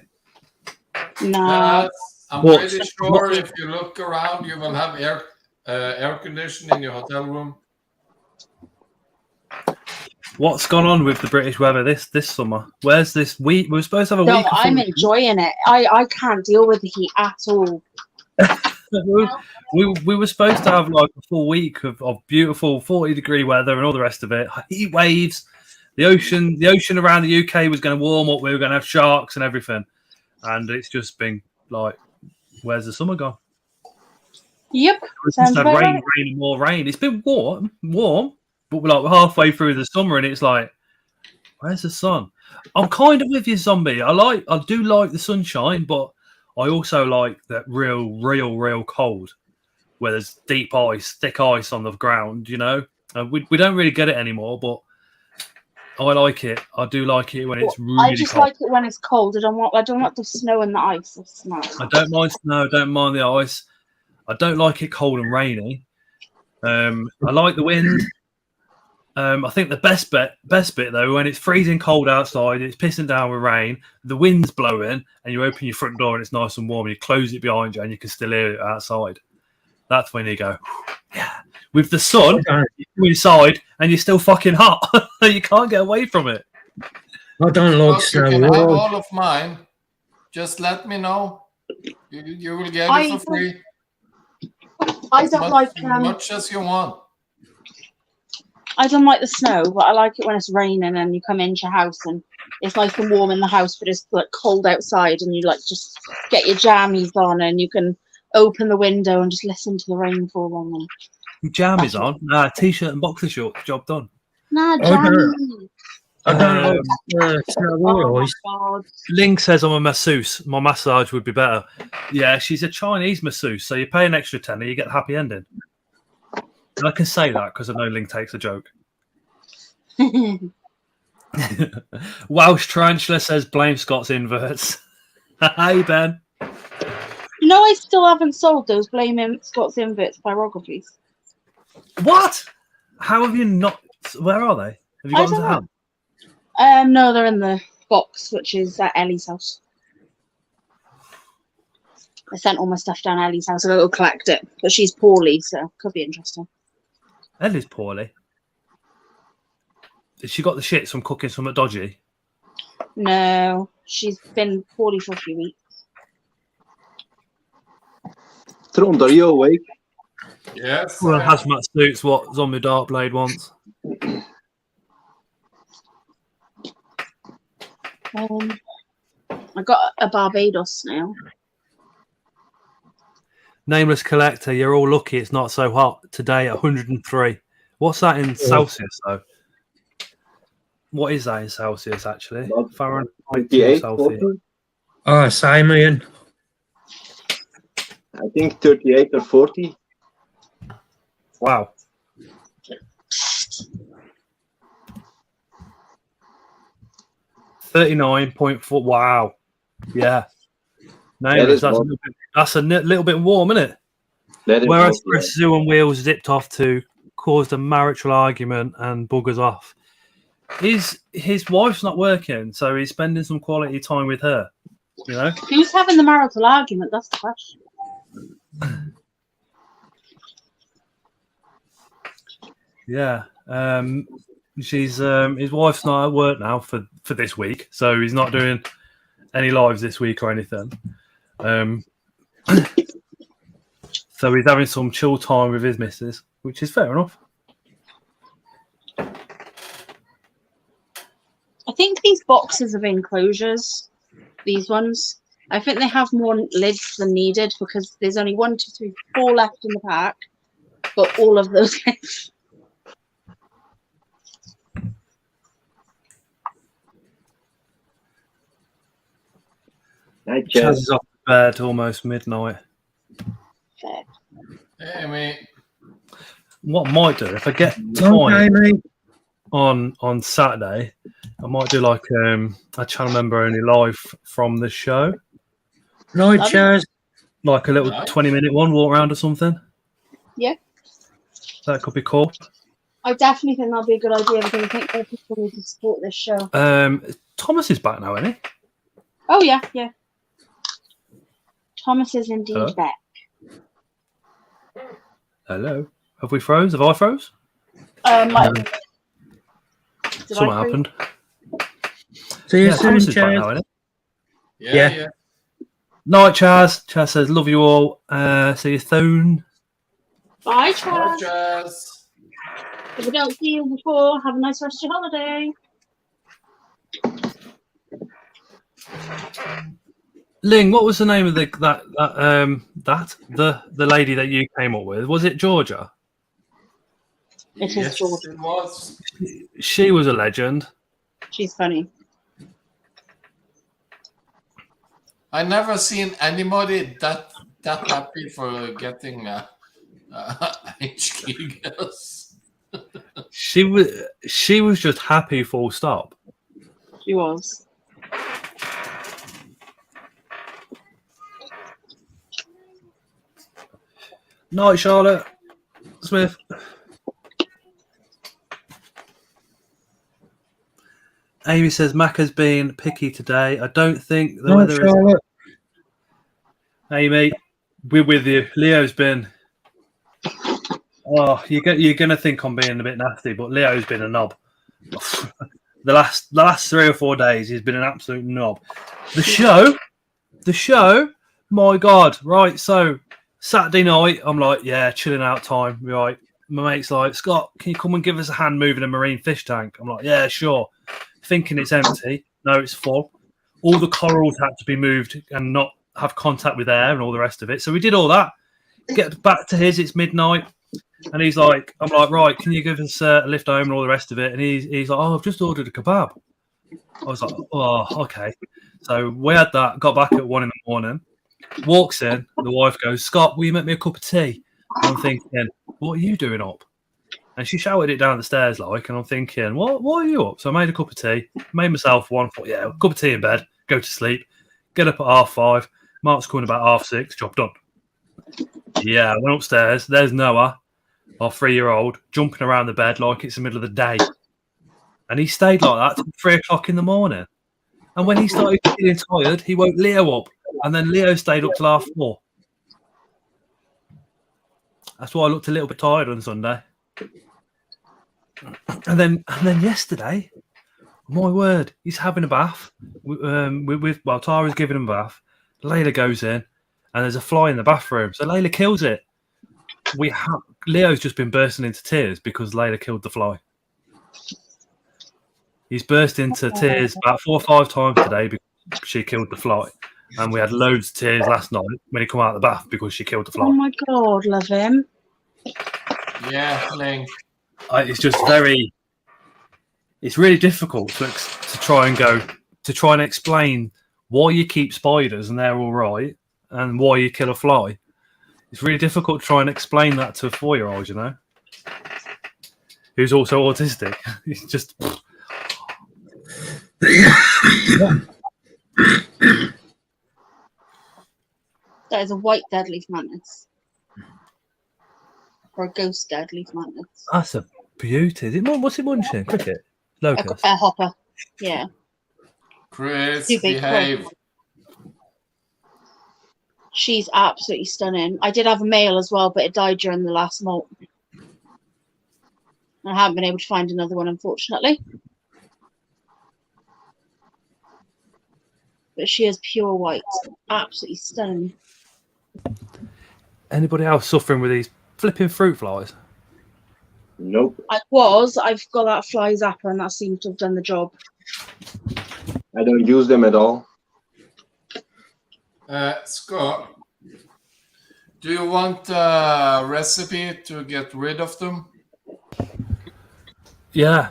No. I'm pretty sure if you look around, you will have air conditioning in your hotel room. What's gone on with the British weather this summer? Where's this week? We were supposed to have a week. I'm enjoying it. I can't deal with the heat at all. we were supposed to have like a full week of beautiful 40-degree weather and all the rest of it. Heat waves. The ocean around the UK was going to warm up. We were going to have sharks and everything. And it's just been like, where's the summer gone? Yep. It's just had rain and more rain. It's been warm, but we're like halfway through the summer and it's like, where's the sun? I'm kind of with you, zombie. I do like the sunshine, but I also like that real cold where there's deep ice, thick ice on the ground, you know? We don't really get it anymore, but I like it. I do like it when it's really cold. I just like it when it's cold. I don't want the snow and the ice. I don't mind snow. I don't mind the ice. I don't like it cold and rainy. I like the wind. I think the best bit though, when it's freezing cold outside, it's pissing down with rain, the wind's blowing, and you open your front door and it's nice and warm, and you close it behind you and you can still hear it outside. That's when you go, yeah. With the sun, you're inside and you're still fucking hot. You can't get away from it. I don't like snow. You can have all of mine. Just let me know. You will get it for free. I don't like as much as you want. I don't like the snow, but I like it when it's raining and you come into your house and it's nice and warm in the house, but it's like cold outside, and you like just get your jammies on, and you can open the window and just listen to the rain falling. Jammies on? Nah, t-shirt and boxer shorts. Job done. Nah, I don't- jammies. I don't know. Oh my god. Ling says I'm a masseuse. My massage would be better. Yeah, she's a Chinese masseuse, so you pay an extra tenner, you get the happy ending. And I can say that because I know Ling takes a joke. Welsh Tarantula says blame Scott's inverts. Hey, Ben. You know, I still haven't sold those Blaming Scott's Inverts pyrographies. What? How have you not? Where are they? Have you got them to hand? No, they're in the box, which is at Ellie's house. I sent all my stuff down Ellie's house. I'll go collect it, but she's poorly, so could be interesting. Ellie's poorly. Has she got the shits from cooking something dodgy? No, she's been poorly for a few weeks. Trond, are you awake? Yes. Well, hazmat suits what Zombie Darkblade wants. I got a Barbados snail. Nameless Collector, you're all lucky it's not so hot today at 103. What's that in Celsius, though? What is that in Celsius, actually? Fahrenheit or 38, Celsius? 40? Oh, same, Ian. I think 38 or 40. Wow. $39.4. Wow. Yeah. Nameless, that's a little bit warm, isn't it? Whereas Chris Zoo on Wheels zipped off to caused a marital argument and buggers off. His wife's not working, so he's spending some quality time with her. You know? Who's having the marital argument? That's the question. Yeah. She's his wife's not at work now for this week, so he's not doing any lives this week or anything. So he's having some chill time with his missus, which is fair enough. I think these boxes of Enclosures, these ones, I think they have more lids than needed because there's only 1, 2, 3, 4 left in the pack, but all of those. Chaz is off to bed almost midnight. Hey, mate. What I might do if I get time on Saturday, I might do like a channel member only live from the show. Night, Chaz. Like a little 20-minute one, walk around or something. Yeah. That could be cool. I definitely think that'll be a good idea because I think more people need to support this show. Thomas is back now, isn't he? Oh, yeah, yeah. Thomas is indeed back. Hello. Have we froze? Have I froze? Something happened. See you soon, Thomas is back Chaz. now, isn't he? Yeah. Night, Chaz. Chaz says, love you all. See you soon. Bye, Bye, Chaz. Jazz. If I don't see you before, have a nice rest of your holiday. Ling, what was the name of the lady that you came up with? Was it Georgia? It is Yes, Georgia. it was. She was a legend. She's funny. I never seen anybody that happy for getting HQ girls. She was just happy, full stop. She was. Night, Charlotte Smith. Amy says Mac has been picky today. I don't think the weather is. Amy, we're with you. Leo's been. Oh, you're gonna think I'm being a bit nasty, but Leo's been a knob. the last 3 or 4 days, he's been an absolute knob. The show. My God, right? So Saturday night, I'm like, yeah, chilling out time. Right, my mate's like, Scott, can you come and give us a hand moving a marine fish tank? I'm like, yeah, sure. Thinking it's empty. No, it's full. All the corals had to be moved and not have contact with air and all the rest of it. So we did all that. Get back to his, it's midnight. And he's like, I'm like, right, can you give us a lift home and all the rest of it? And he's like, oh, I've just ordered a kebab. I was like, oh, okay. So we had that, got back at 1 a.m. Walks in, the wife goes, Scott, will you make me a cup of tea? And I'm thinking, what are you doing up? And she shouted it down the stairs like, and I'm thinking, what are you up? So I made a cup of tea, made myself one, thought, yeah, a cup of tea in bed, go to sleep, get up at 5:30. Mark's coming about 6:30, job done. Yeah, I went upstairs, there's Noah, our 3-year-old, jumping around the bed like it's the middle of the day. And he stayed like that till 3 o'clock in the morning. And when he started feeling tired, he woke Leo up. And then Leo stayed up till 4:30. That's why I looked a little bit tired on Sunday. And then yesterday, my word, he's having a bath. While Tara's giving him a bath, Layla goes in, and there's a fly in the bathroom. So Layla kills it. Leo's just been bursting into tears because Layla killed the fly. He's burst into tears about 4 or 5 times today because she killed the fly. And we had loads of tears last night when he come out of the bath because she killed the fly. Oh my God, love him. Yeah, Ling. It's just it's really difficult to try and explain why you keep spiders and they're all right and why you kill a fly. It's really difficult to try and explain that to a 4-year-old, you know, who's also autistic. It's just... That is a white deadleaf mantis. Or a ghost deadleaf mantis. That's a beauty. What's it munching? Cricket? Locust? A hopper. Yeah. Chris, Too big. behave. She's absolutely stunning. I did have a male as well, but it died during the last molt. I haven't been able to find another one, unfortunately. But she is pure white. Absolutely stunning. Anybody else suffering with these flipping fruit flies? Nope. I've got that fly zapper, and that seems to have done the job. I don't use them at all. Scott, do you want a recipe to get rid of them? Yeah.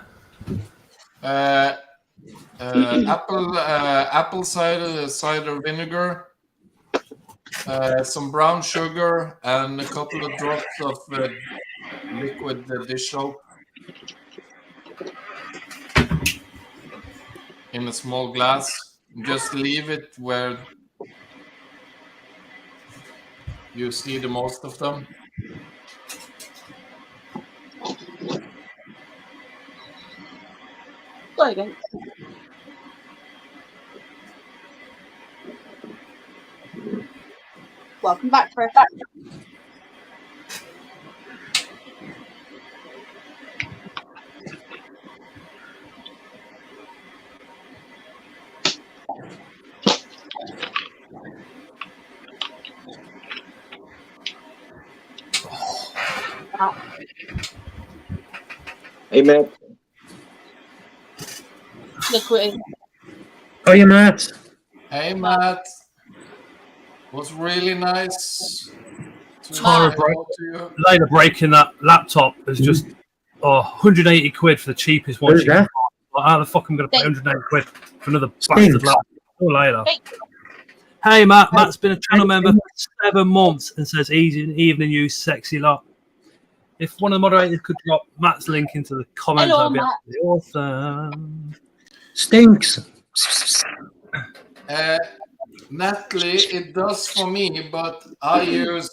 Apple cider vinegar, some brown sugar, and a couple of drops of liquid dish soap in a small glass. Just leave it where you see the most of them. There you go. Welcome back, Chris. Hey, Matt. Liquid. Oh, you Matt? Hey, Matt. Was really nice to Tara talk to you. Later breaking that laptop is just 180 quid for the cheapest one. Who's that? Like, how the fuck am I going to pay 180 quid for another Stinks. bastard laptop? Later. Hey, Matt. Matt's been a channel member for 7 months and says evening you sexy lot. If one of the moderators could drop Matt's link into the comments, Hello, that'd be Matt. absolutely awesome. Stinks. Natalie, it does for me, but I use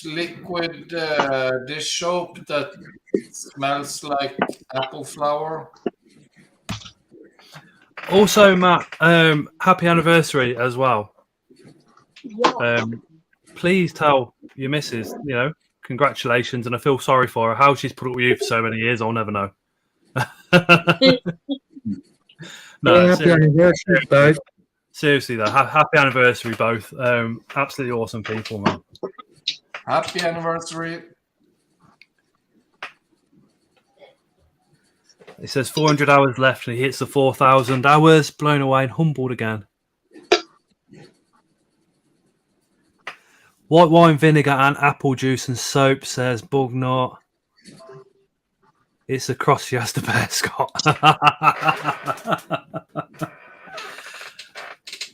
liquid dish soap that smells like apple flower. Also, Matt, happy anniversary as well. Please tell your missus, congratulations, and I feel sorry for her. How she's put up with you for so many years, I'll never know. No, happy anniversary, both. Seriously, though, happy anniversary, both. Absolutely awesome people, man. Happy anniversary. It says 400 hours left, and he hits the 4,000 hours. Blown away and humbled again. White wine vinegar and apple juice and soap, says Bugnut. It's a cross she has to bear, Scott.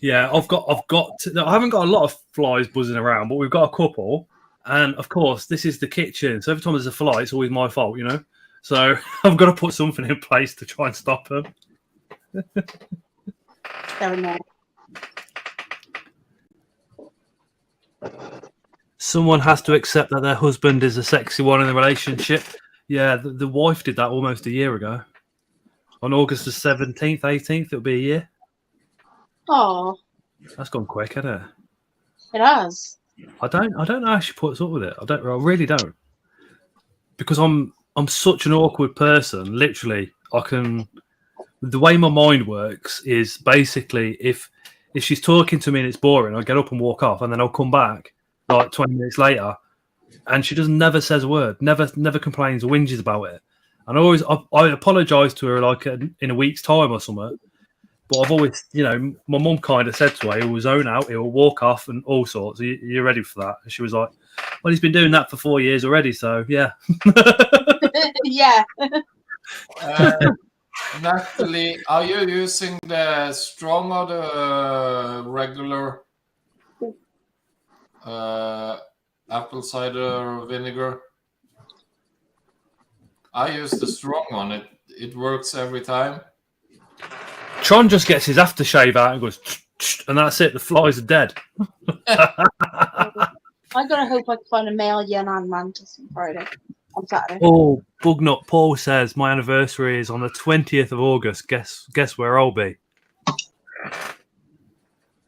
Yeah, I haven't got a lot of flies buzzing around, but we've got a couple. And of course, this is the kitchen. So every time there's a fly, it's always my fault, you know? So I've got to put something in place to try and stop them. Very nice. Someone has to accept that their husband is a sexy one in the relationship. Yeah, the wife did that almost a year ago. On August the 17th, 18th, it'll be a year. Oh, That's gone quick, hasn't it? it has. I don't know how she puts up with it. I really don't. Because I'm such an awkward person. Literally, the way my mind works is basically if she's talking to me and it's boring, I'll get up and walk off, and then I'll come back like 20 minutes later, and she never says a word, never complains or whinges about it. And I apologise to her like in a week's time or something. But I've always, my mum kind of said to her, he'll zone out, he'll walk off and all sorts. Are you ready for that? And she was like, well, he's been doing that for 4 years already, so yeah. Yeah. Natalie, are you using the strong or the regular apple cider vinegar? I use the strong one. It works every time. Tron just gets his aftershave out and goes, and that's it. The flies are dead. I gotta hope I can find a male Yan'an mantis on Friday, on Saturday. Oh, Bugnut Paul says my anniversary is on the 20th of August. Guess where I'll be?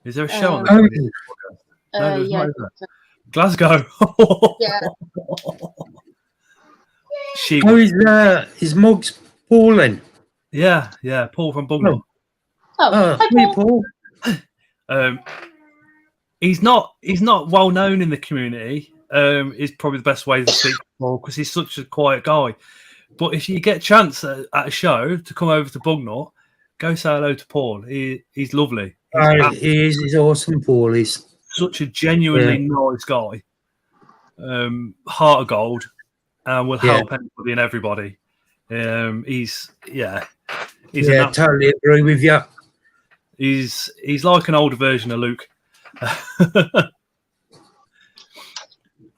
Is there a show on the 20th of August? No, Yeah. not, Glasgow. Yeah. His mug's Pauline. Yeah, Paul from Bugnut. Oh, hi, Paul. Paul. He's not well known in the community. Is probably the best way to speak to Paul because he's such a quiet guy. But if you get a chance at a show to come over to Bugnut, go say hello to Paul. He's lovely. He's awesome, Paul. He's such a genuinely nice guy. Heart of gold, and will help anybody and everybody. He's totally agree with you. He's like an older version of Luke.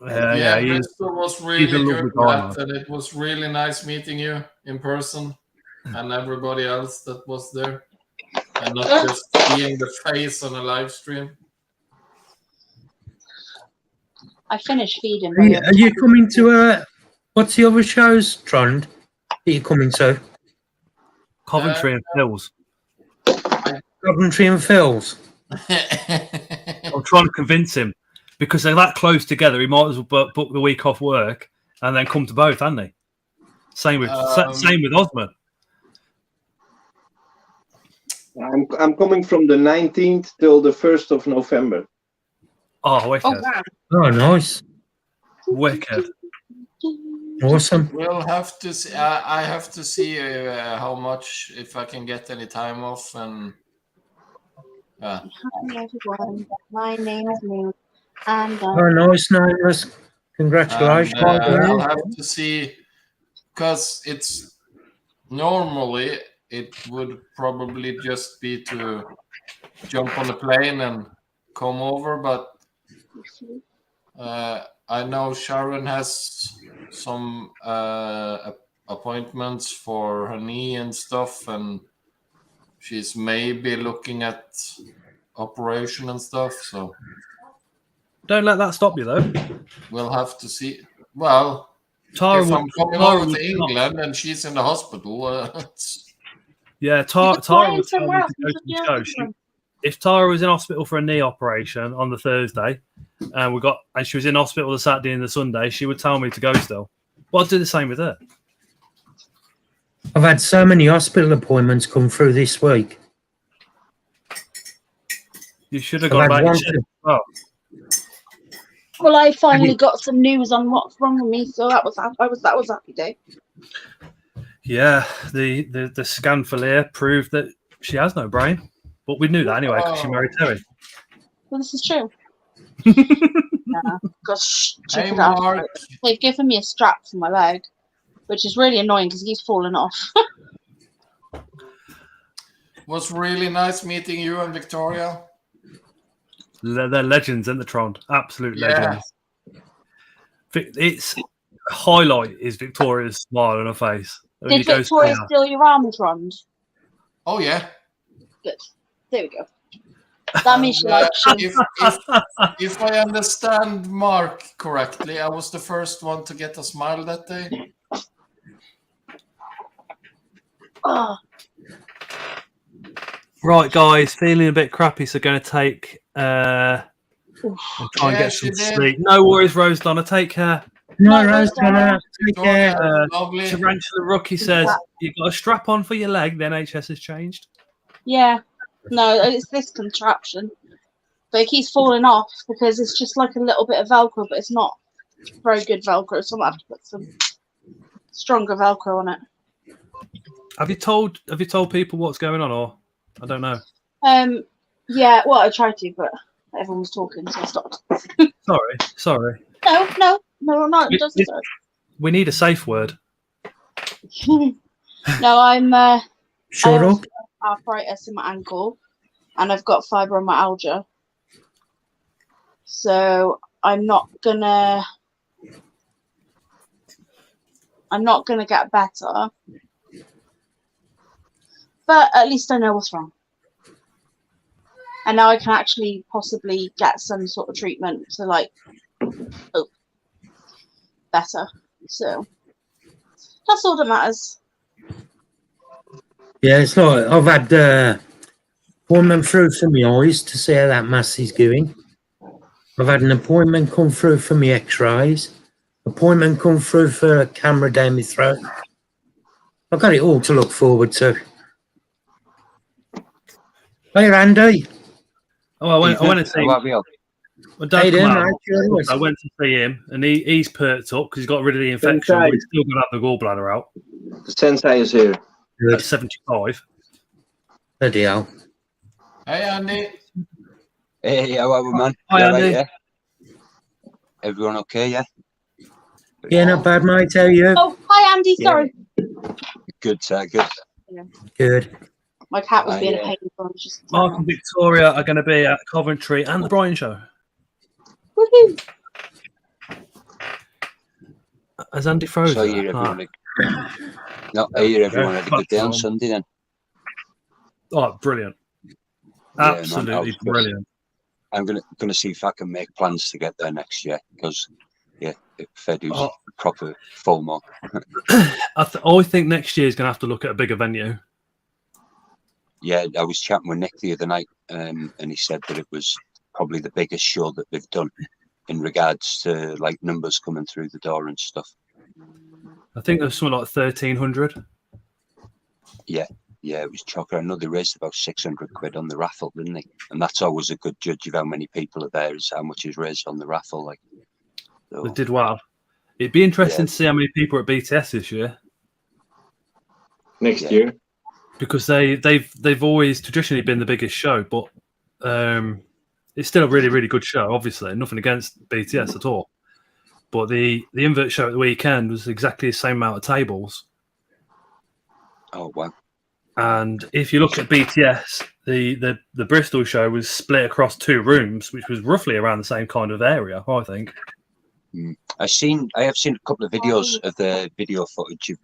Mr. was really good, Matt, and it was really nice meeting you in person and everybody else that was there, and not just seeing the face on a live stream. I finished feeding. Are you coming to what's the other shows, Trond? Are you coming to? Coventry and Phil's. Coventry and Phil's. I'm trying to convince him because they're that close together. He might as well book the week off work and then come to both, hasn't he? Same with Osman. I'm coming from the 19th till the 1st of November. Oh, wicked! Oh, wow. Oh, nice. Wicked. Awesome. We'll have to see. I have to see how much, if I can get any time off, and Hi everyone. My name is Neil. And nice, Nicholas. Congratulations. I'll have to see, because it's normally it would probably just be to jump on a plane and come over, but I know Sharon has some appointments for her knee and stuff, and she's maybe looking at operation and stuff. So don't let that stop you, though. We'll have to see. Well, Tara, if I'm coming over to England and she's in the hospital, Tara would tell me to go to the show. If Tara was in hospital for a knee operation on the Thursday, and she was in hospital the Saturday and the Sunday, she would tell me to go still. Well, I'd do the same with her. I've had so many hospital appointments come through this week. You should have gone back. Well, I finally got some news on what's wrong with me, so that was a happy day. Yeah, the scan for Leah proved that she has no brain, but we knew that anyway because she married Terry. Well, this is true. Yeah, gosh, check Hey, it out. Mark. They've given me a strap for my leg, which is really annoying because he's fallen off. Was really nice meeting you and Victoria. They're legends, in the Tron, absolute Yeah. legends. It's highlight is Victoria's smile on her face. When Did you go Victoria down. steal your arms, Rond? Oh yeah. Good. There we go. That means she likes you. If I understand Mark correctly, I was the first one to get a smile that day. Oh, Right, guys, feeling a bit crappy, so going to take and try and Yeah, get she some did. sleep. No worries, Rose Donna. Take care. No, Rose Donna. Take care. Victoria, lovely. Tarantula Rookie says you've got a strap on for your leg. The NHS has changed. yeah. No, it's this contraption. But it keeps falling off because it's just like a little bit of Velcro, but it's not very good Velcro, so I have to put some stronger Velcro on it. Have you told people what's going on, or I don't know? Yeah, well, I tried to, but everyone was talking, so I stopped. Sorry. No, not just We need a safe word. No, I'm Shut I up. also have arthritis in my ankle, and I've got fibromyalgia. So I'm not gonna get better, but at least I know what's wrong, and now I can actually possibly get some sort of treatment to better. So that's all that matters. Yeah, it's like I've had appointment through for my eyes to see how that mass is going. I've had an appointment come through for my x-rays. Appointment come through for a camera down my throat. I've got it all to look forward to. Hey, Randy. Oh, I went to see. How Dad you doing, come out. mate? You all right? I went to see him, and he's perked up because he's got rid of the infection, but he's still going to have the gallbladder out. The sensei is here. At 75. Bloody hell. Hey, Andy. Hey, how are we, man? Hi, You Andy. alright, yeah? Everyone okay, yeah? Yeah, not bad, mate. How are you? Oh, hi, Andy. Yeah. Sorry, Good, sir, good. Good. my cat was being yeah. a pain. So I was just Mark and Victoria are going to be at Coventry and the Brian Show. Woohoo! Has Andy frozen? So you everyone. No, I hear everyone had a good day on Sunday then. Oh, brilliant. man, Absolutely brilliant. I'm gonna see if I can make plans to get there next year because Fedu's proper FOMO. I think next year is going to have to look at a bigger venue. Yeah, I was chatting with Nick the other night, and he said that it was probably the biggest show that they've done in regards to like numbers coming through the door and stuff. I think there's something like 1,300. Yeah, it was chocker. I know they raised about 600 quid on the raffle, didn't they? And that's always a good judge of how many people are there, is how much is raised on the raffle. Like, so, They did well. It'd be interesting to see how many people are at BTS this year. Next year. Because they've always traditionally been the biggest show, but it's still a really, really good show, obviously. Nothing against BTS at all. But the Inverts show at the weekend was exactly the same amount of tables. Oh, wow. And if you look at BTS, the Bristol show was split across 2 rooms, which was roughly around the same kind of area, I think. I have seen a couple of videos of the video footage of,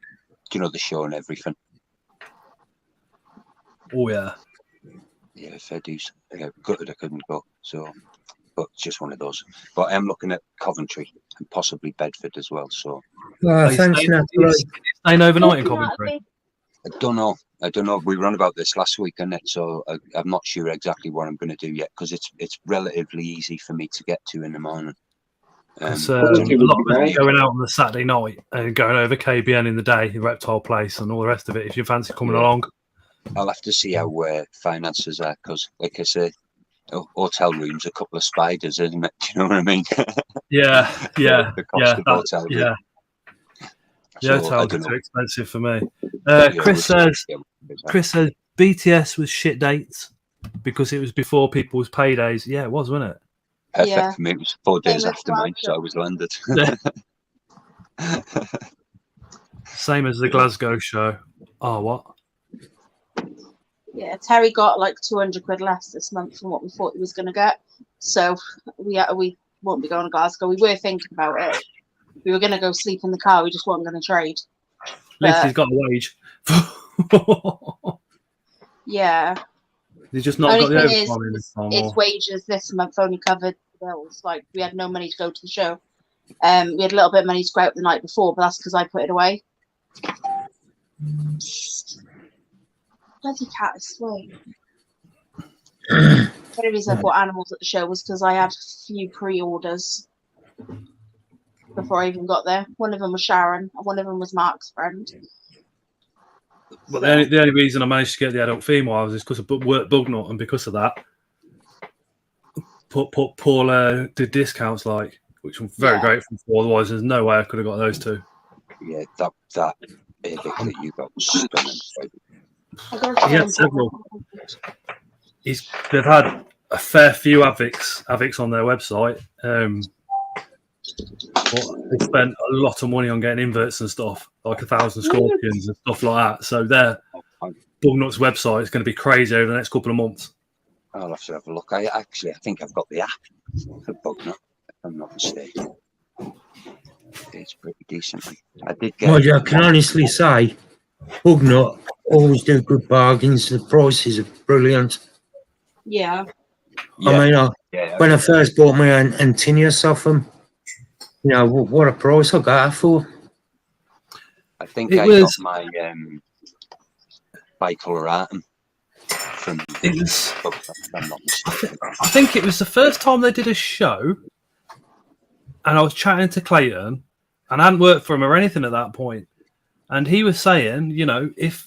the show and everything. Oh, yeah. Yeah, fair dues. Gutted I couldn't go. So, but it's just one of those. But I'm looking at Coventry and possibly Bedford as well. So, Thanks, Natalie. Staying overnight in Coventry. I don't know. We ran about this last week, and so I'm not sure exactly what I'm going to do yet because it's relatively easy for me to get to in the morning. A lot of us going out on the Saturday night and going over KBN in the day, the Reptile Place, and all the rest of it. If you fancy coming along, I'll have to see how finances are because, like I said, hotel rooms, a couple of spiders, isn't it? Do you know what I mean? Yeah. The cost of hotel room. Yeah. The So, I hotels are don't too know. expensive for me. Yeah, Chris we'll see. says Yeah, we'll see. Chris says BTS was shit dates because it was before people's paydays. Yeah, it was, wasn't it? Perfect Yeah. for me. It was 4 days Same as after mine, so I was landed. Same as the Glasgow show. Oh, what? Yeah, Terry got like 200 quid less this month from what we thought he was going to get. So we won't be going to Glasgow. We were thinking about it. We were going to go sleep in the car. We just weren't going to trade. At least But- he's got a wage. Yeah. He's just not got the Only thing overtime in this time. his wages this month only covered the bills. Like we had no money to go to the show. We had a little bit of money to go out the night before, but that's because I put it away. Bloody cat is slow. The only reason I bought animals at the show was because I had a few pre-orders before I even got there. One of them was Sharon, and one of them was Mark's friend. But the only reason I managed to get the adult females is because of work Bugnut, and because of that, Paul did discounts, like, which I'm very grateful for. Otherwise, there's no way I could have got those two. Yeah, that Epic that you got was stunning. He had several. They've had a fair few Avics on their website. But they spent a lot of money on getting inverts and stuff, like 1,000 scorpions and stuff like that. So their Bugnut's website is going to be crazy over the next couple of months. I'll have to have a look. I think I've got the app for Bugnut, if I'm not mistaken. It's pretty decent. I did get. Well, I can honestly say, Bugnut always do good bargains. The prices are brilliant. Yeah. I mean, when I first bought my Antinius off them, you know, what a price I got it for. I think I got my bicoloratum from. I'm not mistaken. I think it was the first time they did a show, and I was chatting to Clayton, and I hadn't worked for him or anything at that point, and he was saying, you know, if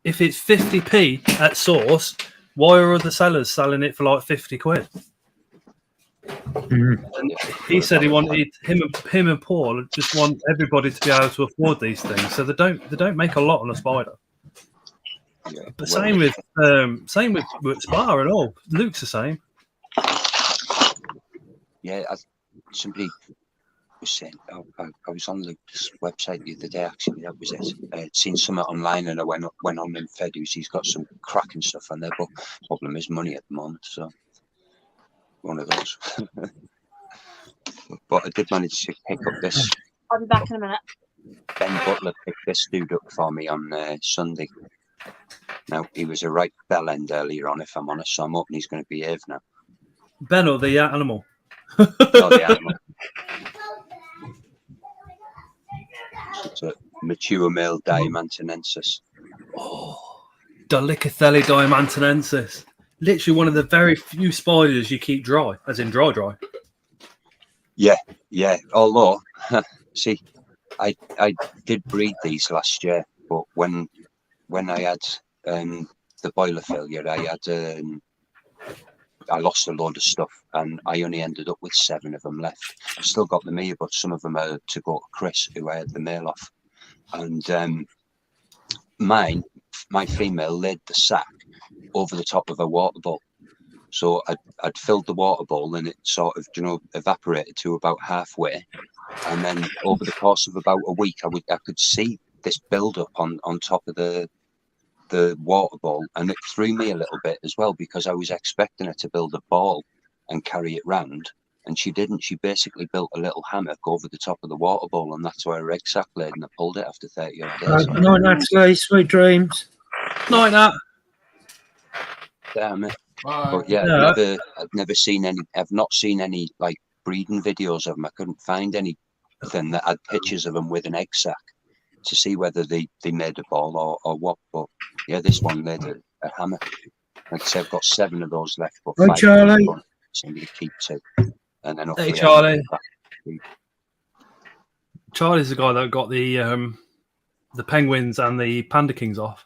it's 50p at source, why are other sellers selling it for like 50 quid? Mm-hmm. And he said he wanted him and Paul just want everybody to be able to afford these things, so they don't make a lot on a spider. Yeah, But same with Spa and all. Luke's the same. Yeah, somebody was saying, I was on Luke's website the other day, actually, that was it. I'd seen something online and I went on and fed who's he's got some cracking stuff on there, but problem is money at the moment, so one of those. But I did manage to pick up this. I'll be back in a minute. Ben Butler picked this dude up for me on Sunday. Now, he was a right bell end earlier on, if I'm honest, so I'm hoping he's going to behave now. Ben or the animal? No, the animal. It's a mature male Diamantinensis. Oh, Dolichothelli diamantinensis. Literally one of the very few spiders you keep dry, as in dry. Yeah. Although, see, I did breed these last year, but when I had the boiler failure, I lost a load of stuff, and I only ended up with 7 of them left. I've still got them here, but some of them are to go to Chris, who I had the male off. And my female laid the sack over the top of a water bowl. So I'd filled the water bowl, and it sort of, evaporated to about halfway. And then over the course of about a week, I could see this build up on top of the water bowl, and it threw me a little bit as well, because I was expecting her to build a ball and carry it round, and she didn't. She basically built a little hammock over the top of the water bowl, and that's where her egg sac laid, and I pulled it after 30 odd days. Night, Natalie, sweet dreams. Night, Nat. Damn it. But yeah, I've never seen any. I've not seen any like breeding videos of them. I couldn't find anything that had pictures of them with an egg sac to see whether they made a ball or what. But yeah, this one made a hammock. Like I said, I've got 7 of those left. But Hi, 5 Charlie. Somebody keep 2, and then Hey, Charlie. Charlie's the guy that got the penguins and the panda kings off.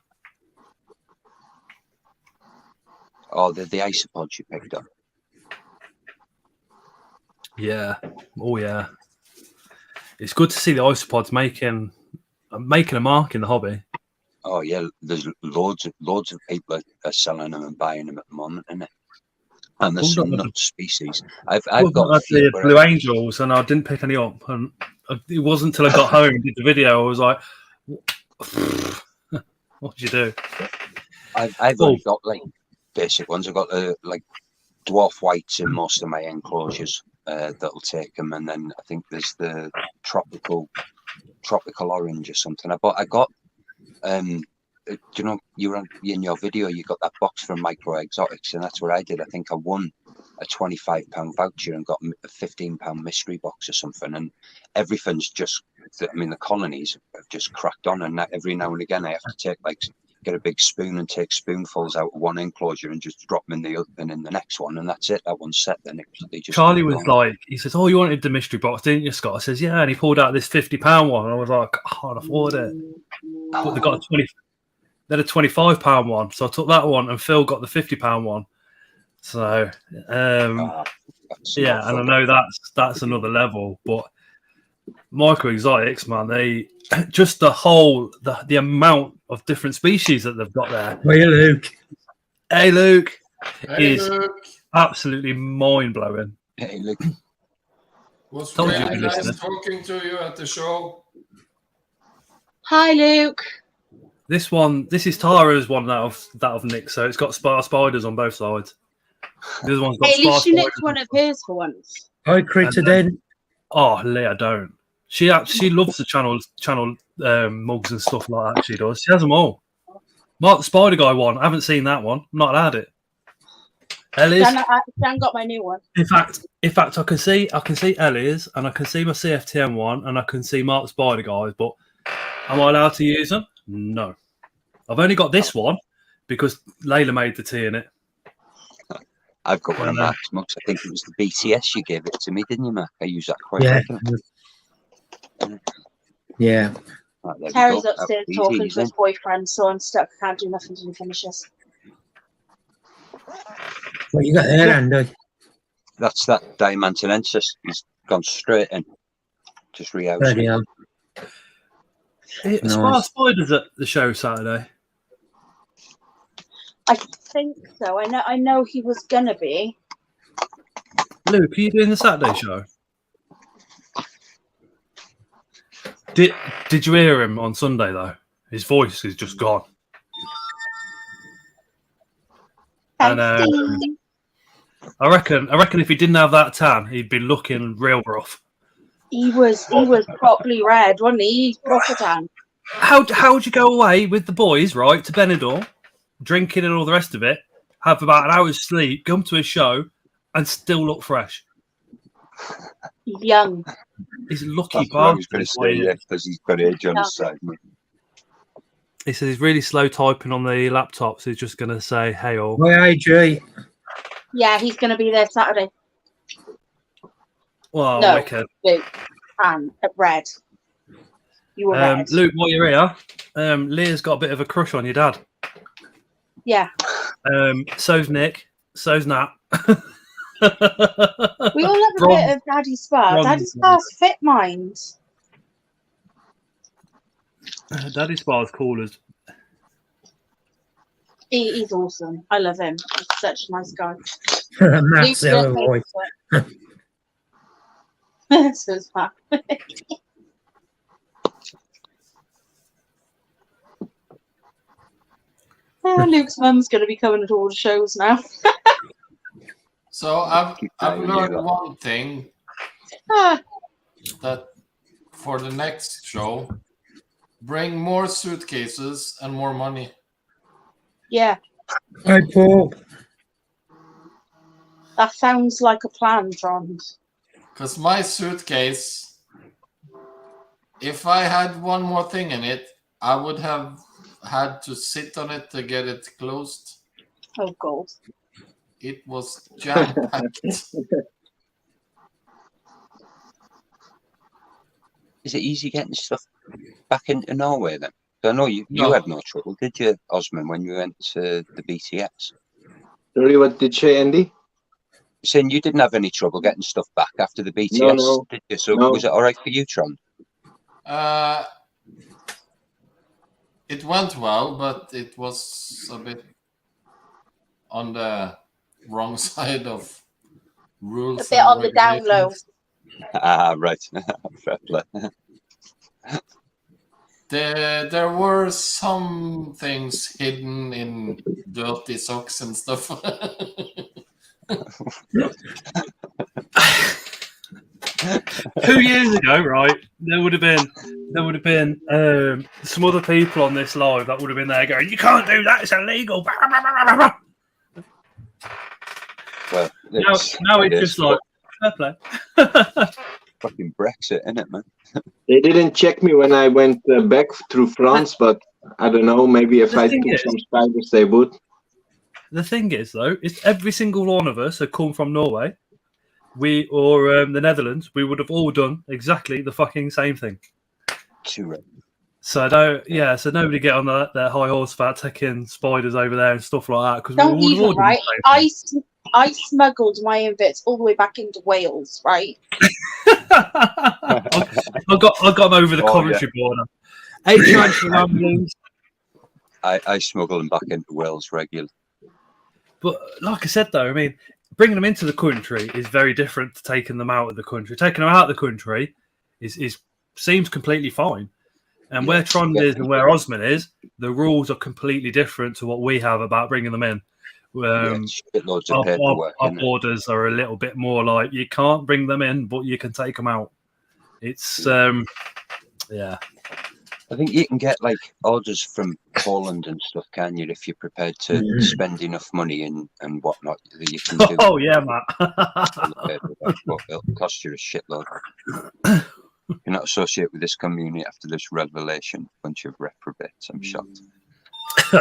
Oh, the isopods you picked up. Yeah. Oh, yeah. It's good to see the isopods making making a mark in the hobby. Oh yeah, there's loads of people are selling them and buying them at the moment, isn't it? And there's some nut species. I've got a few, the Blue Angels, and I didn't pick any up. And it wasn't until I got home and did the video, I was like, "What did you do?" I've only got like basic ones. I've got like dwarf whites in most of my enclosures that'll take them, and then I think there's the tropical orange or something. I got you know, you were in your video, you got that box from Micro Exotics, and that's what I did. I think I won a £25 voucher and got a £15 mystery box or something, and everything's just, I mean, the colonies have just cracked on, and every now and again I have to get a big spoon and take spoonfuls out of one enclosure and just drop them in the next one, and that's it. That one's set. Then they just Charlie was like, he says, "Oh, you wanted the mystery box, didn't you, Scott?" I says, "Yeah," and he pulled out this £50 one, and I was like, "I can't afford it." But they got a £25 one, so I took that one, and Phil got the £50 one. So yeah, and I know that's another level, but Micro Exotics, man, they just the amount of different species that they've got there. Hey, Luke. Hey, Luke. Hey, is Luke. absolutely mind blowing. Hey, Luke. Was Told you really to nice listen. talking to you at the show. Hi, Luke. This is Tara's one that of Nick, so it's got spiders on both sides. The other one's got Hey, at least you spiders. nicked one of hers for once. Hi, Critter Den. Oh, Leah, don't. She loves the channel mugs and stuff like that. She does. She has them all. Mark the Spider Guy one. I haven't seen that one. I'm not allowed it. Ellie's. Dan got my new one. In fact, I can see Ellie's, and I can see my CFTM one, and I can see Mark the Spider Guys. But am I allowed to use them? No. I've only got this one because Layla made the tea in it. I've got one of Mark's mugs. I think it was the BTS you gave it to me, didn't you, Mark? I use that quite regularly. Yeah. Right, Terry's upstairs talking to his boyfriend, so I'm stuck. I can't do nothing till he finishes. What you got there, Andy? That's that Diamantinensis. He's gone straight in. Just rehousing. Spiders at the show Saturday. I think so. I know he was gonna be. Luke, are you doing the Saturday show? Did you hear him on Sunday though? His voice is just gone. And I reckon if he didn't have that tan, he'd be looking real rough. He was properly red, wasn't he? Proper tan. How'd you go away with the boys, right, to Benidorm, drinking and all the rest of it, have about an hour's sleep, come to a show, and still look fresh? Young. He's a lucky That's what I was bastard. going to say, yeah, because he's got age on his side. He says he's really slow typing on the laptop, so he's just going to say, "Hey all." Hi, AJ. Yeah, he's going to be there Saturday. Well, no, wicked. Luke and red. You were red. Luke, while you're here, Leah's got a bit of a crush on your dad. Yeah. So's Nick. So's Nat. We all have a bit of Daddy Spa. Daddy Spa's fit mind. Daddy Spa's cool as. He's awesome. I love him. He's such a nice guy. Matt's the other boy. So it's fun. Luke's mum's going to be coming to all the shows now. So I've learned one thing that for the next show, bring more suitcases and more money. Yeah. Hi, Paul. That sounds like a plan, Trond. Because my suitcase, if I had one more thing in it, I would have had to sit on it to get it closed. Oh, God. It was jam-packed. Is it easy getting stuff back into Norway then? I know you had no trouble, did you, Osman, when you went to the BTS? Sorry, what did you say, Andy? Saying you didn't have any trouble getting stuff back after the BTS, no. did you? So No. was it all right for you, Tron? It went well, but it was a bit on the wrong side of rules A bit and on the down low. regulations. Right. Fair play. There were some things hidden in dirty socks and stuff. 2 years ago, right, there would have been some other people on this live that would have been there going, "You can't do that; it's illegal." Well, Now it's just like fair play. fucking Brexit, innit, man? They didn't check me when I went back through France, but I don't know. Maybe if The I thing took is- some spiders, they would. The thing is, though, is every single one of us had come from Norway, or the Netherlands. We would have all done exactly the fucking same thing. Too right. So so nobody get on their high horse about taking spiders over there and stuff like that. Because Don't we would have all even, done right? the same thing. I smuggled my inverts all the way back into Wales, right? I got them over the Coventry border. 8 tarantula ramblings. I smuggle them back into Wales regularly. But like I said, though, I mean, bringing them into the country is very different to taking them out of the country. Taking them out of the country is seems completely fine. And where Trond is and where Osman is, the rules are completely different to what we have about bringing them in. Shitloads of paperwork. Our borders are a little bit more like you can't bring them in, but you can take them out. It's yeah. I think you can get like orders from Poland and stuff, can you? If you're prepared to spend enough money and whatnot, that you can do. Oh yeah, Matt. But it'll cost you a shitload. You're not associated with this community after this revelation. Bunch of reprobates. I'm shocked.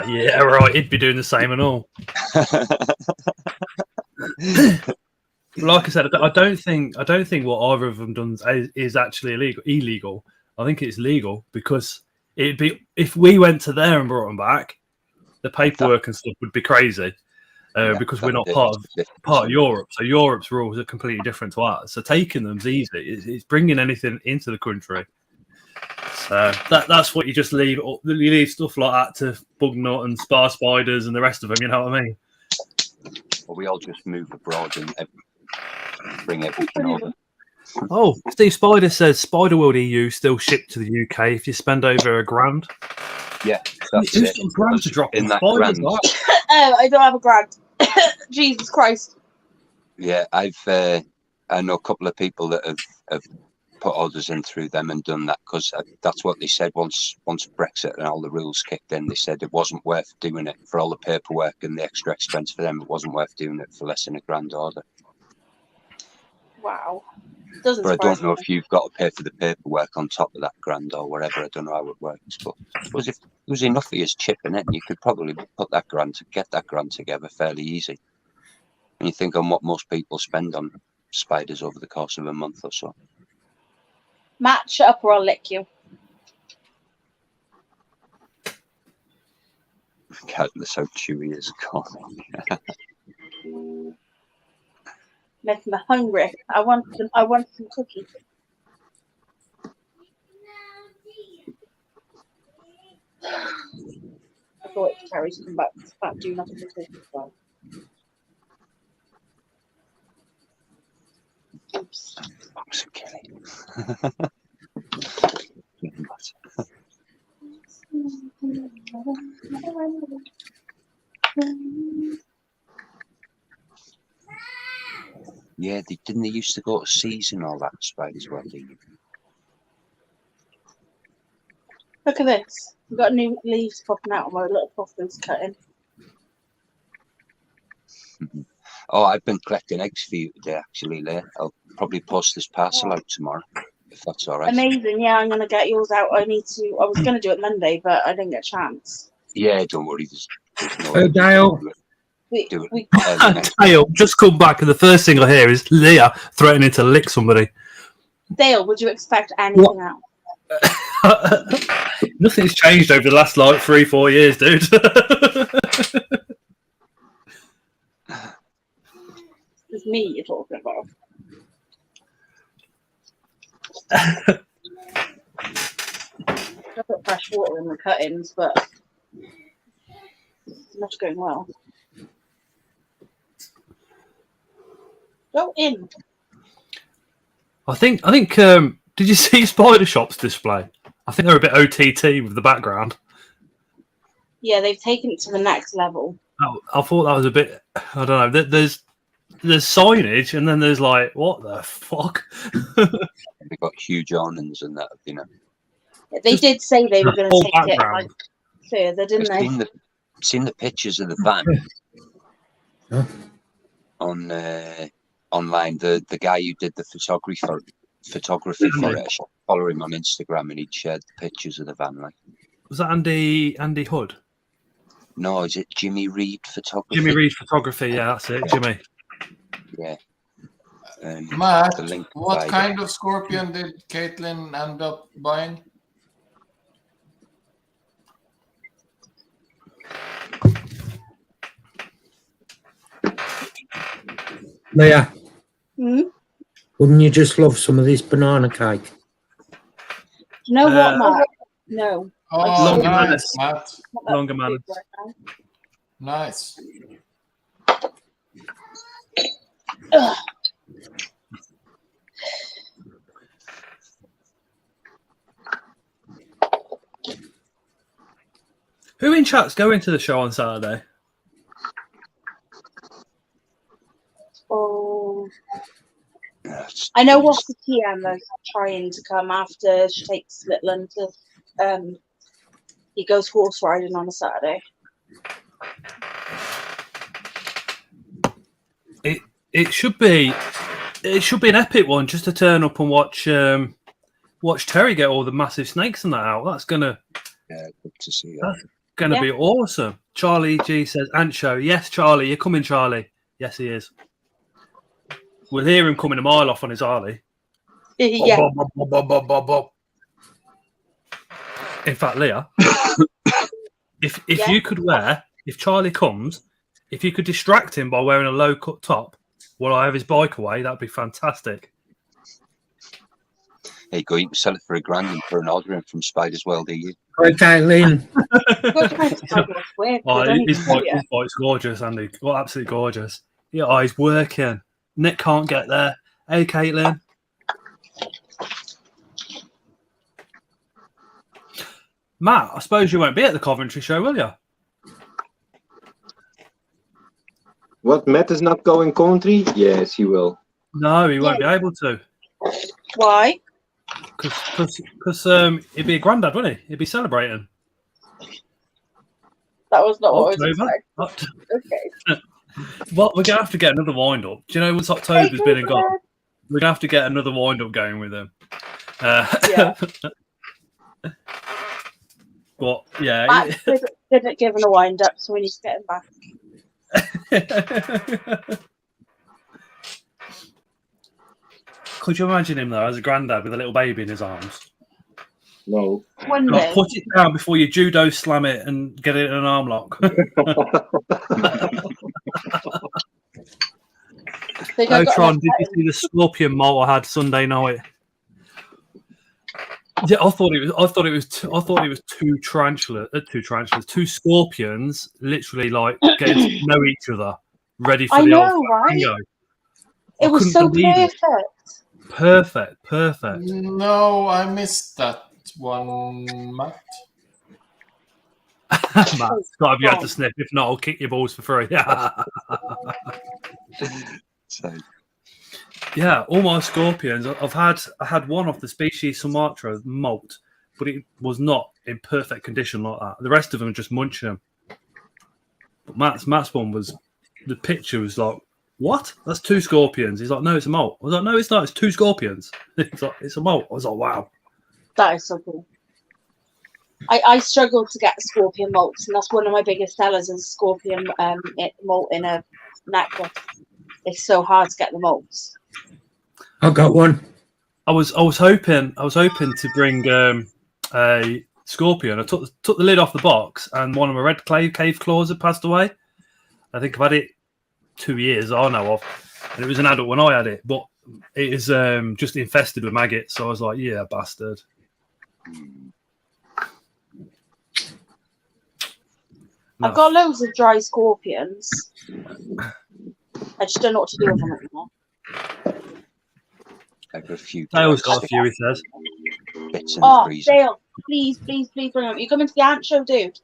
Yeah, right. He'd be doing the same and all. Like I said, I don't think what either of them done is actually illegal. I think it's legal because it'd be if we went to there and brought them back, the paperwork and stuff would be crazy because we're not part of Europe. So Europe's rules are completely different to ours. So taking them's easy. It's bringing anything into the country. So that's what you just leave. You leave stuff like that to bug nut and spar spiders and the rest of them. You know what I mean? Well, we all just move abroad and bring everything over. Oh, Steve Spider says Spider World EU still shipped to the UK if you spend over $1,000. Yeah, that's Who's it. got grand to drop in that spiders, grand. like? Oh, I don't have a grand. Jesus Christ. Yeah, I know a couple of people that have put orders in through them and done that because that's what they said once Brexit and all the rules kicked in. They said it wasn't worth doing it for all the paperwork and the extra expense for them. It wasn't worth doing it for less than $1,000 order. Wow. Doesn't But I surprise don't know me. if you've got to pay for the paperwork on top of that grand or whatever. I don't know how it works. But I suppose if there was enough of you chipping in, you could probably put that grand to get that grand together fairly easy. And you think on what most people spend on spiders over the course of a month or so. Matt, shut up or I'll lick you. God, that's how chewy is gone. Making me hungry. I want some cookies. I thought it carried something back. It's about doing nothing to cookies as well. Oops. Box of killing. Yeah, didn't they used to go to seas and all that spiders well, didn't you? Look at this. We've got new leaves popping out of my little puffer's cutting. Oh, I've been collecting eggs for you today, actually, Leah. I'll probably post this parcel out tomorrow, if that's all right. Amazing. Yeah, I'm going to get yours out. I was going to do it Monday, but I didn't get a chance. Yeah, don't worry. There's no Oh, Dale. do it. Dale, just come back, and the first thing I hear is Leah threatening to lick somebody. Dale, would you expect anything else? Nothing's changed over the last 3-4 years, dude. It's me you're talking about. I put fresh water in the cuttings, but it's not going well. Go in. I think. Did you see Spider Shop's display? I think they're a bit OTT with the background. Yeah, they've taken it to the next level. I thought that was a bit. I don't know. There's signage, and then there's like, what the fuck? They've got huge awnings and that, you know. They did say they were going to whole take it background. like further, didn't I've they? seen the pictures of the van on online. The guy who did the photography for it. I should follow him on Instagram, and he'd shared the pictures of the van. Like, Was that Andy Hood? no, is it Jimmy Reed Photography? Jimmy Reed Photography. Yeah, that's it, Jimmy. Yeah. Matt, the link what provided. kind of scorpion did Caitlin end up buying? Leah, Hmm? wouldn't you just love some of this banana cake? You know what, Matt? No. Oh, Longer nice, Manus. Matt. Not that Longer big Manus. right now. Nice. Ugh. Who in chat's going to the show on Saturday? Oh, Yeah, it's- I know what the TM is trying to come after she takes Litland to. He goes horse riding on a Saturday. It should be an epic one just to turn up and watch Terry get all the massive snakes and that out. That's gonna good to see that. be awesome. Charlie G says Ant Show. Yes, Charlie, you're coming, Charlie. Yes, he is. We'll hear him coming a mile off on his Harley. Yeah. Bob, bob, bob, bob, bob, bob. In fact, Leah, if you could if Charlie comes, if you could distract him by wearing a low cut top while I have his bike away, that'd be fantastic. Hey, go, you can sell it for $1,000 and for an ordering from Spider's World EU. Okay, Lynn. His bike's gorgeous, Andy. Well, absolutely gorgeous. Yeah, he's working. Nick can't get there. Hey, Caitlin. Matt, I suppose you won't be at the Coventry show, will you? What, Matt is not going Coventry? Yes, he will. No, he won't be able to. Why? Because he'd be a granddad, wouldn't he? He'd be celebrating. That was not what I was October. expecting. Okay. Well, we're going to have to get another wind-up. Do you know once October's been and gone, we're going to have to get another wind-up going with him. Yeah. But, yeah. Matt's good at giving a wind-up, so we need to get him back. Could you imagine him, though, as a granddad with a little baby in his arms? No. One Like, day. put it down before you judo slam it and get it in an arm lock. Oh, Tron, did you see the scorpion molt I had Sunday night? Yeah, I thought it was two scorpions, literally like getting to know each other, ready for I the know, old right? bingo. It was so perfect. Perfect. No, I missed that one, Matt. Matt, it's got to be able to sniff. If not, I'll kick your balls for free. Yeah, all my scorpions. I had one off the species Sumatra molt, but it was not in perfect condition like that. The rest of them just munching them. But Matt's one was, the picture was like, what? That's two scorpions. He's like, no, it's a molt. I was like, no, it's not. It's two scorpions. He's like, it's a molt. I was like, wow. That is so cool. I struggle to get scorpion molts, and that's one of my biggest sellers is scorpion molt in a necklace. It's so hard to get the molts. I got one. I was hoping to bring a scorpion. I took the lid off the box, and one of my red cave claws had passed away. I think I've had it 2 years, I know of, and it was an adult when I had it, but it is just infested with maggots. So I was like, yeah, bastard. I've got loads of dry scorpions. I just don't know what to do with them anymore. I've got a few. Dale's got a few, he says. Bits in the Oh, freezer. Dale, please bring them. You coming to the ant show, dude?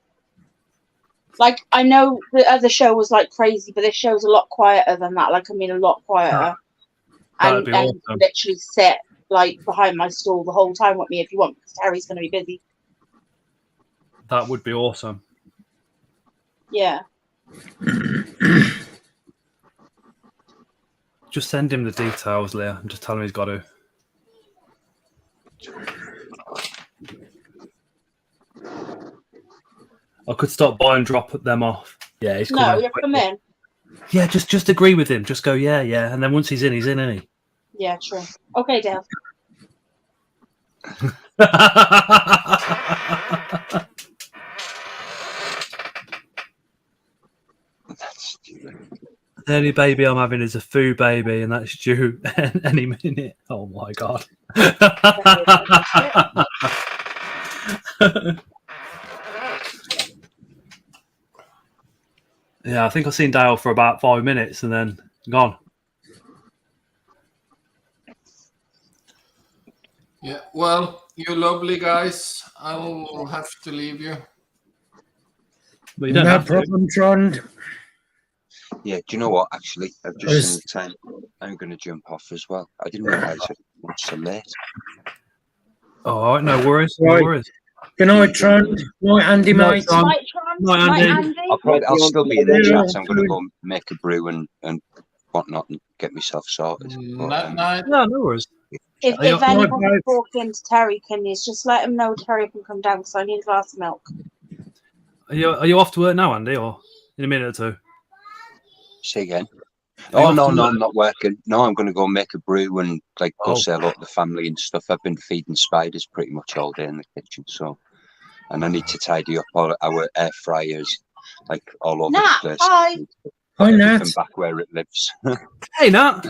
Like, I know the other show was like crazy, but this show's a lot quieter than that. Like, I mean, a lot quieter. That'd be And awesome. literally sit like behind my stall the whole time with me if you want, because Terry's going to be busy. That would be awesome. Yeah. Just send him the details, Leah, and just tell him he's got to. I could stop by and drop them off. Yeah, he's coming. No, you come in. Yeah, just agree with him. Just go, yeah, and then once he's in, isn't he? Yeah, true. Okay, Dale. That's stupid. The only baby I'm having is a foo baby, and that's due any minute. Oh my god. Yeah, I think I've seen Dale for about 5 minutes and then gone. Yeah, well, you lovely guys. I will have to leave you. But you don't No have to. problem, Trond. Yeah, do you know what? Actually, I've just seen the time. I'm going to jump off as well. I didn't realise it was so late. All right, no worries. Right. No worries. Good night, Trond. Night, Andy, Night, mate. Tron. Night, Tron. Night, Night, Andy. Andy. I'll still be in the Yeah, chat. I'm going to go make a brew and whatnot and get myself sorted. Night, night. No, no worries. If Are you- anybody's talking to Terry, can you just let him know Terry can come down because I need a glass of milk. Are you off to work now, Andy, or in a minute or two? Say again. Are you Oh off no, to no, work? I'm not working. No, I'm going to go make a brew and go Oh. say hello to the family and stuff. I've been feeding spiders pretty much all day in the kitchen, so and I need to tidy up all our air fryers, like all over Nat, the place. hi. Hi, Nat. Everything back where it lives. Hey, Nat.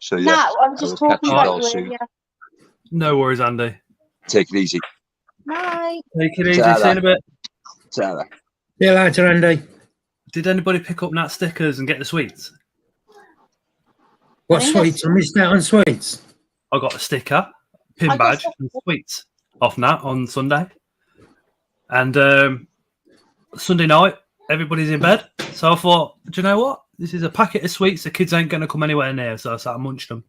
So yeah, Nat, I'm just I will talking catch you about all you. soon. Yeah. No worries, Andy. Take it easy. Night. Take it easy. Ta-ra. See you in a bit. Ta-ra. See you later, Andy. Did anybody pick up Nat stickers and get the sweets? What I think sweets? I missed out on sweets. I got a sticker, pin I got badge, and sweets off Nat on Sunday. And Sunday night, everybody's in bed. So I thought, do you know what? This is a packet of sweets. The kids ain't going to come anywhere near. So I sat and munched them.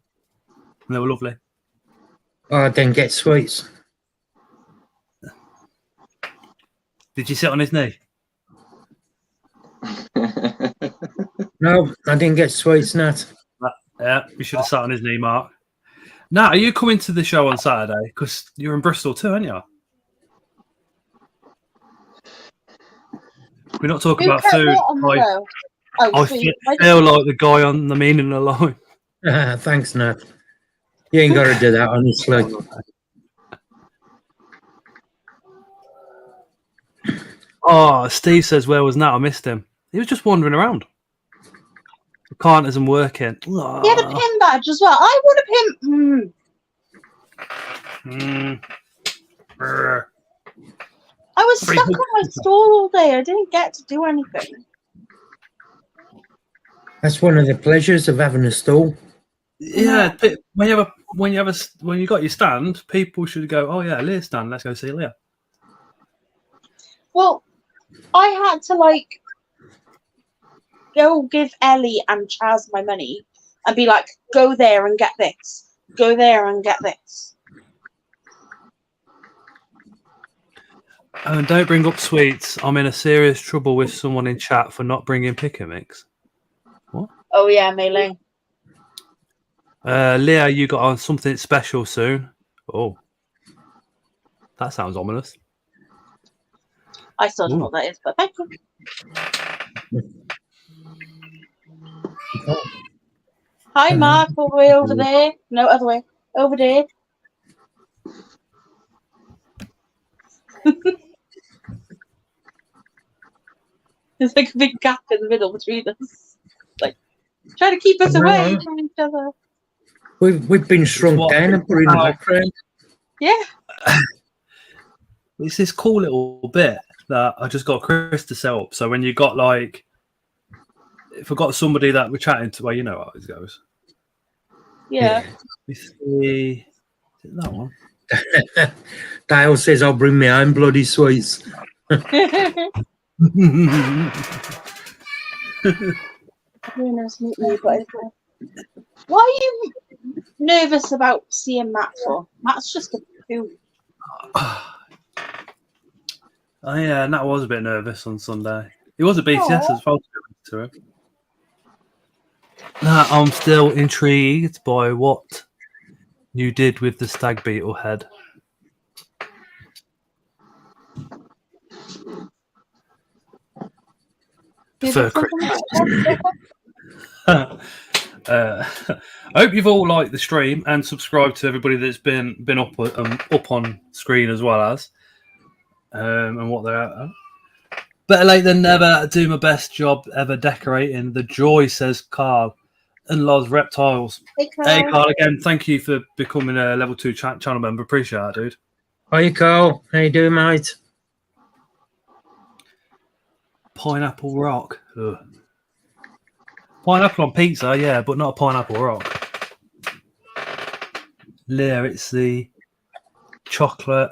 And they were lovely. Oh, I didn't get sweets. Did you sit on his knee? No, I didn't get sweets, Nat. Yeah, you should have sat on his knee, Mark. Nat, are you coming to the show on Saturday? Because you're in Bristol too, aren't you? We're not talking Who about kept food. what on the row? Oh, I sweet. feel like the guy on the meaning of the line. Thanks, Nat. You ain't got to do that, honestly. Oh, Steve says, where was Nat? I missed him. He was just wandering around. The cart isn't working. He had a pin badge as well. I want a pin. Brr. I was stuck on my stall all day. I didn't get to do anything. That's one of the pleasures of having a stall. Yeah, when you got your stand, people should go, oh yeah, Leah's stand. Let's go see Leah. Well, I had to go give Ellie and Chaz my money and be like, go there and get this. Go there and get this. Oh, and don't bring up sweets. I'm in a serious trouble with someone in chat for not bringing pick a mix. What? Oh yeah, Mei-Ling. Leah, you got on something special soon. Oh, that sounds ominous. I still don't know what that is, but thank you. Hi, Mark, all the way over there. No, other way. Over there. There's like a big gap in the middle between us. Like, trying to keep us away from each other. We've been shrunk down and put in the background. Yeah. It's this cool little bit that I just got Chris to set up. So when you got like, if I got somebody that we're chatting to, well, you know how it goes. Yeah. We see, is it that one? Dale says I'll bring my own bloody sweets. Why are you nervous about seeing Matt for? Matt's just a poo. Oh yeah, and that was a bit nervous on Sunday. He was a BTS as well, to him. Nah, I'm still intrigued by what you did with the stag beetle head. Prefer Christmas. I hope you've all liked the stream and subscribed to everybody that's been up on screen as well as and what they're at. Better late than never. Do my best job ever decorating. The joy, says Carl and Loz Reptiles. Hey Carl, again, thank you for becoming a level 2 channel member. Appreciate that, dude. Hi Carl, how you doing, mate? Pineapple rock. Ugh. Pineapple on pizza, yeah, but not a pineapple rock. There, it's the chocolate.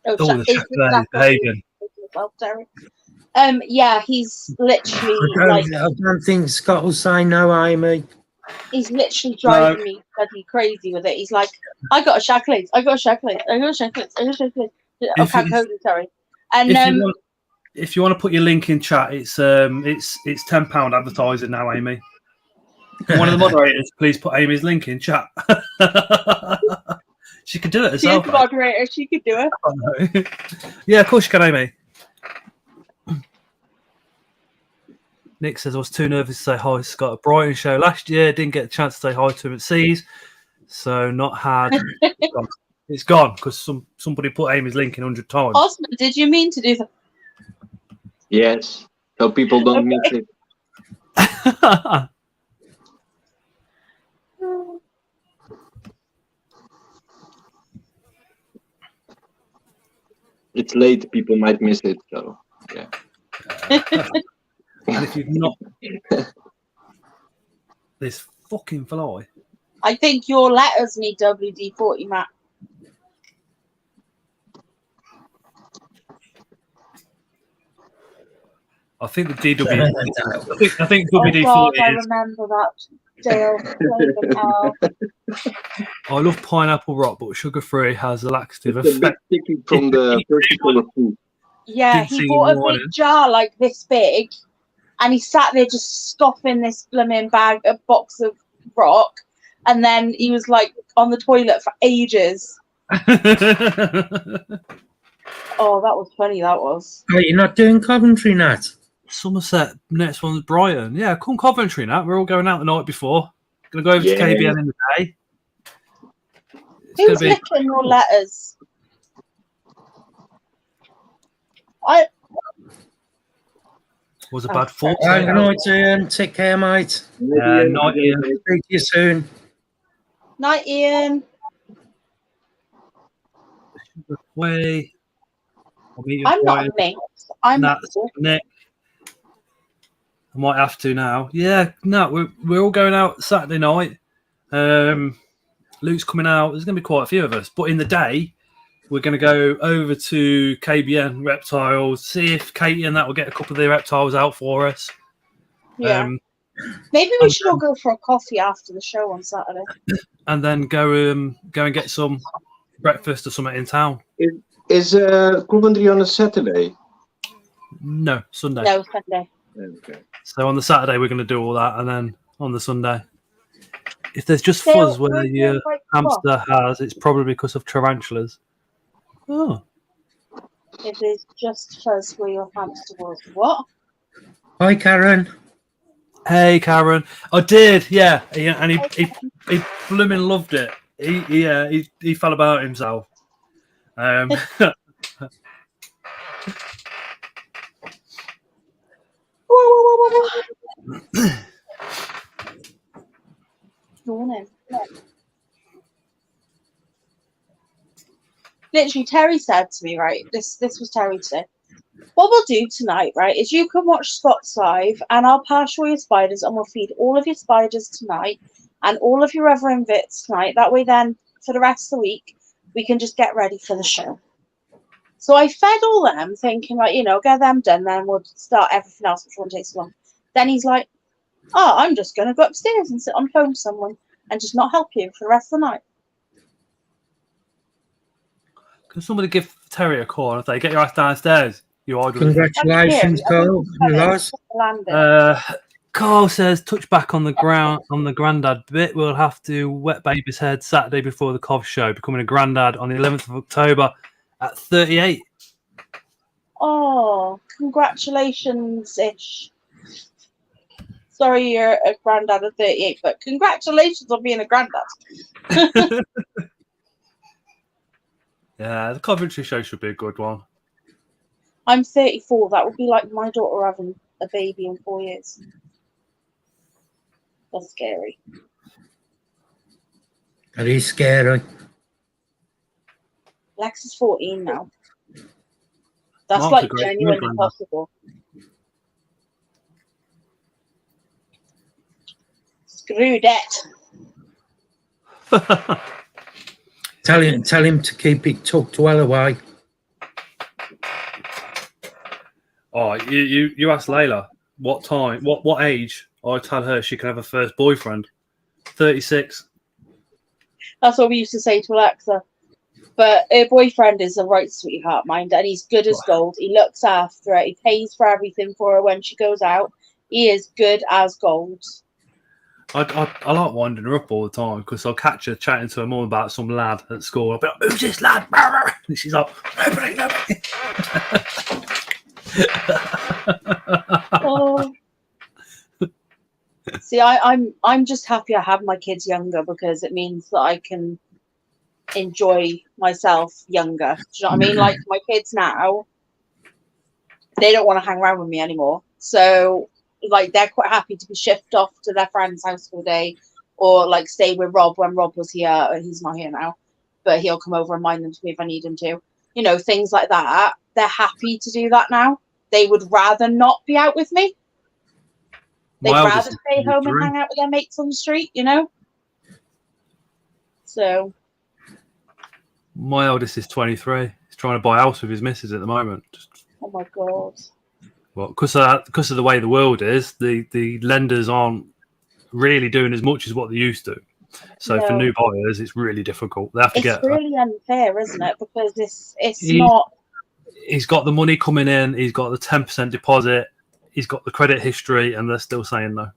The chocolate is behaving. Yeah, he's literally I don't think Scott will say no, Amy. He's literally driving me bloody crazy with it. He's like, I got a chocolate, I got a chocolate, I got a chocolate, I got a chocolate. Sorry. And if you want to put your link in chat, it's £10 advertising now, Amy. One of the moderators, please put Amy's link in chat. She could do it herself. She's the moderator. She could do it. Oh, no. Yeah, of course you can, Amy. Nick says, I was too nervous to say hi to Scott at Brighton show last year. Didn't get a chance to say hi to him at Seas. So not had. It's gone because somebody put Amy's link in 100 times. Osman, did you mean to do that? Yes, so people don't miss it. It's late, people might miss it, so yeah. And if you've not, this fucking fly. I think your letters need WD-40, Matt. I think the DW. I think WD-40 God, I is. remember that, Dale. I love pineapple rock, but sugar-free has a laxative It's effect. a bit sticky from the particular food. Yeah, he bought a big jar like this big, and he sat there just scoffing this blooming box of rock, and then he was like on the toilet for ages. Oh, that was funny. That was. Hey, you're not doing Coventry, Nat? Somerset. Next one's Brighton. Yeah, come Coventry, Nat. We're all going out the night before. Gonna go over to KBN in the day. Who's licking your letters? Was a bad fault. Good night, Ian. Take care, mate. Night, Ian. Speak to you soon. Night, Ian. Way. I'm not a mate. I'm Nick. I might have to now. Yeah, no, we're all going out Saturday night. Luke's coming out. There's going to be quite a few of us. But in the day, we're going to go over to KBN Reptiles, see if Katie and that will get a couple of their reptiles out for us. Yeah. Maybe we should all go for a coffee after the show on Saturday. And then go and get some breakfast or something in town. Is Coventry on a Saturday? No, Sunday. No, Sunday. Okay. So on the Saturday, we're going to do all that. And then on the Sunday, if there's just fuzz where your hamster has, it's probably because of tarantulas. Oh. If there's just fuzz where your hamster was. What? Hi, Karen. Hey, Karen. I did, yeah. And he blooming loved it. He fell about himself. literally, Terry said to me, right, this was Terry today. What we'll do tonight, right, is you can watch Spots Live and I'll pass all your spiders and we'll feed all of your spiders tonight and all of your other inverts tonight. That way then, for the rest of the week, we can just get ready for the show. So I fed all them, thinking, like, you know, get them done, then we'll start everything else, which won't take so long. Then he's like, oh, I'm just going to go upstairs and sit on the phone with someone and just not help you for the rest of the night. Can somebody give Terry a call? If they get your ass downstairs, you order. Congratulations, Carl. You guys. Carl says, touch back on the ground on the granddad bit. We'll have to wet baby's head Saturday before the Cov show, becoming a granddad on the 11th of October at 38. Oh, congratulations-ish. Sorry you're a granddad at 38, but congratulations on being a granddad. Yeah, the Coventry show should be a good one. I'm 34. That would be like my daughter having a baby in 4 years. That's scary. That is scary. Lex is 14 now. That's Mark's like a great genuinely granddad. possible. Screw that. Tell him to keep it tucked well away. Oh, you asked Layla what time, what age I tell her she can have her first boyfriend. 36. That's what we used to say to Alexa. But her boyfriend is a right sweetheart, mind, and he's good as gold. He looks after her. He pays for everything for her when she goes out. He is good as gold. I like winding her up all the time because I'll catch her chatting to her mum about some lad at school. I'll be like, who's this lad? And she's like, nobody. Oh. See, I'm just happy I have my kids younger because it means that I can enjoy myself younger. Do you know what I mean? Like my kids now, they don't want to hang around with me anymore. So like they're quite happy to be shipped off to their friend's house for the day or like stay with Rob when Rob was here. He's not here now, but he'll come over and mind them to me if I need him to. You know, things like that. They're happy to do that now. They would rather not be out with me. They'd rather stay home and hang out with their mates on the street, you know? So. My eldest is 23. He's trying to buy a house with his missus at the moment. Oh my God. Well, because of the way the world is, the lenders aren't really doing as much as what they used to. So for new buyers, it's really difficult. They have to It's really unfair, isn't it? Because it's not. He's got the money coming in. He's got the 10% deposit. He's got the credit history, and they're still saying no.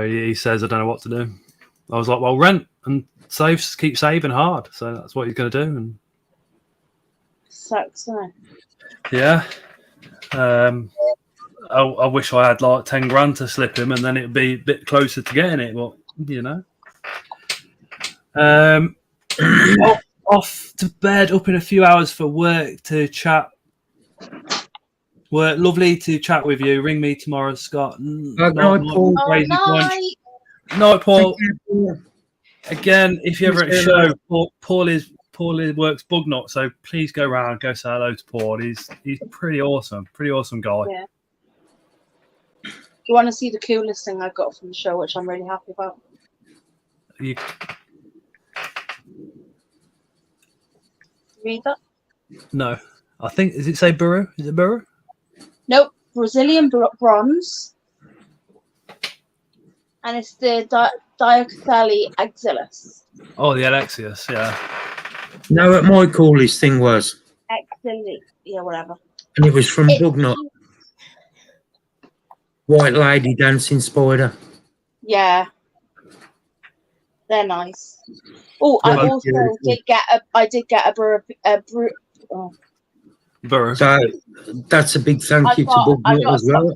He says, I don't know what to do. I was like, well, rent and keep saving hard. So that's what he's going to do. And sucks, doesn't it? yeah. I wish I had like 10 grand to slip him, and then it'd be a bit closer to getting it. But you know, off to bed, up in a few hours for work to chat. Work, lovely to chat with you. Ring me tomorrow, Scott. Night, Paul. Night, Paul. Again, if you're ever at a show, Paul works bug nut, so please go round, go say hello to Paul. He's pretty awesome guy. Yeah. You want to see the coolest thing I got from the show, which I'm really happy about? Read that? No, I think does it say burrow? Is it burrow? Nope, Brazilian bronze, and it's the Diocele axillaris. Oh, the Alexius, yeah. Know what my coolest thing was? Axillaris, yeah, whatever. And it was from Bugnut. White Lady Dancing Spider. Yeah, they're nice. Oh, I also did get a burrow. So that's a big thank you to Bugnut as well.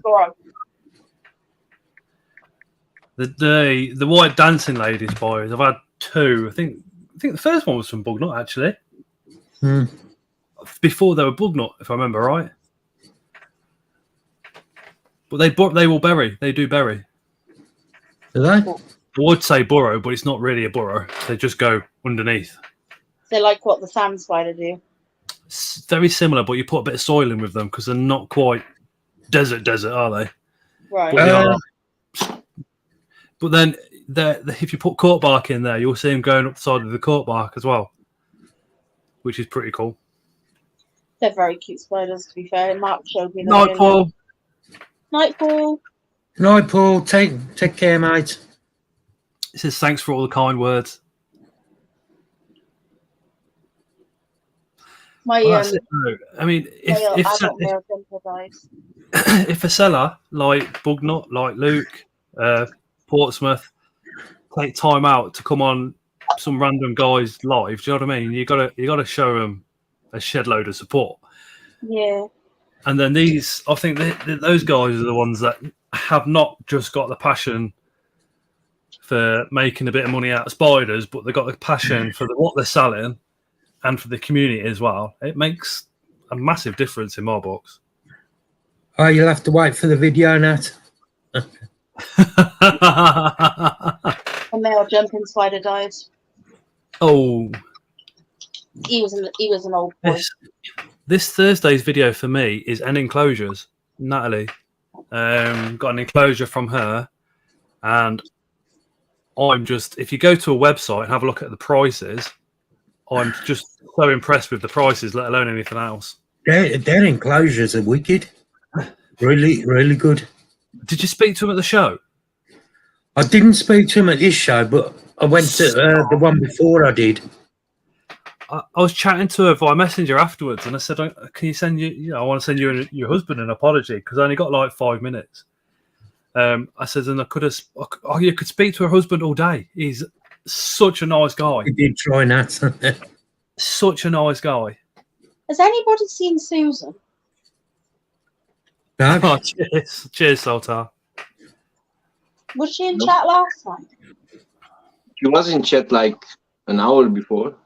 The White Dancing Lady Spiders, I've had two. I think the first one was from Bugnut actually. Before they were Bugnut, if I remember right. But they will bury. They do bury. Do they? I would say burrow, but it's not really a burrow. They just go underneath. They're like what the sand spider do. It's very similar, but you put a bit of soil in with them because they're not quite desert, are they? Right. But, they are. But then if you put cork bark in there, you'll see them going up the side of the cork bark as well, which is pretty cool. They're very cute spiders, to be fair. Mark showed me them. Nightfall. Nightfall. Night, Paul. Take care, mate. It says thanks for all the kind words. My Well, that's it, though. I mean, if a seller like Bugnut, like Luke, Portsmouth, take time out to come on some random guys live, do you know what I mean? You gotta show them a shed load of support. Yeah. And then these, I think those guys are the ones that have not just got the passion for making a bit of money out of spiders, but they've got the passion for what they're selling and for the community as well. It makes a massive difference in my books. Oh, you'll have to wait for the video, Nat. A male jumping spider died. Oh, he was an old boy. This Thursday's video for me is an Enclosures. Natalie got an enclosure from her, and if you go to a website and have a look at the prices, I'm just so impressed with the prices, let alone anything else. Their enclosures are wicked. Really, really good. Did you speak to him at the show? I didn't speak to him at this show, but I went to the one before I did. I was chatting to her via Messenger afterwards, and I said, "Can you send I want to send you and your husband an apology because I only got like 5 minutes." I said, and you could speak to her husband all day. He's such a nice guy. He did try that. Such a nice guy. Has anybody seen Susan? No. Oh, cheers, Saltar. Was she in chat last time? She was in chat like an hour before.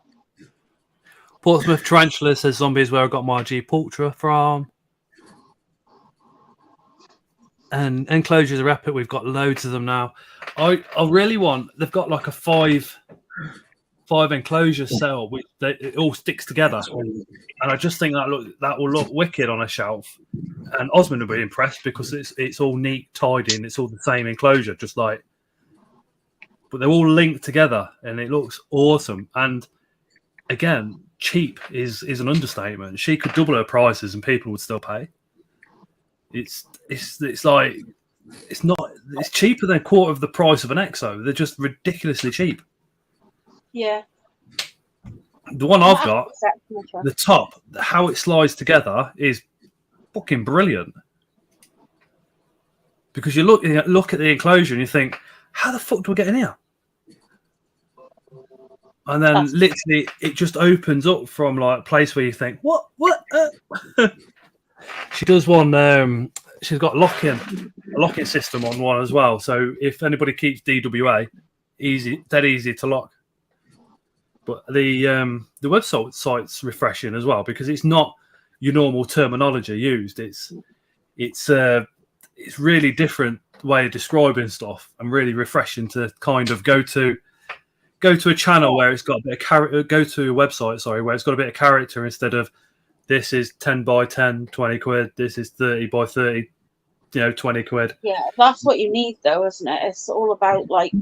Portsmouth Tarantula says zombies where I got my G Pultra from. And Enclosures are epic. We've got loads of them now. I really want. They've got like a five enclosure cell. It all sticks together, and I just think that will look wicked on a shelf. And Osmond will be impressed because it's all neat, tidy, and it's all the same enclosure, just like. But they're all linked together, and it looks awesome. And again, cheap is an understatement. She could double her prices, and people would still pay. It's cheaper than a quarter of the price of an Exo. They're just ridiculously cheap. Yeah. The one I've got, the top, how it slides together is fucking brilliant. Because you look at the enclosure and you think, how the fuck do I get in here? And then literally it just opens up from like a place where you think, what? She does one. She's got a locking system on one as well. So if anybody keeps DWA, dead easy to lock. But the website's refreshing as well because it's not your normal terminology used. It's really different way of describing stuff and really refreshing to kind of go to a channel where it's got a bit of character. Go to a website, where it's got a bit of character instead of. This is 10 by 10, 20 quid. This is 30 by 30, 20 quid. Yeah, that's what you need, though, isn't it? It's all about, like,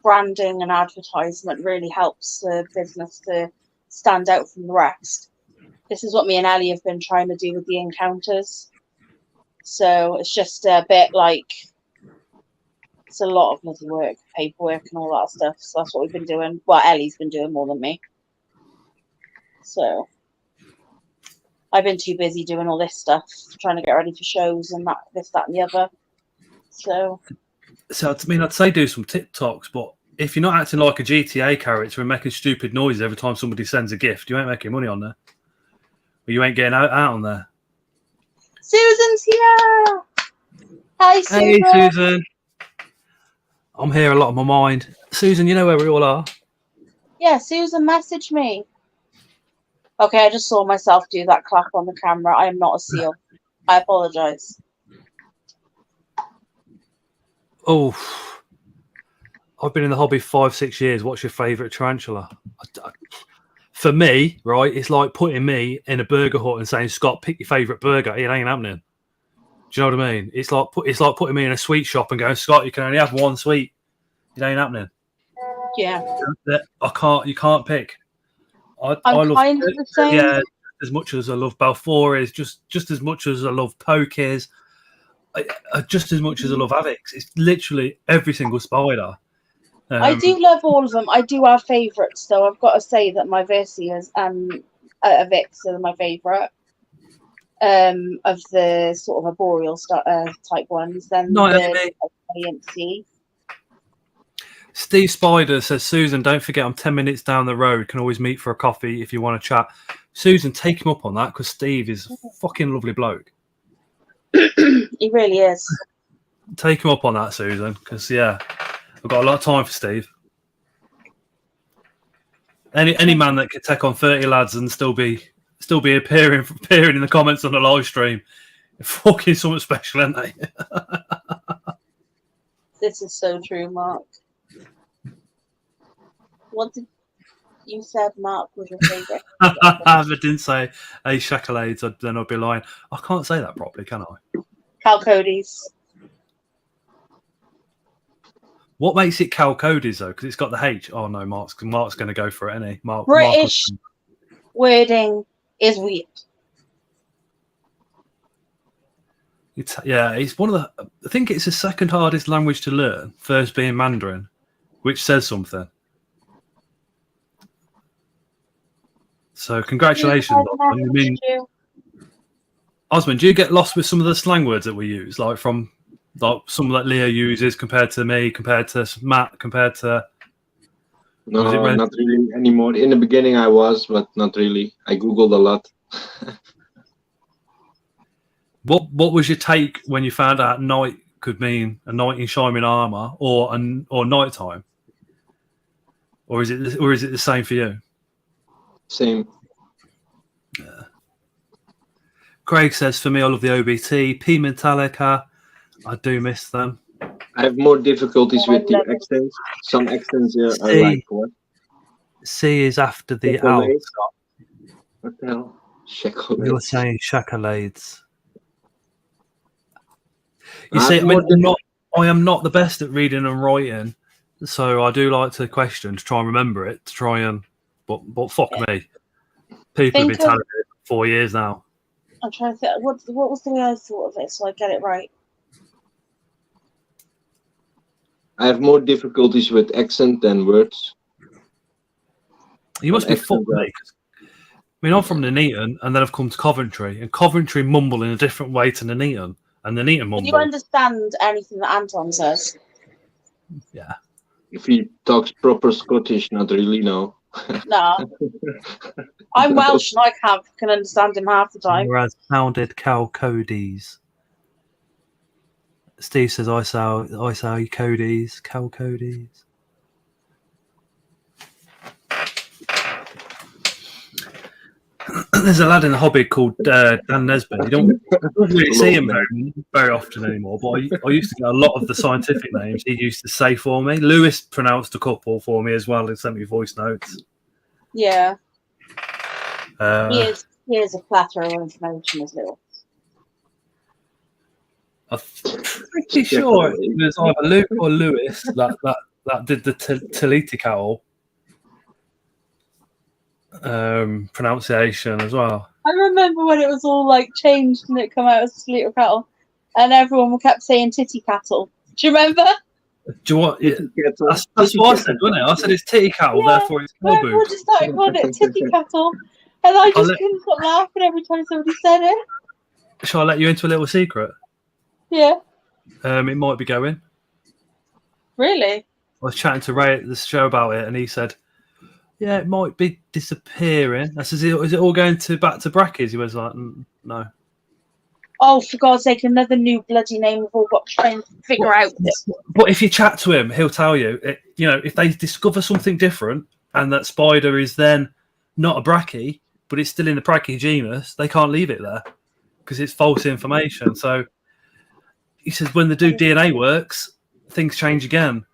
branding and advertisement really helps the business to stand out from the rest. This is what me and Ellie have been trying to do with the Encounters. So it's just a bit like, it's a lot of bloody work, paperwork and all that stuff. So that's what we've been doing. Well, Ellie's been doing more than me. So... I've been too busy doing all this stuff, trying to get ready for shows and this, that, and the other. So I mean, I'd say do some TikToks, but if you're not acting like a GTA character and making stupid noises every time somebody sends a gift, you ain't making money on there. Or you ain't getting out on there. Susan's here! Hi, Susan! Hey, Susan. I'm here a lot on my mind. Susan, you know where we all are? Yeah, Susan messaged me. Okay, I just saw myself do that clap on the camera. I am not a seal. I apologise. Oh, I've been in the hobby 5-6 years. What's your favourite tarantula? for me, right, it's like putting me in a burger hut and saying, Scott, pick your favourite burger. It ain't happening. Do you know what I mean? It's like putting me in a sweet shop and going, Scott, you can only have one sweet. It ain't happening. Yeah. You can't pick. I I'm love kind of the same. Yeah, as much as I love Balfours, just as much as I love Pokés, just as much as I love Avix. It's literally every single spider. I do love all of them. I do have favourites, though. I've got to say that my Versias and Avix are my favourite of the sort of arboreal type ones. Then the Valiancy. Steve Spider says, Susan, don't forget I'm 10 minutes down the road. Can always meet for a coffee if you want to chat. Susan, take him up on that because Steve is a fucking lovely bloke. He really is. Take him up on that, Susan, because, yeah, I've got a lot of time for Steve. Any man that could take on 30 lads and still be appearing in the comments on the live stream, fucking something special, isn't they? This is so true, Mark. What did you said, Mark, was your favourite? If I didn't say Shakalades, then I'd be lying. I can't say that properly, can I? Calcodes. What makes it Calcodes, though? Because it's got the H. Oh, no, Mark's going to go for it, isn't he? British wording is weird. It's one of the... I think it's the second hardest language to learn, first being Mandarin, which says something. So congratulations, Osman. I mean, Osman, do you get lost with some of the slang words that we use, like some that Leo uses compared to me, compared to Matt, compared to? No, not really anymore. In the beginning, I was, but not really. I googled a lot. What was your take when you found out night could mean a knight in shining armor or nighttime, or is it the same for you? Same. Yeah. Craig says, for me, I love the OBT. P Metallica, I do miss them. I have more difficulties with the accents. Some accents are like what? C is after the L. What the hell? Shakalades. We were saying Shakalades. You see, I am not the best at reading and writing, so I do like to question to try and remember it, But fuck me. People have been telling me for 4 years now. I'm trying to think. What was the way I thought of it so I get it right? I have more difficulties with accent than words. You must be fucked me. I mean, I'm from Nuneaton, and then I've come to Coventry, and Coventry mumble in a different way to Nuneaton, and Nuneaton mumble. Do you understand anything that Anton says? Yeah. If he talks proper Scottish, not really, no. No. I'm Welsh and I can understand him half the time. Whereas sounded Calcodes. Steve says I say Codes, Calcodes. There's a lad in the hobby called Dan Nesbitt. You don't really see him very often anymore, but I used to get a lot of the scientific names he used to say for me. Lewis pronounced a couple for me as well and sent me voice notes. Yeah. Here's a plethora of information as well. I'm pretty sure it was either Luke or Lewis that did the Talitical pronunciation as well. I remember when it was all like changed and it come out as Sleater Cattle, and everyone kept saying titty cattle. Do you remember? Do you want? Yeah, that's what I said, wasn't it? I said it's titty cattle, therefore it's cow boob. Everyone just started calling it titty cattle, and I just couldn't stop laughing every time somebody said it. Shall I let you into a little secret? Yeah. It might be going. Really? I was chatting to Ray at the show about it, and he said, "Yeah, it might be disappearing." I said, "Is it all going back to brackies?" He was like, "No." Oh, for God's sake! Another new bloody name we've all got to try and figure out. But if you chat to him, he'll tell you. If they discover something different, and that spider is then not a brachy, but it's still in the brachy genus, they can't leave it there because it's false information. So he says when they do DNA works, things change again.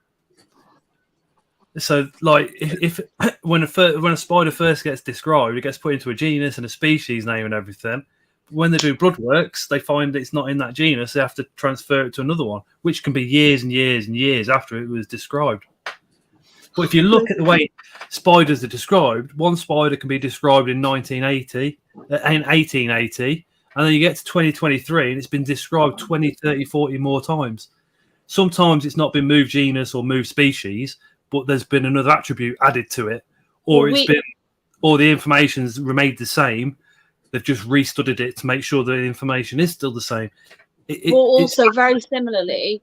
So, like, if when a spider first gets described, it gets put into a genus and a species name and everything. When they do blood works, they find it's not in that genus. They have to transfer it to another one, which can be years and years and years after it was described. But if you look at the way spiders are described, one spider can be described in 1880, and then you get to 2023 and it's been described 20, 30, 40 more times. Sometimes it's not been moved genus or moved species, but there's been another attribute added to it, or or the information's remained the same. They've just restudied it to make sure the information is still the same. Also, very similarly,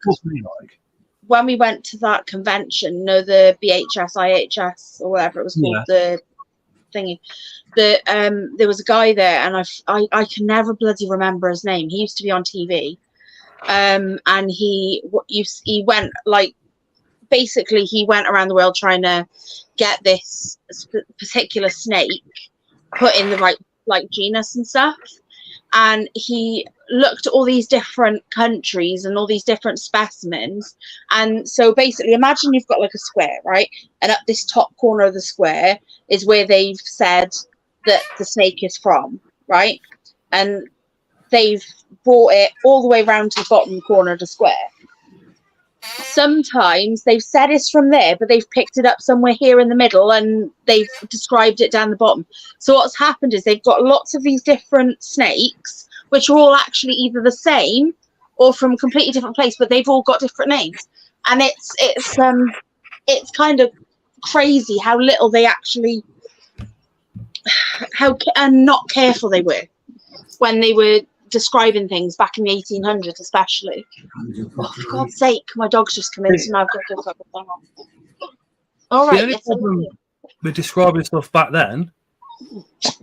when we went to that convention, the BHS, IHS, or whatever it was called, the thingy, there was a guy there, and I can never bloody remember his name. He used to be on TV, and he went like, basically he went around the world trying to get this particular snake put in the right like genus and stuff, and he looked at all these different countries and all these different specimens. And so basically, imagine you've got like a square, right, and up this top corner of the square is where they've said that the snake is from, right, and they've brought it all the way around to the bottom corner of the square. Sometimes they've said it's from there, but they've picked it up somewhere here in the middle and they've described it down the bottom. So what's happened is they've got lots of these different snakes, which are all actually either the same or from a completely different place, but they've all got different names. And it's kind of crazy how little they actually, how not careful they were when they were describing things back in the 1800s, especially. Oh, for God's sake, my dog's just come in, so now I've got to go put them on. All right. The only problem with describing stuff back then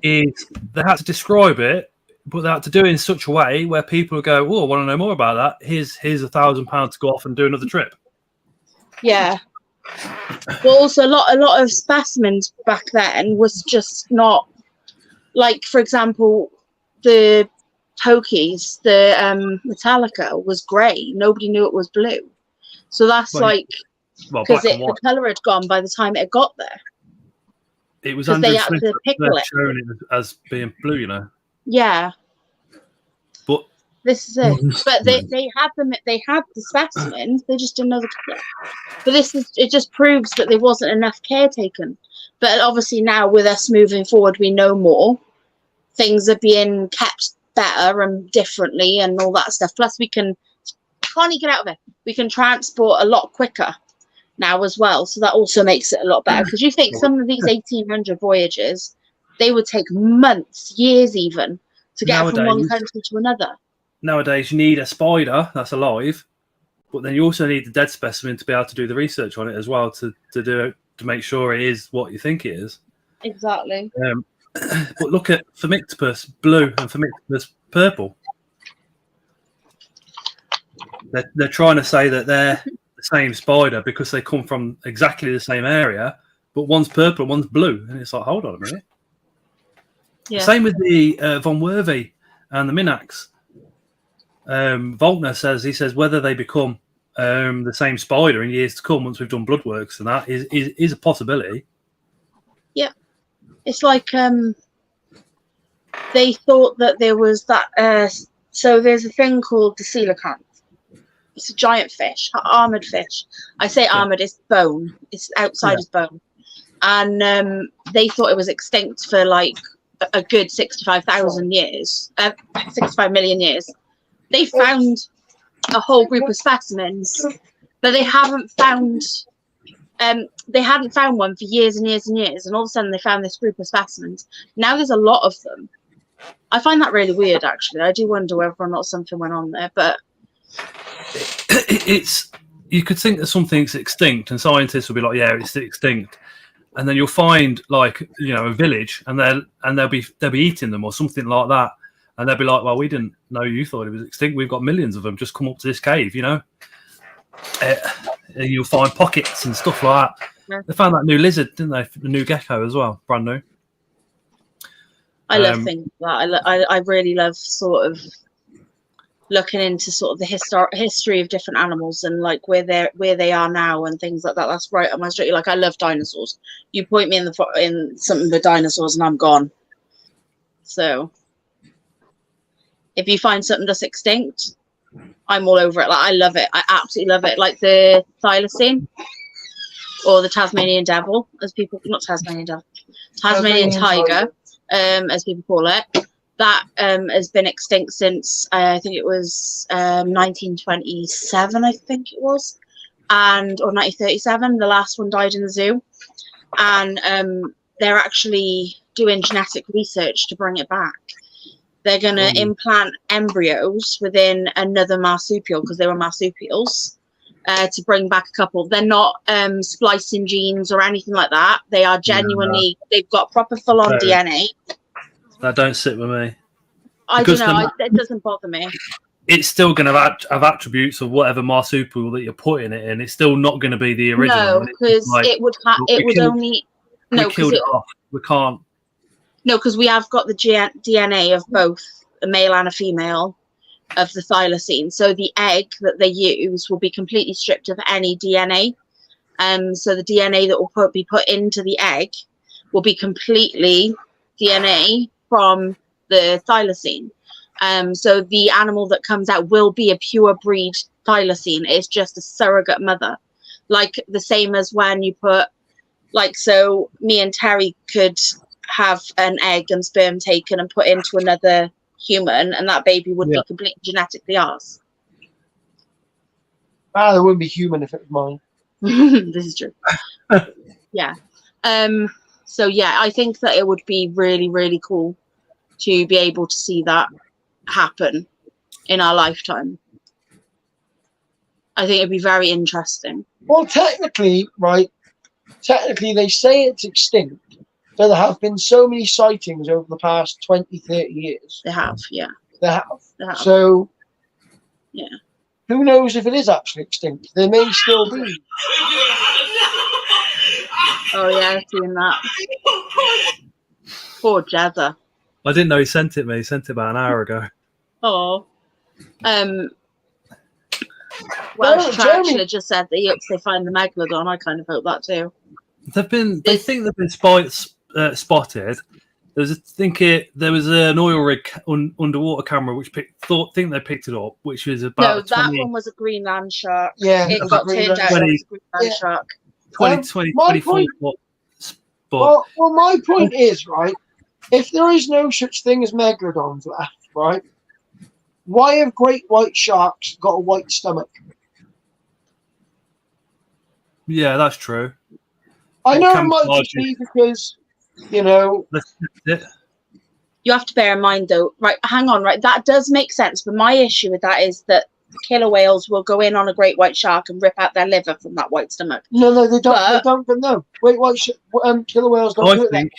is they had to describe it, but they had to do it in such a way where people would go, "Oh, I want to know more about that. Here's £1,000 to go off and do another trip." Yeah. Well, also a lot of specimens back then was just not, like, for example, the Tokies, the Metallica was grey. Nobody knew it was blue. So that's because the colour had gone by the time it got there. It was because they had to pickle it. Showing it as being blue, you know. Yeah. But this is it. But they had them. They had the specimens. They just didn't know the colour. But it just proves that there wasn't enough care taken. But obviously now, with us moving forward, we know more. Things are being kept better and differently and all that stuff. Plus we can't get out of it. We can transport a lot quicker now as well. So that also makes it a lot better. Because you think some of these 1800 voyages, they would take months, years even, to get from one country to another. Nowadays you need a spider that's alive, but then you also need the dead specimen to be able to do the research on it as well, to make sure it is what you think it is. Exactly. But look at Phomictopus blue and Phomictopus purple. They're trying to say that they're the same spider because they come from exactly the same area, but one's purple and one's blue. And it's like, hold on a minute. Yeah. Same with the Von Wervey and the Minax. Voltner says whether they become the same spider in years to come once we've done blood works, and that is a possibility. Yeah. It's like they thought that there was that. So there's a thing called the coelacanth. It's a giant fish, armored fish. I say armored, it's bone. It's outside his bone. And they thought it was extinct for like a good 65,000 years, 65 million years. They found a whole group of specimens, but they haven't found. They hadn't found one for years and years and years, and all of a sudden they found this group of specimens. Now there's a lot of them. I find that really weird, actually. I do wonder whether or not something went on there, but you could think that something's extinct, and scientists will be like, "Yeah, it's extinct," and then you'll find like a village, and they'll be eating them or something like that, and they'll be like, "Well, we didn't know you thought it was extinct. We've got millions of them. Just come up to this cave, You'll find pockets and stuff like that. Yeah. They found that new lizard, didn't they? The new gecko as well, brand new. I love things like that. I really love sort of looking into sort of the history of different animals and like where they are now and things like that. That's right up my street. Like I love dinosaurs. You point me in something with dinosaurs and I'm gone. So if you find something that's extinct, I'm all over it. Like I love it. I absolutely love it. Like the thylacine or the Tasmanian devil, as people not Tasmanian devil, Tasmanian tiger, as people call it. That has been extinct since I think it was 1927, I think it was, or 1937. The last one died in the zoo, and they're actually doing genetic research to bring it back. They're going to implant embryos within another marsupial because they were marsupials to bring back a couple. They're not splicing genes or anything like that. They are genuinely, they've got proper full-on DNA. That don't sit with me. I don't know. It doesn't bother me. It's still going to have attributes of whatever marsupial that you're putting it in. It's still not going to be the original. No, because it would only. No, because we can't. No, because we have got the DNA of both a male and a female of the thylacine. So the egg that they use will be completely stripped of any DNA. So the DNA that will be put into the egg will be completely DNA from the thylacine. So the animal that comes out will be a pure breed thylacine. It's just a surrogate mother, like the same as when you put, like, so me and Terry could have an egg and sperm taken and put into another human, and that baby would be completely genetically ours. It wouldn't be human if it was mine. This is true. Yeah. So yeah, I think that it would be really, really cool to be able to see that happen in our lifetime. I think it'd be very interesting. Well, technically, they say it's extinct, but there have been so many sightings over the past 20, 30 years. They have, yeah. They have. So, yeah. Who knows if it is actually extinct? There may still be. Oh, yeah, I've seen that. Poor Jazza. I didn't know he sent it me. He sent it about an hour ago. Oh. Well, Jeremy just said that he hopes they find the megalodon. I kind of hope that too. They think they've been spotted. There was an oil rig underwater camera which think they picked it up, which was about. No, that one was a Greenland shark. Yeah, it got turned out as a Greenland shark. 24 foot. Well, my point is, right, if there is no such thing as megalodons left, right, why have great white sharks got a white stomach? Yeah, that's true. I know it might just be because, you know... You have to bear in mind, though, right, hang on, right, that does make sense, but my issue with that is that killer whales will go in on a great white shark and rip out their liver from that white stomach. No, they don't. No, great white killer whales don't do it.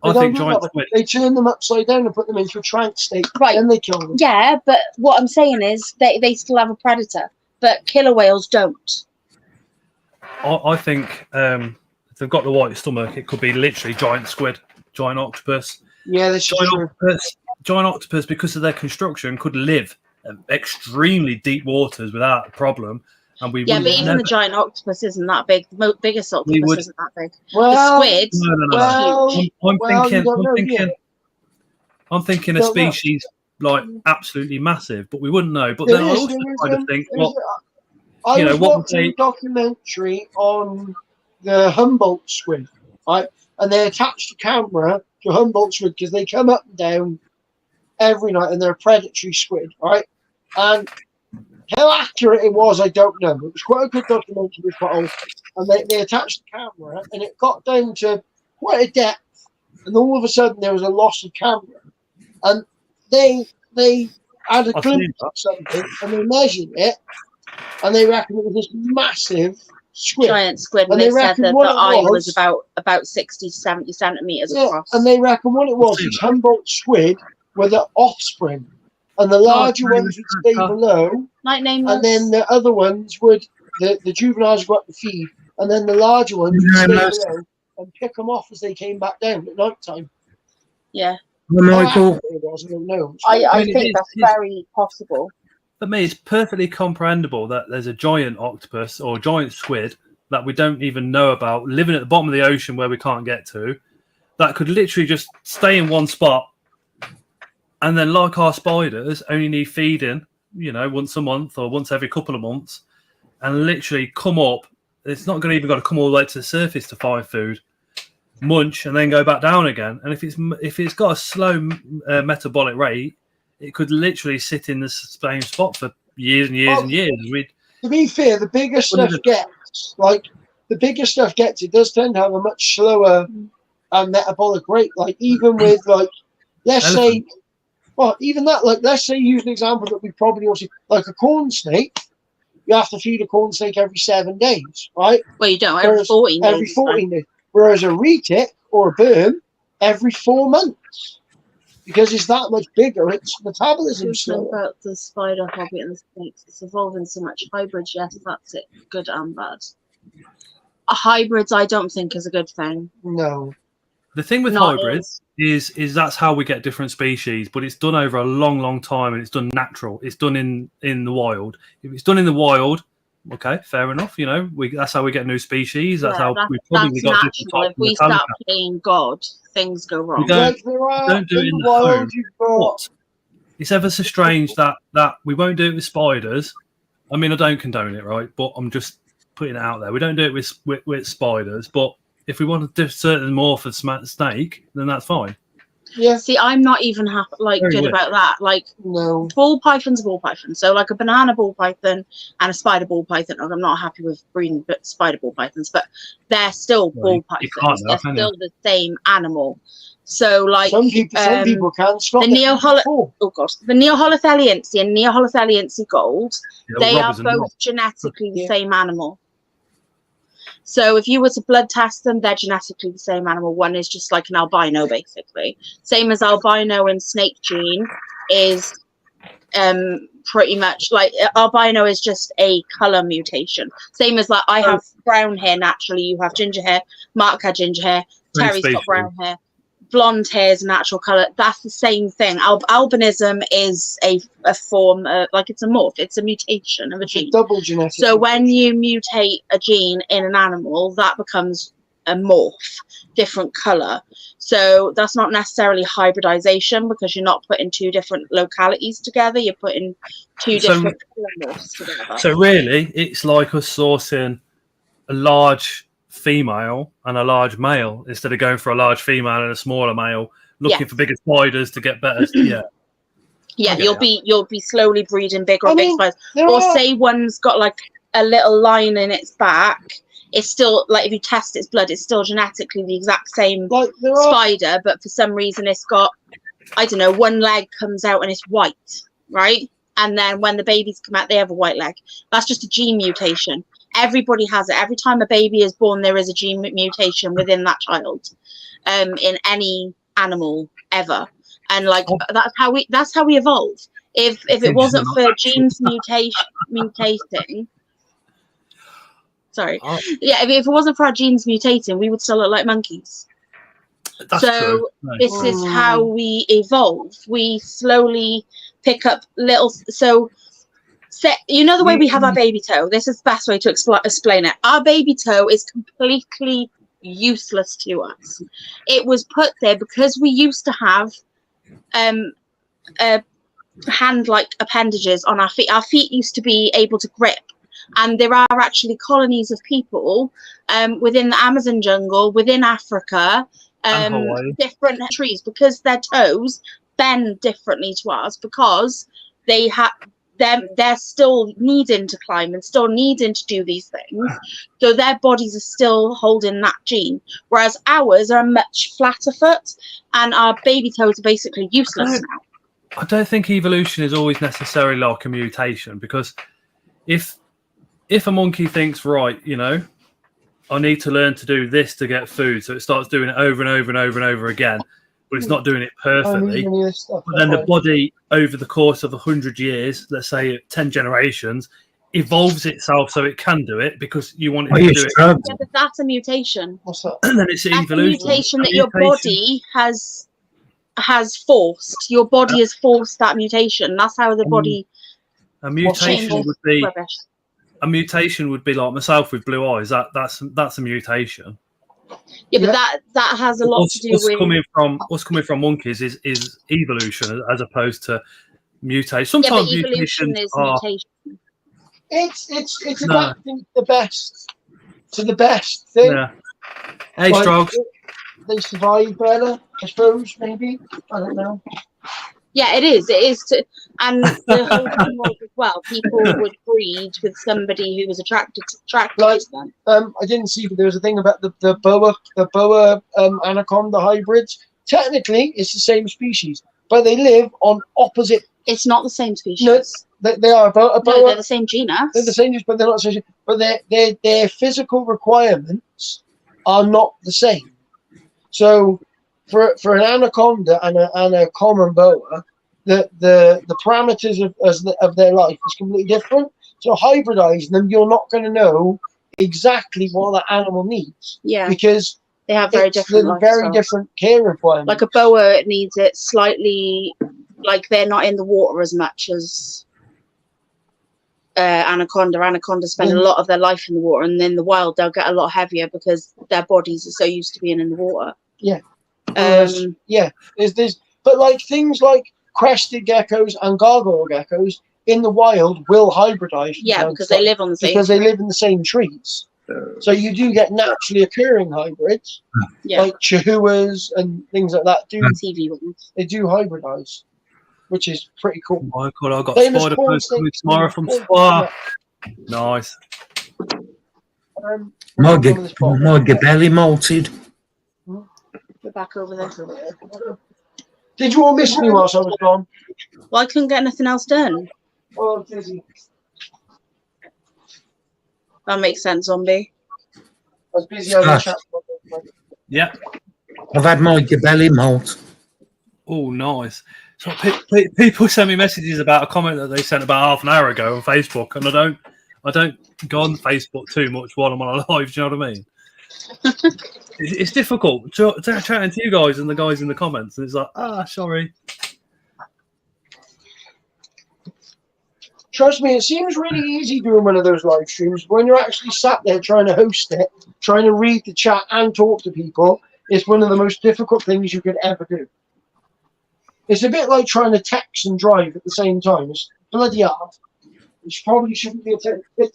I think giant squid. They turn them upside down and put them into a trance state, right? Then they kill them. Yeah, but what I'm saying is they still have a predator, but killer whales don't. I think if they've got the white stomach, it could be literally giant squid, giant octopus. Yeah, that's true. Giant octopus, because of their construction, could live in extremely deep waters without a problem. And but even the giant octopus isn't that big. The biggest octopus isn't that big. The squid is huge. I'm thinking a species like absolutely massive, but we wouldn't know. But then I also kind of think, I was watching a documentary on the Humboldt squid, right? And they attached a camera to Humboldt squid because they come up and down every night, and they're a predatory squid, right? And how accurate it was, I don't know. It was quite a good documentary, it was quite old. And they attached the camera, and it got down to quite a depth. And all of a sudden, there was a loss of camera. And they had a glimpse of something, and they measured it, and they reckoned it was this massive squid. Giant squid, and they said that the eye was about 60 to 70 centimetres across. And they reckon what it was Humboldt squid were the offspring. And the larger ones would stay below, and then the other ones would, the juveniles would go up to feed, and then the larger ones would stay below and pick them off as they came back down at night time. Yeah. Michael, I don't know. I think that's very possible. for me, it's perfectly comprehensible that there's a giant octopus or a giant squid that we don't even know about living at the bottom of the ocean where we can't get to, that could literally just stay in one spot. And then, like our spiders, only need feeding, once a month or once every couple of months, and literally come up. It's not going to even got to come all the way to the surface to find food, munch, and then go back down again. And if it's got a slow metabolic rate, it could literally sit in the same spot for years and years and years. To be fair, the bigger stuff gets, it does tend to have a much slower metabolic rate. Like even with let's say use an example that we probably also like a corn snake. You have to feed a corn snake every 7 days, right? Well, you don't every 14 days. Every 14 days. Whereas a retic or a burm every 4 months. Because it's that much bigger, its metabolism slower. About the spider hobby and the snakes, it's evolving so much. Hybrids, yes, that's it. Good and bad. Hybrids, I don't think is a good thing. No. The thing with hybrids is that's how we get different species, but it's done over a long, long time, and it's done natural. It's done in the wild. If it's done in the wild, okay, fair enough. That's how we get new species. That's how we probably got different types. If we start playing God, things go wrong. Don't do it in the home. It's ever so strange that we won't do it with spiders. I mean, I don't condone it, right? But I'm just putting it out there. We don't do it with spiders, but if we want to do certain more for snake, then that's fine. Yeah. See, I'm not even good about that. No. Ball python's a ball python. So like a banana ball python and a spider ball python. I'm not happy with breeding spider ball pythons, but they're still ball pythons. They're still the same animal. So like some people can't stop the Neoholotheliense and Neoholotheliense gold. They are both genetically the same animal. So if you were to blood test them, they're genetically the same animal. One is just like an albino, basically. Same as albino and snake gene is pretty much like albino is just a color mutation. Same as like I have brown hair naturally, you have ginger hair, Mark had ginger hair, Terry's got brown hair. Blonde hair is a natural color. That's the same thing. Albinism is a form of, it's a morph. It's a mutation of a gene. Double genetic. So when you mutate a gene in an animal, that becomes a morph, different color. So that's not necessarily hybridization because you're not putting two different localities together. You're putting two different morphs together. So really, it's like us sourcing a large female and a large male instead of going for a large female and a smaller male, looking for bigger spiders to get better. You'll be slowly breeding bigger and bigger spiders. Or say one's got like a little line in its back, it's still like if you test its blood, it's still genetically the exact same spider, but for some reason it's got, I don't know, one leg comes out and it's white, right? And then when the babies come out, they have a white leg. That's just a gene mutation. Everybody has it. Every time a baby is born, there is a gene mutation within that child, in any animal ever, and that's how we evolve. If it wasn't for genes mutating, if it wasn't for our genes mutating, we would still look like monkeys. That's true. This is how we evolve. We slowly pick up little. The way we have our baby toe, this is the best way to explain it. Our baby toe is completely useless to us. It was put there because we used to have hand-like appendages on our feet. Our feet used to be able to grip. And there are actually colonies of people within the Amazon jungle, within Africa, different trees, because their toes bend differently to ours because they have... They're still needing to climb and still needing to do these things. So their bodies are still holding that gene. Whereas ours are much flatter foot and our baby toes are basically useless now. I don't think evolution is always necessarily like a mutation, because if a monkey thinks, right, I need to learn to do this to get food, so it starts doing it over and over and over and over again, but it's not doing it perfectly. But then the body, over the course of 100 years, let's say 10 generations, evolves itself so it can do it because you want it to do it. Yeah, but that's a mutation. What's that? And then it's evolution. A mutation that your body has forced. Your body has forced that mutation. That's how the body A mutation Change would be rubbish. like myself with blue eyes. That's a mutation. Yeah, but that has a lot to do with What's coming from monkeys is evolution as opposed to mutation. yeah, but Sometimes evolution mutations is are mutation. It's adapting the best to the best thing. yeah. Hey, Like, Strokes. they survive better, I suppose. Maybe I don't know. Yeah, it is. It is, and the whole thing was as well. People would breed with somebody who was attracted Like, to them. I didn't see, but there was a thing about the boa anaconda hybrids. Technically, it's the same species, but they live on opposite. It's not the same species. No, they are No, they're the same genus. They're the same genus, but they're not the same. But their physical requirements are not the same. So, for an anaconda and a common boa, the parameters of their life is completely different. So hybridizing them, you're not going to know exactly what that animal needs. Yeah, because they have very different care requirements. Like a boa needs it slightly, like they're not in the water as much as anaconda. Anacondas spend a lot of their life in the water, and in the wild they'll get a lot heavier because their bodies are so used to being in the water. Yeah. But like things like crested geckos and gargoyle geckos in the wild will hybridize. Yeah, because they live on the same. Because they live in the same trees. So you do get naturally occurring hybrids, like chihuahuas and things like that. They do hybridize, which is pretty cool. Oh my God, I got spider post coming tomorrow from Spa. Nice. My belly molted. We're back over there. Did you all miss me whilst I was gone? Well, I couldn't get nothing else done. Oh, busy. That makes sense, zombie. I was busy on the chat. Yeah. I've had my belly molt. Oh, nice. So people send me messages about a comment that they sent about half an hour ago on Facebook, and I don't go on Facebook too much while I'm on a live. Do you know what I mean? It's difficult chatting to you guys and the guys in the comments, and it's like, sorry. Trust me, it seems really easy doing one of those live streams. When you're actually sat there trying to host it, trying to read the chat and talk to people, it's one of the most difficult things you could ever do. It's a bit like trying to text and drive at the same time. It's bloody hard. Which probably shouldn't be attempted.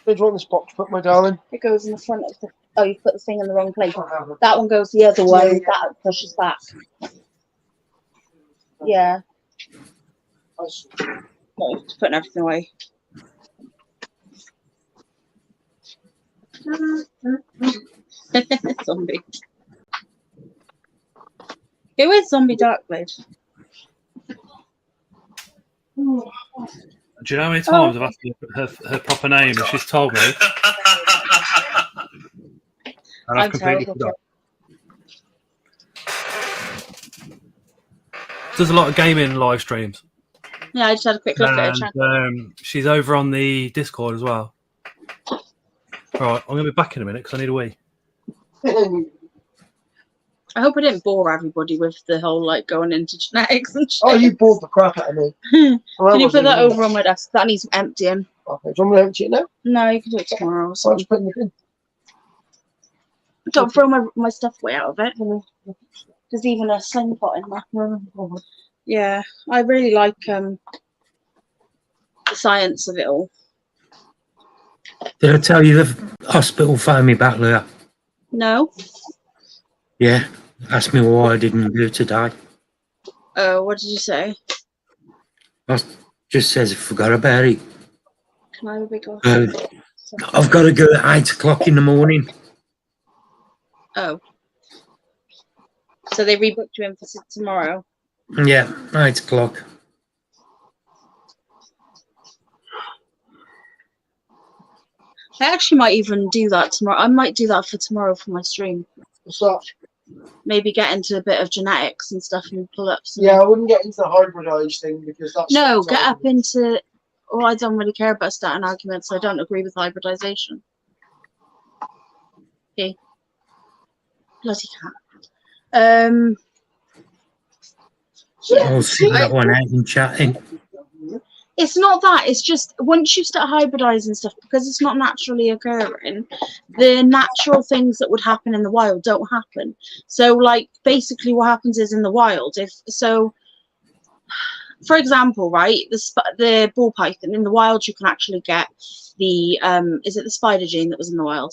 Where do you want this box put, my darling? It goes in the front of the. Oh, you put the thing in the wrong place. That one goes the other way. That pushes back. Yeah. No, just putting everything away. Zombie. Who is Zombie Darkblade? Do you know how many times I've asked her proper name and she's told me? And I've completely forgot. Does a lot of gaming live streams. Yeah, I just had a quick look at her. She's over on the Discord as well. Right, I'm going to be back in a minute because I need a wee. I hope I didn't bore everybody with the whole like going into genetics and shit. Oh, you bored the crap out of me. Can you put that over on my desk? That needs emptying. Okay, do you want me to empty it now? No, you can do it tomorrow. So I'll just put it in the bin. Don't throw my stuff way out of it. There's even a sling pot in there. Yeah, I really like the science of it all. Did I tell you the hospital phoned me back there? No. Yeah, asked me why I didn't do today. Oh, what did you say? I just says I forgot about it. Can I have a big one? I've got to go at 8 o'clock in the morning. Oh. So they rebooked you in for tomorrow? Yeah, 8 o'clock. I actually might even do that tomorrow. I might do that for tomorrow for my stream. What's that? Maybe get into a bit of genetics and stuff and pull up some. Yeah, I wouldn't get into the hybridized thing because that's. No, get up into. Well, I don't really care about starting arguments. So I don't agree with hybridization. Okay. Bloody cat. I'll see that one out and chatting. It's not that. It's just once you start hybridizing stuff, because it's not naturally occurring, the natural things that would happen in the wild don't happen. So, like, basically what happens is in the wild, for example, right, the ball python, in the wild you can actually get the, is it the spider gene that was in the wild?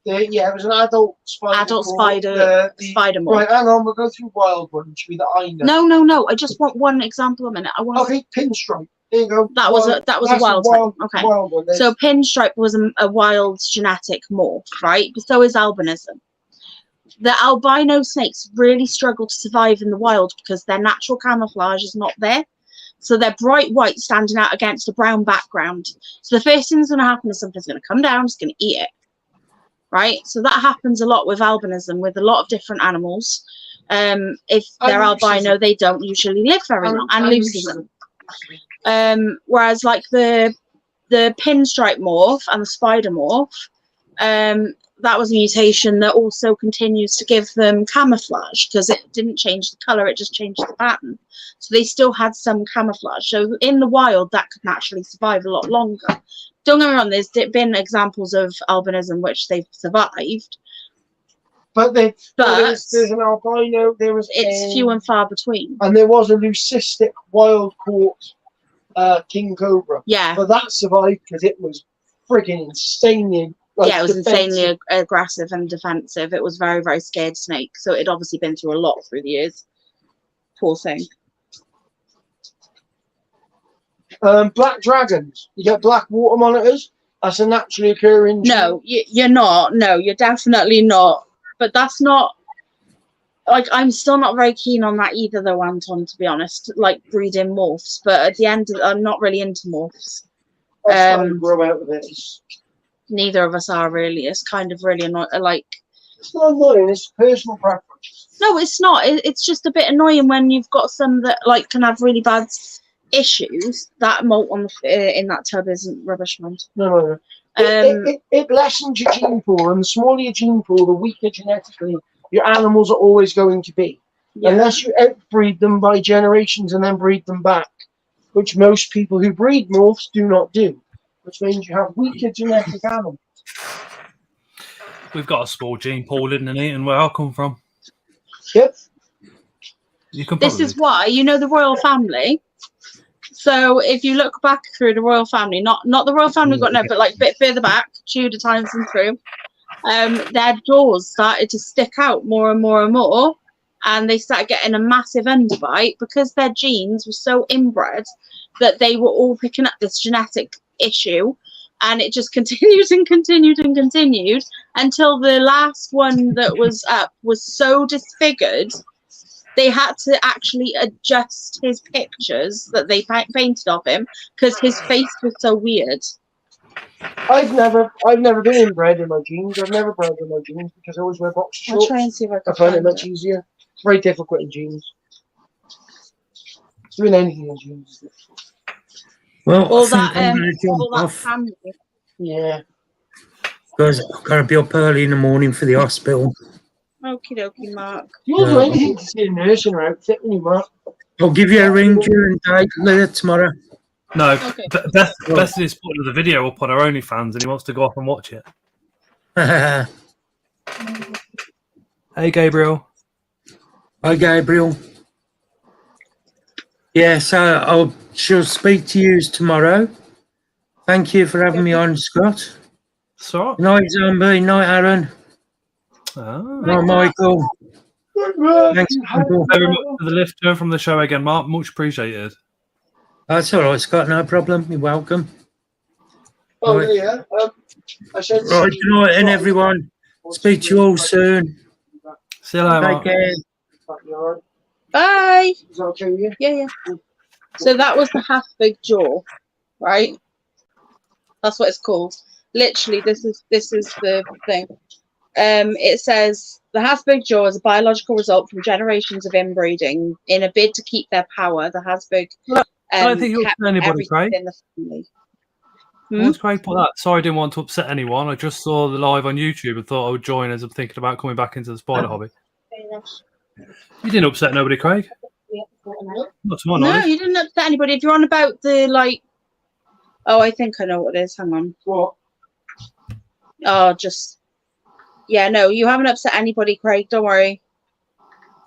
Yeah, it was an adult spider. Adult spider, spider morph. Right, hang on, we'll go through wild one, should be that I know. No. I just want one example a minute. Okay, pinstripe. There you go. That was a wild type. Okay. Wild one, so pinstripe was a wild genetic morph, right? But so is albinism. The albino snakes really struggle to survive in the wild because their natural camouflage is not there. So they're bright white standing out against a brown background. So the first thing that's going to happen is something's going to come down, it's going to eat it. Right? So that happens a lot with albinism, with a lot of different animals. If they're albino, they don't usually live very long. And leucism. Whereas like the pinstripe morph and the spider morph, that was a mutation that also continues to give them camouflage because it didn't change the color, it just changed the pattern. So they still had some camouflage. So in the wild, that could naturally survive a lot longer. Don't get me wrong, there's been examples of albinism which they've survived. But there's an albino, it's few and far between. And there was a leucistic wild caught king cobra. Yeah. But that survived because it was frigging insanely it was insanely aggressive and defensive. It was very, very scared snake. So it'd obviously been through a lot through the years. Poor thing. Black dragons. You get black water monitors. That's a naturally occurring. No, you're not. No, you're definitely not. But that's not. Like, I'm still not very keen on that either, though, Anton. To be honest, like breeding morphs. But at the end, I'm not really into morphs. Grow out with it. Neither of us are really. It's kind of really annoying. Like, it's not annoying. It's personal preference. No, it's not. It's just a bit annoying when you've got some that like can have really bad issues. That molt on in that tub isn't rubbish, man. No. It lessens your gene pool, and the smaller your gene pool, the weaker genetically your animals are always going to be. Yeah. Unless you outbreed them by generations and then breed them back, which most people who breed morphs do not do. Which means you have weaker genetic animals. We've got a small gene pool, isn't it? And where I come from. Yep. This is why, you know, the royal family. So if you look back through the royal family, not the royal family got no, but like a bit further back, Tudor times and through, their jaws started to stick out more and more and more, and they started getting a massive underbite because their genes were so inbred that they were all picking up this genetic issue, and it just continued and continued and continued until the last one that was up was so disfigured they had to actually adjust his pictures that they painted of him because his face was so weird. I've never been inbred in my genes. I've never bred in my genes because I always wear boxer shorts. I'll try and see if I can find it much easier. It's very difficult in jeans. Doing anything in jeans is difficult. Well, all that family. Yeah. Because I've got to be up early in the morning for the hospital. Okie dokie, Mark. You'll do anything to see a nurse in her outfit, when you, Mark. I'll give you a ring during the day tomorrow. No, okay. Beth is putting the video up on her OnlyFans and he wants to go off and watch it. Hey, Gabriel. Hi, Gabriel. Yeah, so I shall speak to you tomorrow. Thank you for having me on, Scott. So. Night, Zombie. Night, Aaron. Night, Michael. Thanks very much for the lift from the show again, Mark. Much appreciated. That's all right, Scott. No problem. You're welcome. Oh, right. Yeah. I said right, good night, and everyone. Speak to you all soon. See you later. Take care. Bye. Is that okay with you? Yeah. So that was the half big jaw, right? That's what it's called. Literally, this is the thing. It says the Habsburg jaw is a biological result from generations of inbreeding in a bid to keep their power. The Habsburg I don't think you'll see anybody, right? In the family. What's Craig put that? Sorry, I didn't want to upset anyone. I just saw the live on YouTube and thought I would join as I'm thinking about coming back into the spider hobby. You didn't upset nobody, Craig. Not to my No, knowledge. you didn't upset anybody. If you're on about the like, oh, I think I know what it is. Hang on. What? Oh, yeah. No, you haven't upset anybody, Craig. Don't worry.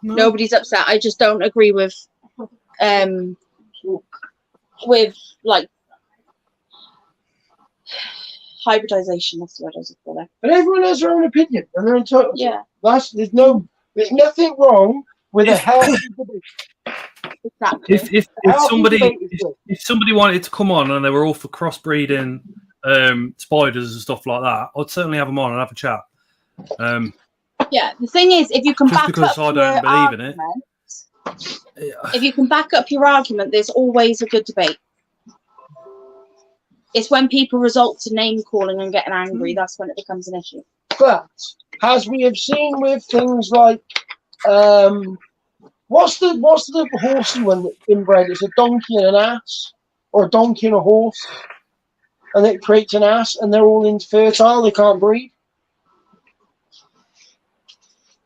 No. Nobody's upset. I just don't agree with like hybridization. That's the word I was looking for there. But everyone has their own opinion, and they're entitled. Yeah. There's nothing wrong with a healthy debate. Exactly. If somebody wanted to come on and they were all for crossbreeding spiders and stuff like that, I'd certainly have them on and have a chat. Yeah, the thing is, if you can Just back because up I don't your believe in it. argument, if you can back up your argument, there's always a good debate. It's when people resort to name calling and getting angry, that's when it becomes an issue. But as we have seen with things like, what's the horsey one that's inbred? It's a donkey and an ass, or a donkey and a horse, and it creates an ass, and they're all infertile. They can't breed.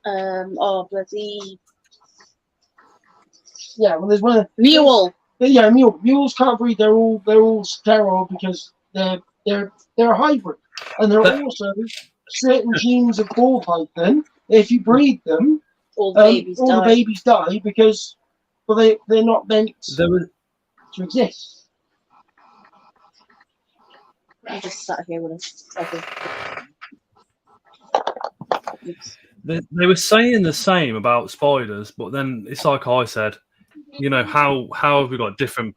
Oh bloody! Yeah, well, there's one. Mule. Yeah, mules can't breed. They're all sterile because they're a hybrid, and there are also certain genes of ball python. If you breed them, all the babies die because they're not meant to exist. I just sat here with They were saying the same about spiders, but then it's like I said, you know, how have we got different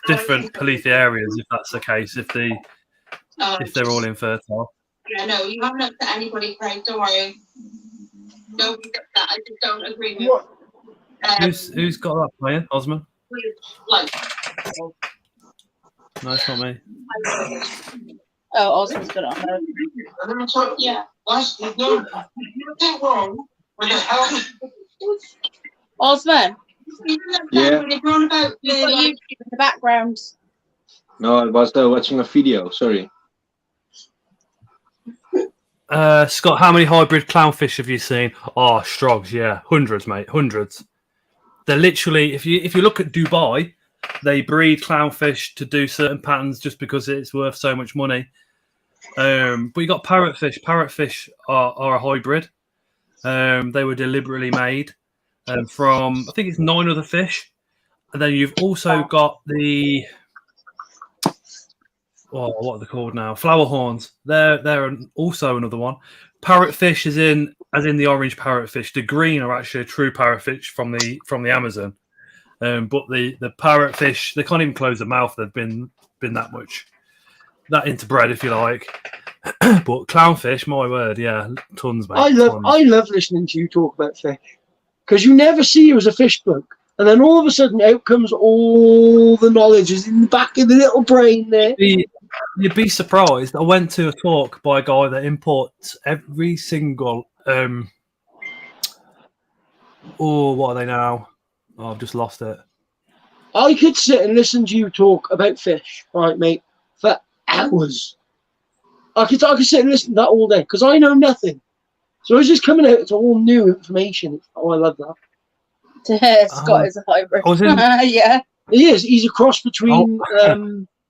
polythy areas if that's the case, if they're all infertile? Yeah, no, you haven't upset anybody, Craig. Don't worry. Nobody gets that. I just don't agree with. Who's got that playing? Osman? Like. No, it's not me. Oh, Osman's got it on there. Yeah. Osman. Yeah. About in the background. No, I was watching a video. Sorry. Scott, how many hybrid clownfish have you seen? Oh, Strogs, yeah, hundreds, mate, hundreds. They're literally, if you look at Dubai, they breed clownfish to do certain patterns just because it's worth so much money. But you got parrotfish. Parrotfish are a hybrid. They were deliberately made from, I think it's 9 other fish. And then you've also got the, what are they called now? Flower horns. They're also another one. Parrotfish is as in the orange parrotfish. The green are actually a true parrotfish from the Amazon. But the parrotfish, they can't even close their mouth. They've been that interbred, if you like. But clownfish, my word, yeah, tons, mate. I love listening to you talk about fish because you never see you as a fish bloke, and then all of a sudden out comes all the knowledge is in the back of the little brain there. You'd be surprised. I went to a talk by a guy that imports every single. What are they now? Oh, I've just lost it. I could sit and listen to you talk about fish, right, mate, for hours. I could sit and listen to that all day because I know nothing. So it's just coming out. It's all new information. Oh, I love that. Scott is a hybrid. Yeah, he is. He's a cross between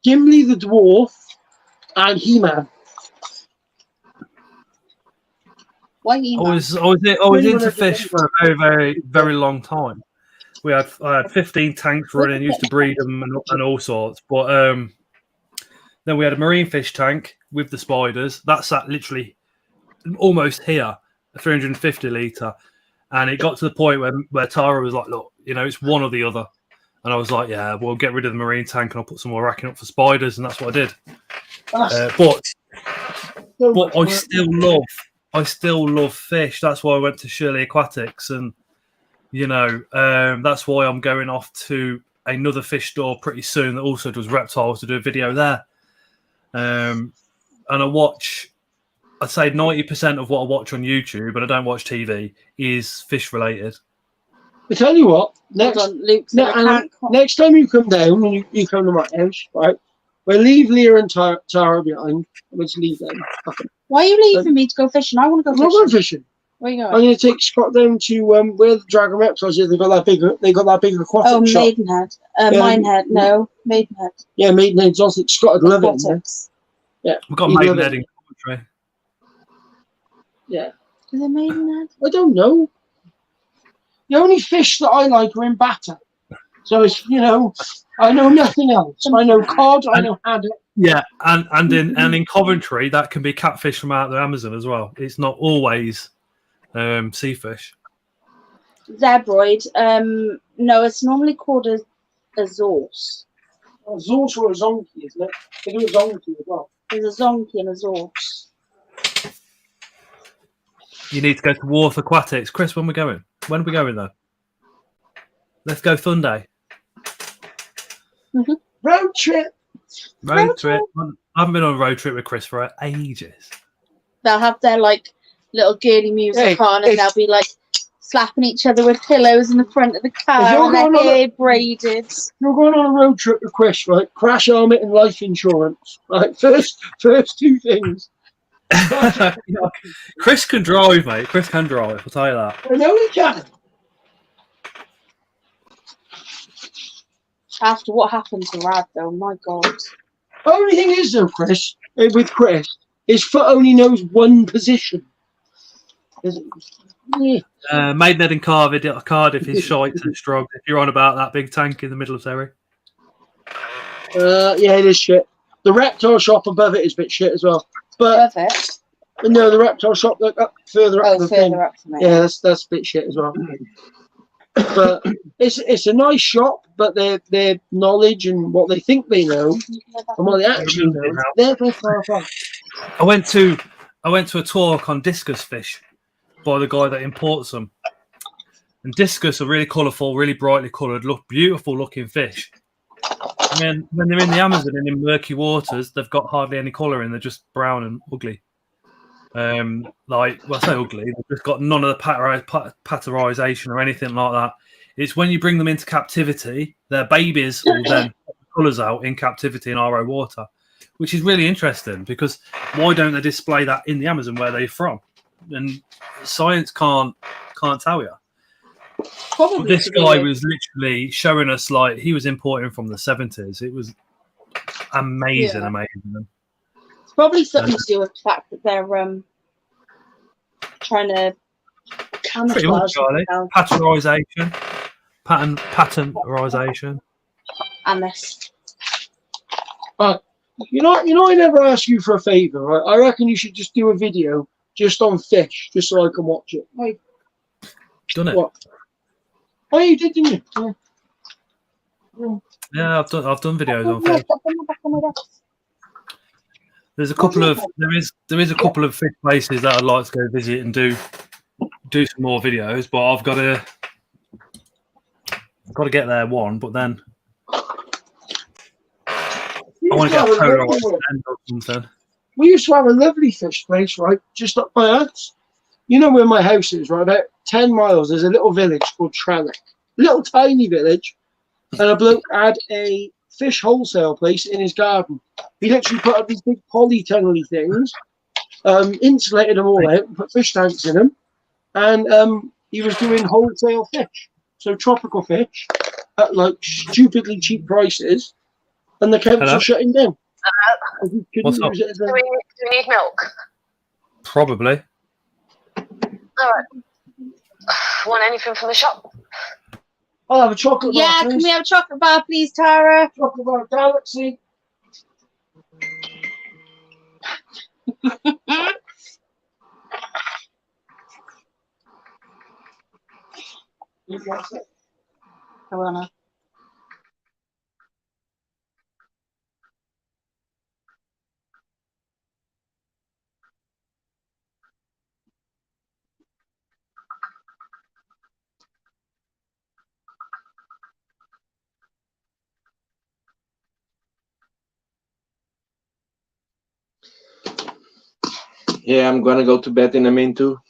Gimli the dwarf and He-Man. Why He-Man? I was into fish for a very, very, very long time. I had 15 tanks running, used to breed them and all sorts. But then we had a marine fish tank with the spiders. That sat literally almost here, a 350 litre. And it got to the point where Tara was like, look, it's one or the other. And I was like, yeah, we'll get rid of the marine tank and I'll put some more racking up for spiders. And that's what I did. But I still love fish. That's why I went to Shirley Aquatics. And, that's why I'm going off to another fish store pretty soon that also does reptiles to do a video there. And I'd say 90% of what I watch on YouTube, and I don't watch TV, is fish related. I tell you what, next time you come down and you come to my house, right? We'll leave Leah and Tara behind. We'll just leave them. Why are you leaving me to go fishing? I want to go I'm not going fishing. Where are you I'm going? going to take Scott down to where the Dragon Reptiles is. They got that big aquatic Oh, shop. Maidenhead. Minehead. No, Maidenhead. Yeah, Maidenhead's also Scott would love it. Yeah. Yeah, We've got he'd love Maidenhead it. in Coventry. Yeah. Is it Maidenhead? I don't know. The only fish that I like are in batter. So it's, I know nothing else. I know cod, I know haddock. Yeah, and in Coventry, that can be catfish from out the Amazon as well. It's not always seafish. Zebroid. No, it's normally called a Zorse. A Zorse or a Zonky, isn't it? They do a Zonky as well. There's a Zonky and a Zorse. You need to go to Wharf Aquatics. Chris, when are we going? When are we going, though? Let's go Sunday. Road trip. Road trip. I haven't been on a road trip with Chris for ages. They'll have their little girly music on, and they'll be slapping each other with pillows in the front of the car, and their hair braided. You're going on a road trip with Chris, right? Crash helmet and life insurance. Right, first two things. Chris can drive, mate. Chris can drive. I'll tell you that. I know he can. After what happened to Rad, though, my God. Only thing is, though, Chris, with Chris, his foot only knows one position. Maidenhead and Cardiff is shite and strong. If you're on about that big tank in the middle of Surrey. Yeah, it is shit. The reptile shop above it is a bit shit as well. But Perfect. no, the reptile shop further up. Further up from it. Yeah, that's a bit shit as well. But it's a nice shop, but their knowledge and what they think they know and what they actually know, they're very far apart. I went to a talk on discus fish by the guy that imports them. And discus are really colourful, really brightly coloured, beautiful looking fish. And then when they're in the Amazon and in murky waters, they've got hardly any colour in. They're just brown and ugly. I say ugly. They've just got none of the patterisation or anything like that. It's when you bring them into captivity, their babies will then put the colours out in captivity in RO water, which is really interesting because why don't they display that in the Amazon where they're from? And science can't tell you. But this guy was literally showing us he was importing from the 70s. It was amazing. It's probably something to do with the fact that they're trying to camouflage patterisation. And this. I never asked you for a favour, right? I reckon you should just do a video just on fish, just so I can watch it. Done it. What? Oh, you did, didn't you? Yeah, I've done videos on fish. There's a couple of there is a couple of fish places that I'd like to go visit and do some more videos, but I've got to get there one. But then I want to get a photo or something. We used to have a lovely fish place, right, just up my house. You know where my house is, right? About 10 miles, there's a little village called Trellick. Little tiny village. And a bloke had a fish wholesale place in his garden. He literally put up these big polytunnel things, insulated them all out, put fish tanks in them, and he was doing wholesale fish. So tropical fish at stupidly cheap prices, and the camps are shutting down. What's up? Do we need milk? Probably. All right. Want anything from the shop? I'll have a chocolate bar. Yeah, can we have a chocolate bar, please, Tara? Chocolate bar Galaxy. Corona. Yeah, I'm gonna go to bed in a minute too.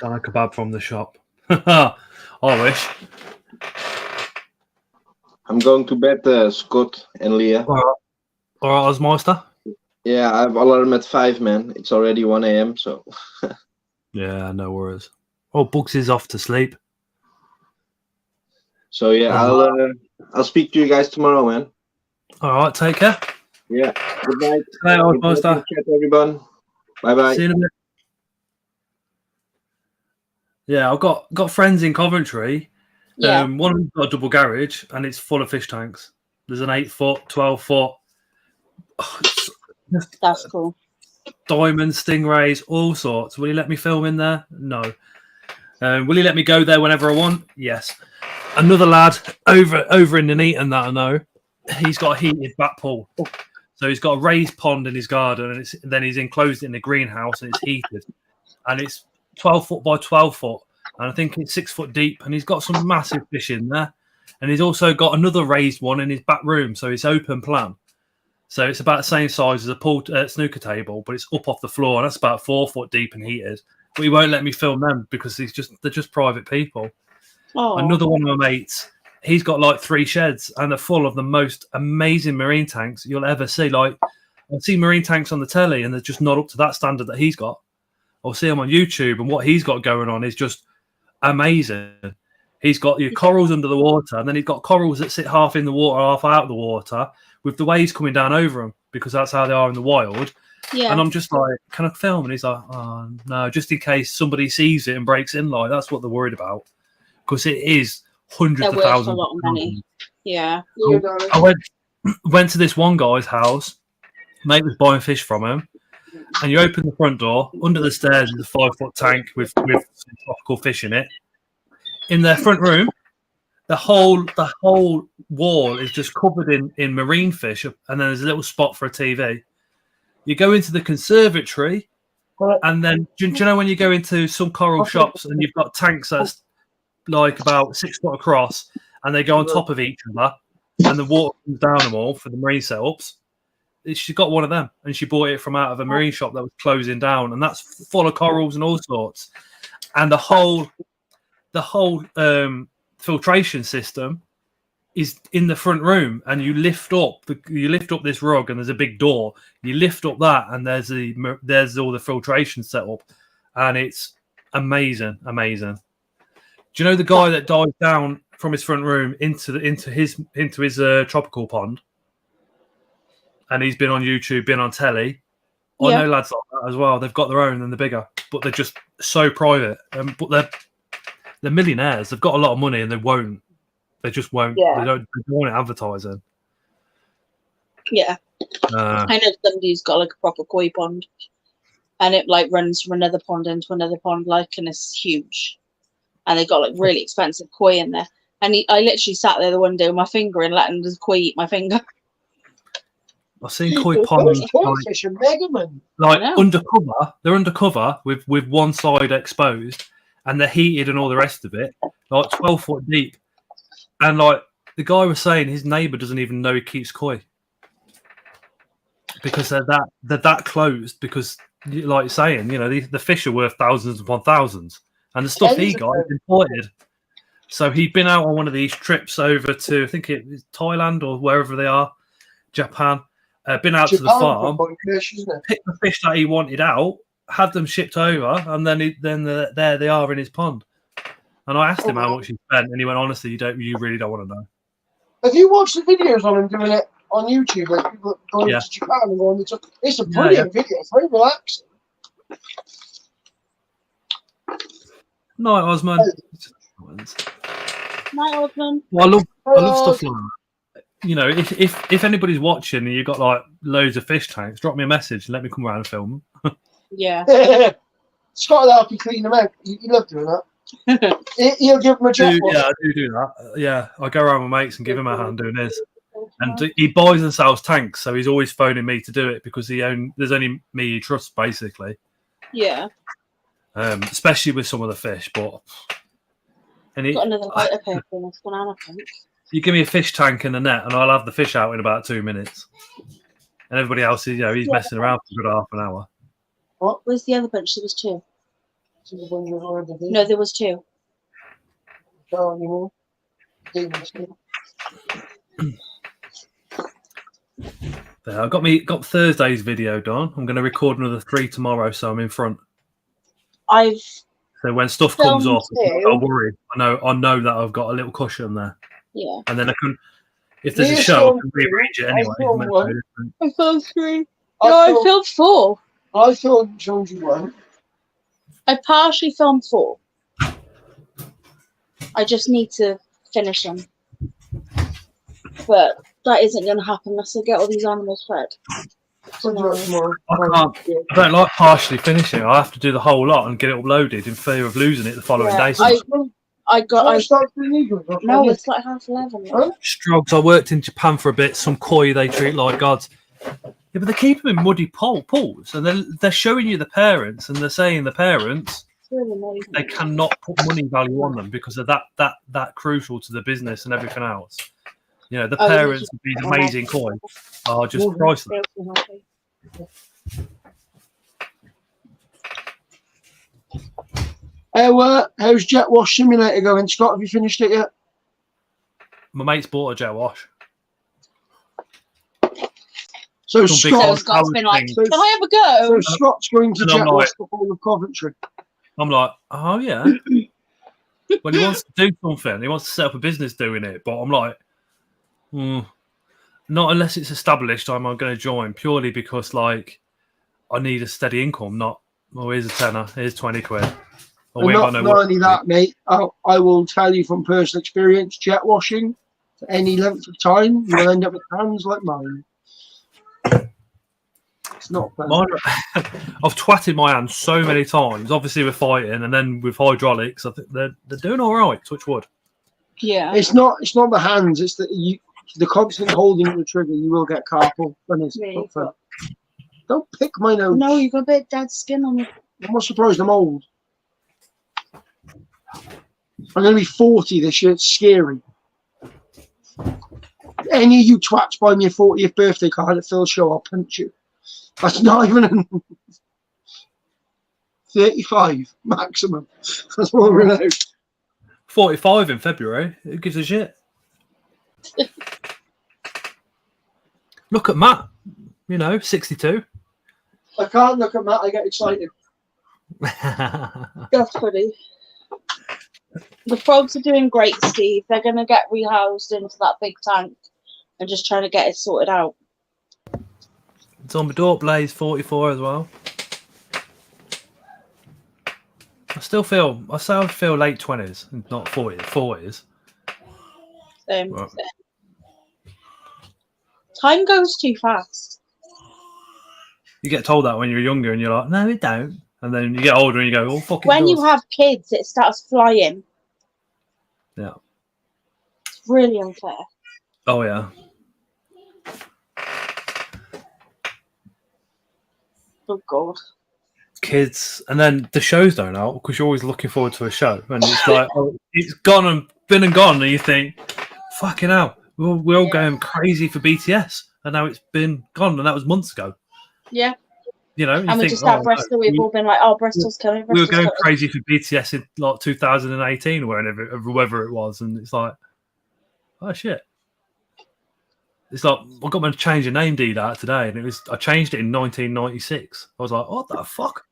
Done a kebab from the shop. I wish. I'm going to bed, Scott and Leah. All right, Osmeister. Yeah, I've alarm at 5, man. It's already 1 a.m. So. Yeah, no worries. Oh, Bugs is off to sleep. So yeah, I'll speak to you guys tomorrow, man. All right, take care. Yeah. Good night. Hey, Good night, Osmeister. chat, everyone. Bye bye. See you in a bit. Yeah, I've got friends in Coventry. Yeah. One of them's got a double garage, and it's full of fish tanks. There's an 8-foot, 12-foot. That's cool. Diamonds, stingrays, all sorts. Will he let me film in there? No. Will he let me go there whenever I want? Yes. Another lad over in Nuneaton that I know, he's got a heated back pool. So he's got a raised pond in his garden, and then he's enclosed it in a greenhouse, and it's heated. And it's 12 foot by 12 foot, and I think it's 6 foot deep, and he's got some massive fish in there. And he's also got another raised one in his back room, so it's open plan. So it's about the same size as a pool snooker table, but it's up off the floor, and that's about 4 foot deep and heated. But he won't let me film them because they're just private people. Oh. Another one of my mates, he's got like 3 sheds, and they're full of the most amazing marine tanks you'll ever see. Like, I've seen marine tanks on the telly, and they're just not up to that standard that he's got. I'll see him on YouTube, and what he's got going on is just amazing. He's got your corals under the water, and then he's got corals that sit half in the water, half out of the water, with the waves coming down over them, because that's how they are in the wild. Yeah. And I'm just like, can I film? And he's like, oh, no, just in case somebody sees it and breaks in. Like, that's what they're worried about, because it is hundreds They're of worth thousands. a lot of money. Yeah. I went to this one guy's house. Mate was buying fish from him, and you open the front door. Under the stairs is a 5 foot tank with some tropical fish in it. In their front room, the whole wall is just covered in marine fish, and then there's a little spot for a TV. You go into the conservatory, and then do you know when you go into some coral shops and you've got tanks that's like about 6 foot across, and they go on top of each other, and the water comes down them all for the marine setups? She got one of them, and she bought it from out of a marine shop that was closing down, and that's full of corals and all sorts. And the whole filtration system is in the front room, and you lift up this rug, and there's a big door. You lift up that, and there's all the filtration set up, and it's amazing. Do you know the guy that dived down from his front room into his tropical pond? And he's been on YouTube, been on telly. Yeah. I know lads like that as well. They've got their own and they're bigger, but they're just so private. But they're millionaires. They've got a lot of money, and they won't. They just won't. Yeah. They don't want it advertising. Yeah. I know somebody who's got like a proper koi pond, and it like runs from another pond into another pond, like, and it's huge. And they got like really expensive koi in there. And I literally sat there the one day with my finger and letting the koi eat my finger. I've seen koi ponds like undercover. They're undercover with one side exposed, and they're heated and all the rest of it, like 12 foot deep. And like the guy was saying, his neighbour doesn't even know he keeps koi because they're that closed. Because, like you're saying, you know, the fish are worth thousands upon thousands, and the stuff he got is imported. So he'd been out on one of these trips over to, I think it was Thailand or wherever they are, Japan. Been out to the farm, picked the fish that he wanted out, had them shipped over, and then there they are in his pond. And I asked him how much he spent, and he went, "Honestly, you really don't want to know." Have you watched the videos on him doing it on YouTube? Like people going to Japan and going, it's a brilliant video. It's very relaxing. Night, Osman. Night, Osman. Well, I love stuff like that. You know, if anybody's watching and you've got like loads of fish tanks, drop me a message and let me come around and film them. Yeah. Scott will help you clean them out. You love doing that. He'll give them a job. Yeah, I do that. Yeah, I go around with mates and give him a hand doing this. And he buys and sells tanks, so he's always phoning me to do it because there's only me he trusts, basically. Yeah. Especially with some of the fish, but. Got another lighter paper in this banana, I think. You give me a fish tank and a net, and I'll have the fish out in about 2 minutes. And everybody else is, he's messing around for a good half an hour. What? Where's the other bunch? There was 2. No, there was 2. There, I got Thursday's video done. I'm going to record another 3 tomorrow, so I'm in front. I've So when stuff comes filmed up, 2. I'll worry. I know that I've got a little cushion there. Yeah. And then I can, if there's a show, I can rearrange it anyway. I filmed 3. No, I filmed 4. I filmed you 1. I partially filmed 4. I just need to finish them. But that isn't going to happen unless I get all these animals fed. I don't like partially finishing. I have to do the whole lot and get it uploaded in fear of losing it the following day. No, it's like 11:30. Huh? Strugs. I worked in Japan for a bit. Some koi they treat like gods. Yeah, but they keep them in muddy pools, and they're showing you the parents, and they're saying the parents they cannot put money value on them because of that crucial to the business and everything else. You know, the parents of these amazing koi are just priceless. How's Jet Wash Simulator going, Scott? Have you finished it yet? My mate's bought a jet wash. So Scott's been like, can I have a go? So Scott's going to Jet Wash the whole of Coventry. I'm like, oh yeah. Well, he wants to do something. He wants to set up a business doing it. But I'm like, not unless it's established. I'm going to join purely because like I need a steady income. Not here's a tenner, here's 20 quid. Not only that, mate. I will tell you from personal experience. Jet washing for any length of time, you'll end up with hands like mine. It's not bad. I've twatted my hands so many times. Obviously, we're fighting, and then with hydraulics, I think they're doing all right. Touch wood. Yeah. It's not the hands. It's the constant holding of the trigger. You will get carpal. Don't pick my nose. No, you've got a bit of dead skin on you. I'm not surprised I'm old. I'm going to be 40 this year. It's scary. Any of you twats buy me a 40th birthday card at Phil's show, I'll punch you. That's not even 35 maximum. That's what we're going to 45 in February. Who gives a shit? Look at Matt. 62. I can't look at Matt. I get excited. That's funny. The frogs are doing great, Steve. They're going to get rehoused into that big tank and just trying to get it sorted out. It's on the door, Blaze 44 as well. I still feel late 20s, not 40s. Same. Right. Time goes too fast. You get told that when you're younger and you're like, no, it don't. And then you get older and you go, oh, fuck it. When you have kids, it starts flying. Yeah. It's really unfair. Oh, yeah. Oh, God. Kids. And then the shows don't out because you're always looking forward to a show. And it's like, oh, it's gone and been and gone. And you think, fucking hell, we're all going crazy for BTS. And now it's been gone. And that was months ago. Yeah. And we just had Bristol. We've all been like, "Oh, Bristol's coming." We were going crazy for BTS in like 2018, wherever it was, and it's like, oh shit! It's like I got my change of name deed out today, and I changed it in 1996. I was like, what the fuck?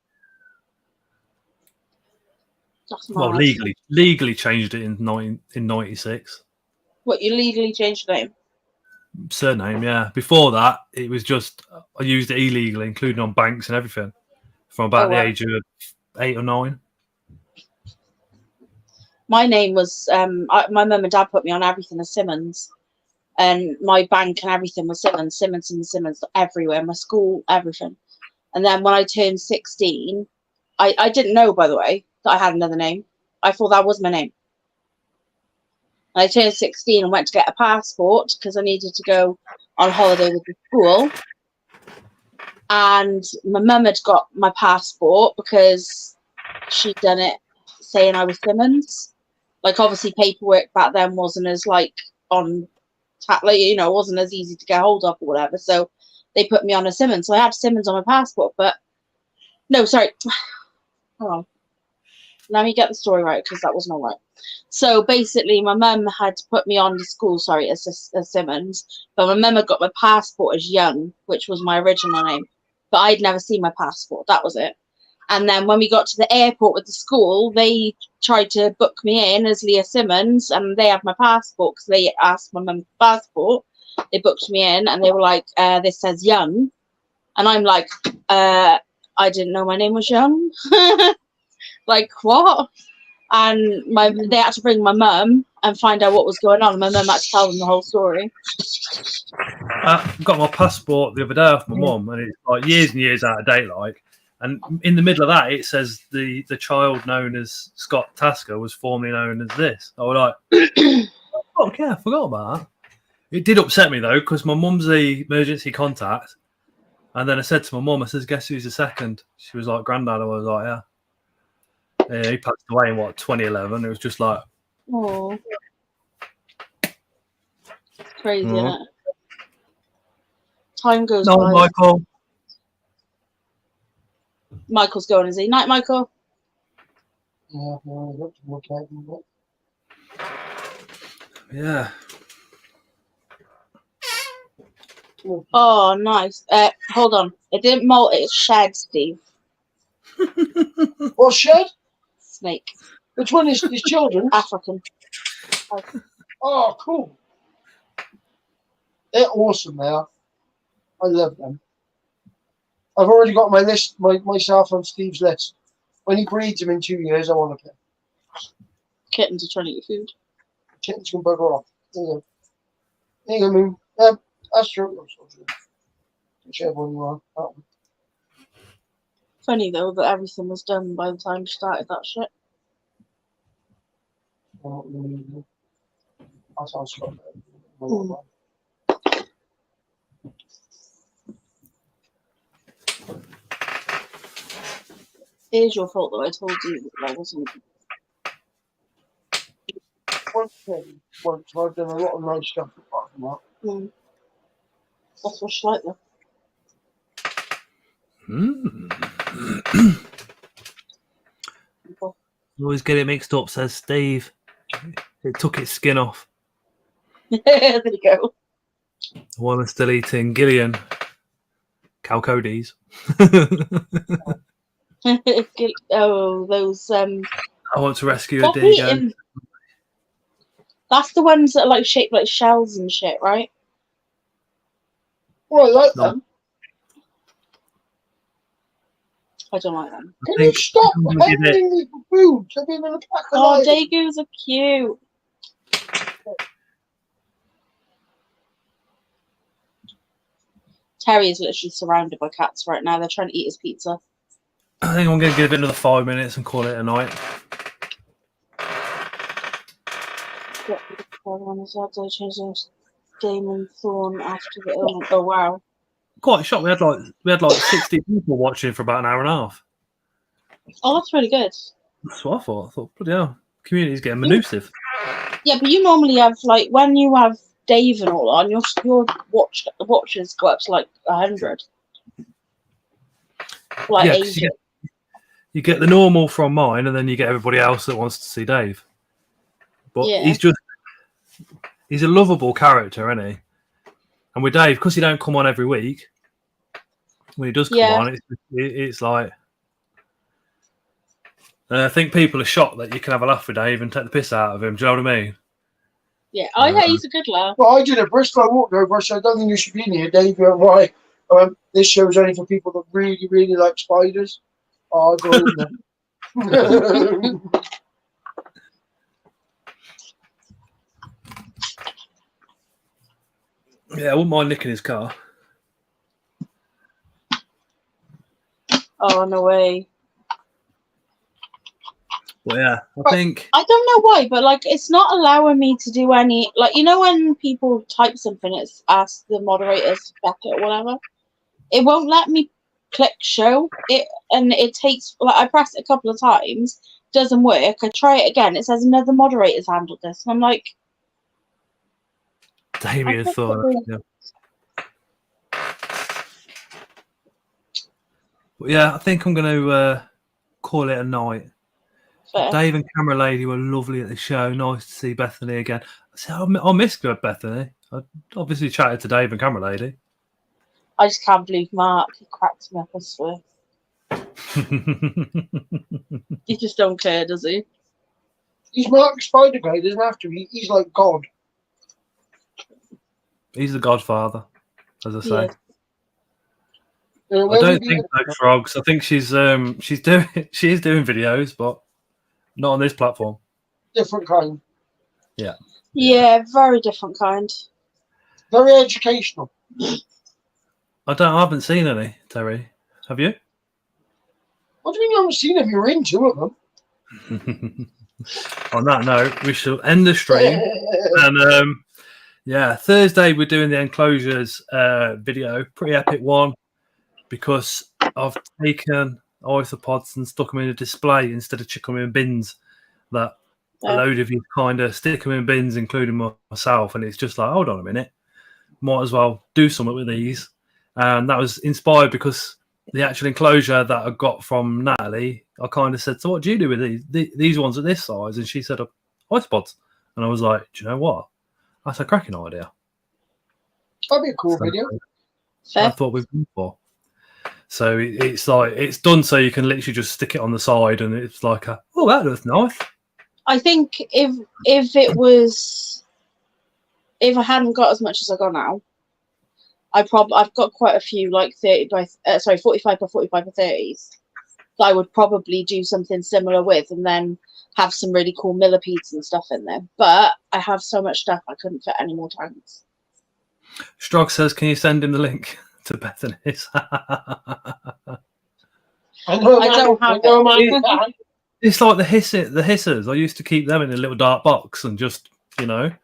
Well, legally changed it in 96. What, you legally changed your name? Surname, yeah. Before that, it was just I used it illegally, including on banks and everything, from about the age of 8 or 9. My name was my mum and dad put me on everything as Simmons, and my bank and everything was Simmons everywhere. My school, everything. And then when I turned 16, I didn't know, by the way, that I had another name. I thought that was my name. I turned 16 and went to get a passport because I needed to go on holiday with the school. And my mum had got my passport because she'd done it saying I was Simmons. Like, obviously, paperwork back then wasn't as, like, it wasn't as easy to get hold of or whatever. So they put me on a Simmons. So I had Simmons on my passport. But, no, sorry. Hold on. let me get the story right because that wasn't all right. So basically, my mum had to put me on to school, as Simmons, but my mum had got my passport as Young, which was my original name, but I'd never seen my passport. That was it. And then when we got to the airport with the school, they tried to book me in as Leah Simmons, and they had my passport because they asked my mum's passport. They booked me in, and they were like, "This says Young," and I'm like, "I didn't know my name was Young." Like what? And they had to bring my mum and find out what was going on. And my mum had to tell them the whole story. I got my passport the other day off my mum, and it's like years and years out of date, like. And in the middle of that, it says the child known as Scott Tasker was formerly known as this. I was like, oh, yeah, I forgot about that. It did upset me, though, because my mum's the emergency contact. And then I said to my mum, I says, guess who's the second? She was like, Grandad. I was like, yeah. Yeah, he passed away in, 2011. It was just like... Oh. It's crazy, isn't it? Time goes by. Michael. Michael's going, is he? Night, Michael. Yeah. Oh, nice. Hold on. It didn't molt, it's shed, Steve. What shed? Snake. Which one is his children? African. Oh, cool. They're awesome, they are. I love them. I've already got my list, myself on Steve's list. When he breeds them in 2 years, I want to pet. Kittens are trying to eat food. Kittens can bugger off. There you go. There you go, Moon. That's true. Whichever one you are. That one. Funny, though, that everything was done by the time you started that shit. That's how Scott. It is your fault that I told you that I wasn't. Once I've done a lot of nice stuff apart from that. That's what's like though. Always get it mixed up, says Steve. It took its skin off. There you go. While I'm still eating Gillian. Calcodes. Oh, those I want to rescue a dingo. That's the ones that are like shaped like shells and shit, right? Well, I like them. I don't like them. Can you stop handing me food? I've been in a pack of Oh, Dagos are cute. Terry is literally surrounded by cats right now. They're trying to eat his pizza. I think I'm going to give it another 5 minutes and call it a night. Damon Thorne after the illness. Oh wow! Quite shocked. We had like 60 people watching for about an hour and a half. Oh, that's really good. That's what I thought. I thought, bloody hell, community's getting manusive. Yeah, but you normally have like when you have Dave and all on, your watchers go up to like 100. Like yeah, 80. You get the normal from mine, and then you get everybody else that wants to see Dave. But yeah. He's a lovable character, isn't he? And with Dave, because he don't come on every week, when he does come on, it's like... I think people are shocked that you can have a laugh with Dave and take the piss out of him. Do you know what I mean? Yeah. Oh, yeah, he's a good laugh. Well, I did a Bristol. I walked over, so I don't think you should be in here, Dave. Why? This show is only for people that really, really like spiders. Oh, I'll go in there. Yeah, I wouldn't mind nicking his car. Oh, no way. Well, yeah, I think... I don't know why, but, like, it's not allowing me to do any... Like, you know when people type something, it's ask the moderators back it or whatever? It won't let me click show. And it takes... Like, I press it a couple of times. Doesn't work. I try it again. It says another moderator's handled this. And I'm like... Damien thought... Yeah, I think I'm going to call it a night. Fair. Dave and Camera Lady were lovely at the show. Nice to see Bethany again. I missed her, Bethany. I obviously chatted to Dave and Camera Lady. I just can't believe Mark. He cracks me up, I swear. He just don't care, does he? He's Mark Spider Guy. He doesn't have to. He's like God. He's the Godfather, as I say. Yeah. I don't think so, Frogs. I think she is doing videos, but not on this platform. Different kind. Yeah. Yeah, very different kind. Very educational. I haven't seen any, Terry. Have you? What do you mean you haven't seen them? You're in 2 of them. On that note, we shall end the stream. And yeah, Thursday we're doing the Enclosures video. Pretty epic one, because I've taken isopods and stuck them in a display instead of chucking them in bins. That a load of you kind of stick them in bins, including myself, and it's just like, hold on a minute, might as well do something with these. And that was inspired because the actual enclosure that I got from Natalie, I kind of said, so what do you do with these ones at this size? And she said, isopods. And I was like, do you know what? That's a cracking idea. That'd be a cool video. That's what we've done for. So it's like, it's done so you can literally just stick it on the side, and it's like, that looks nice. I think if I hadn't got as much as I got now, I've got quite a few, like 45 by 45 by 30s. that I would probably do something similar with, and then have some really cool millipedes and stuff in there. But I have so much stuff I couldn't fit any more tanks. Strog says, can you send him the link to Bethany's? I don't have it. It's like the hissers. I used to keep them in a little dark box and just, and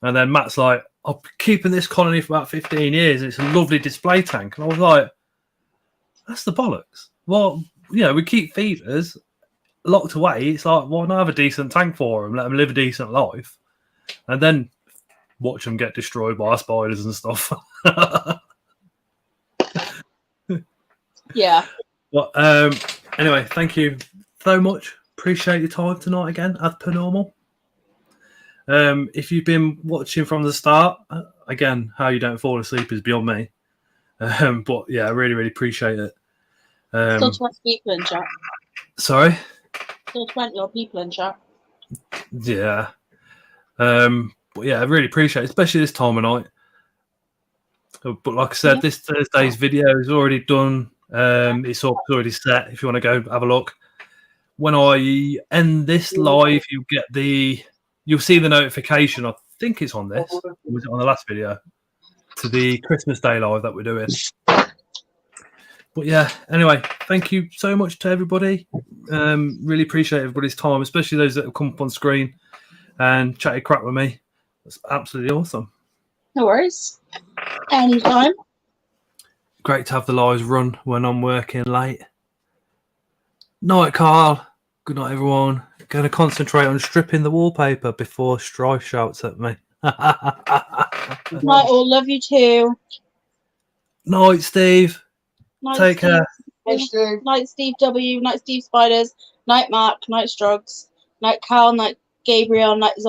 then Matt's like, I've been keeping this colony for about 15 years. It's a lovely display tank. And I was like, that's the bollocks. Well, we keep feeders locked away. It's like, why not have a decent tank for them? Let them live a decent life. And then watch them get destroyed by spiders and stuff. Yeah. Well, anyway, thank you so much. Appreciate your time tonight again, as per normal. If you've been watching from the start, again, how you don't fall asleep is beyond me. But yeah, I really, really appreciate it. Still 20 people in chat. Sorry? Still 20 odd people in chat. Yeah. But yeah, I really appreciate it, especially this time of night. But like I said, this Thursday's video is already done. It's already set if you want to go have a look. When I end this live, you'll see the notification. I think it's on this. Or was it on the last video? To the Christmas Day live that we're doing. But yeah, anyway, thank you so much to everybody. Really appreciate everybody's time, especially those that have come up on screen and chatted crap with me. It's absolutely awesome. No worries. Anytime. Great to have the lives run when I'm working late. Night, Carl. Good night, everyone. Going to concentrate on stripping the wallpaper before Strife shouts at me. Night, all. Love you too. Night, Steve. Night, Take Steve. care. Night, Steve. Night, Steve W. Night, Steve Spiders. Night, Mark. Night, Strugs. Night, Carl. Night, Gabriel. Night, Zombie.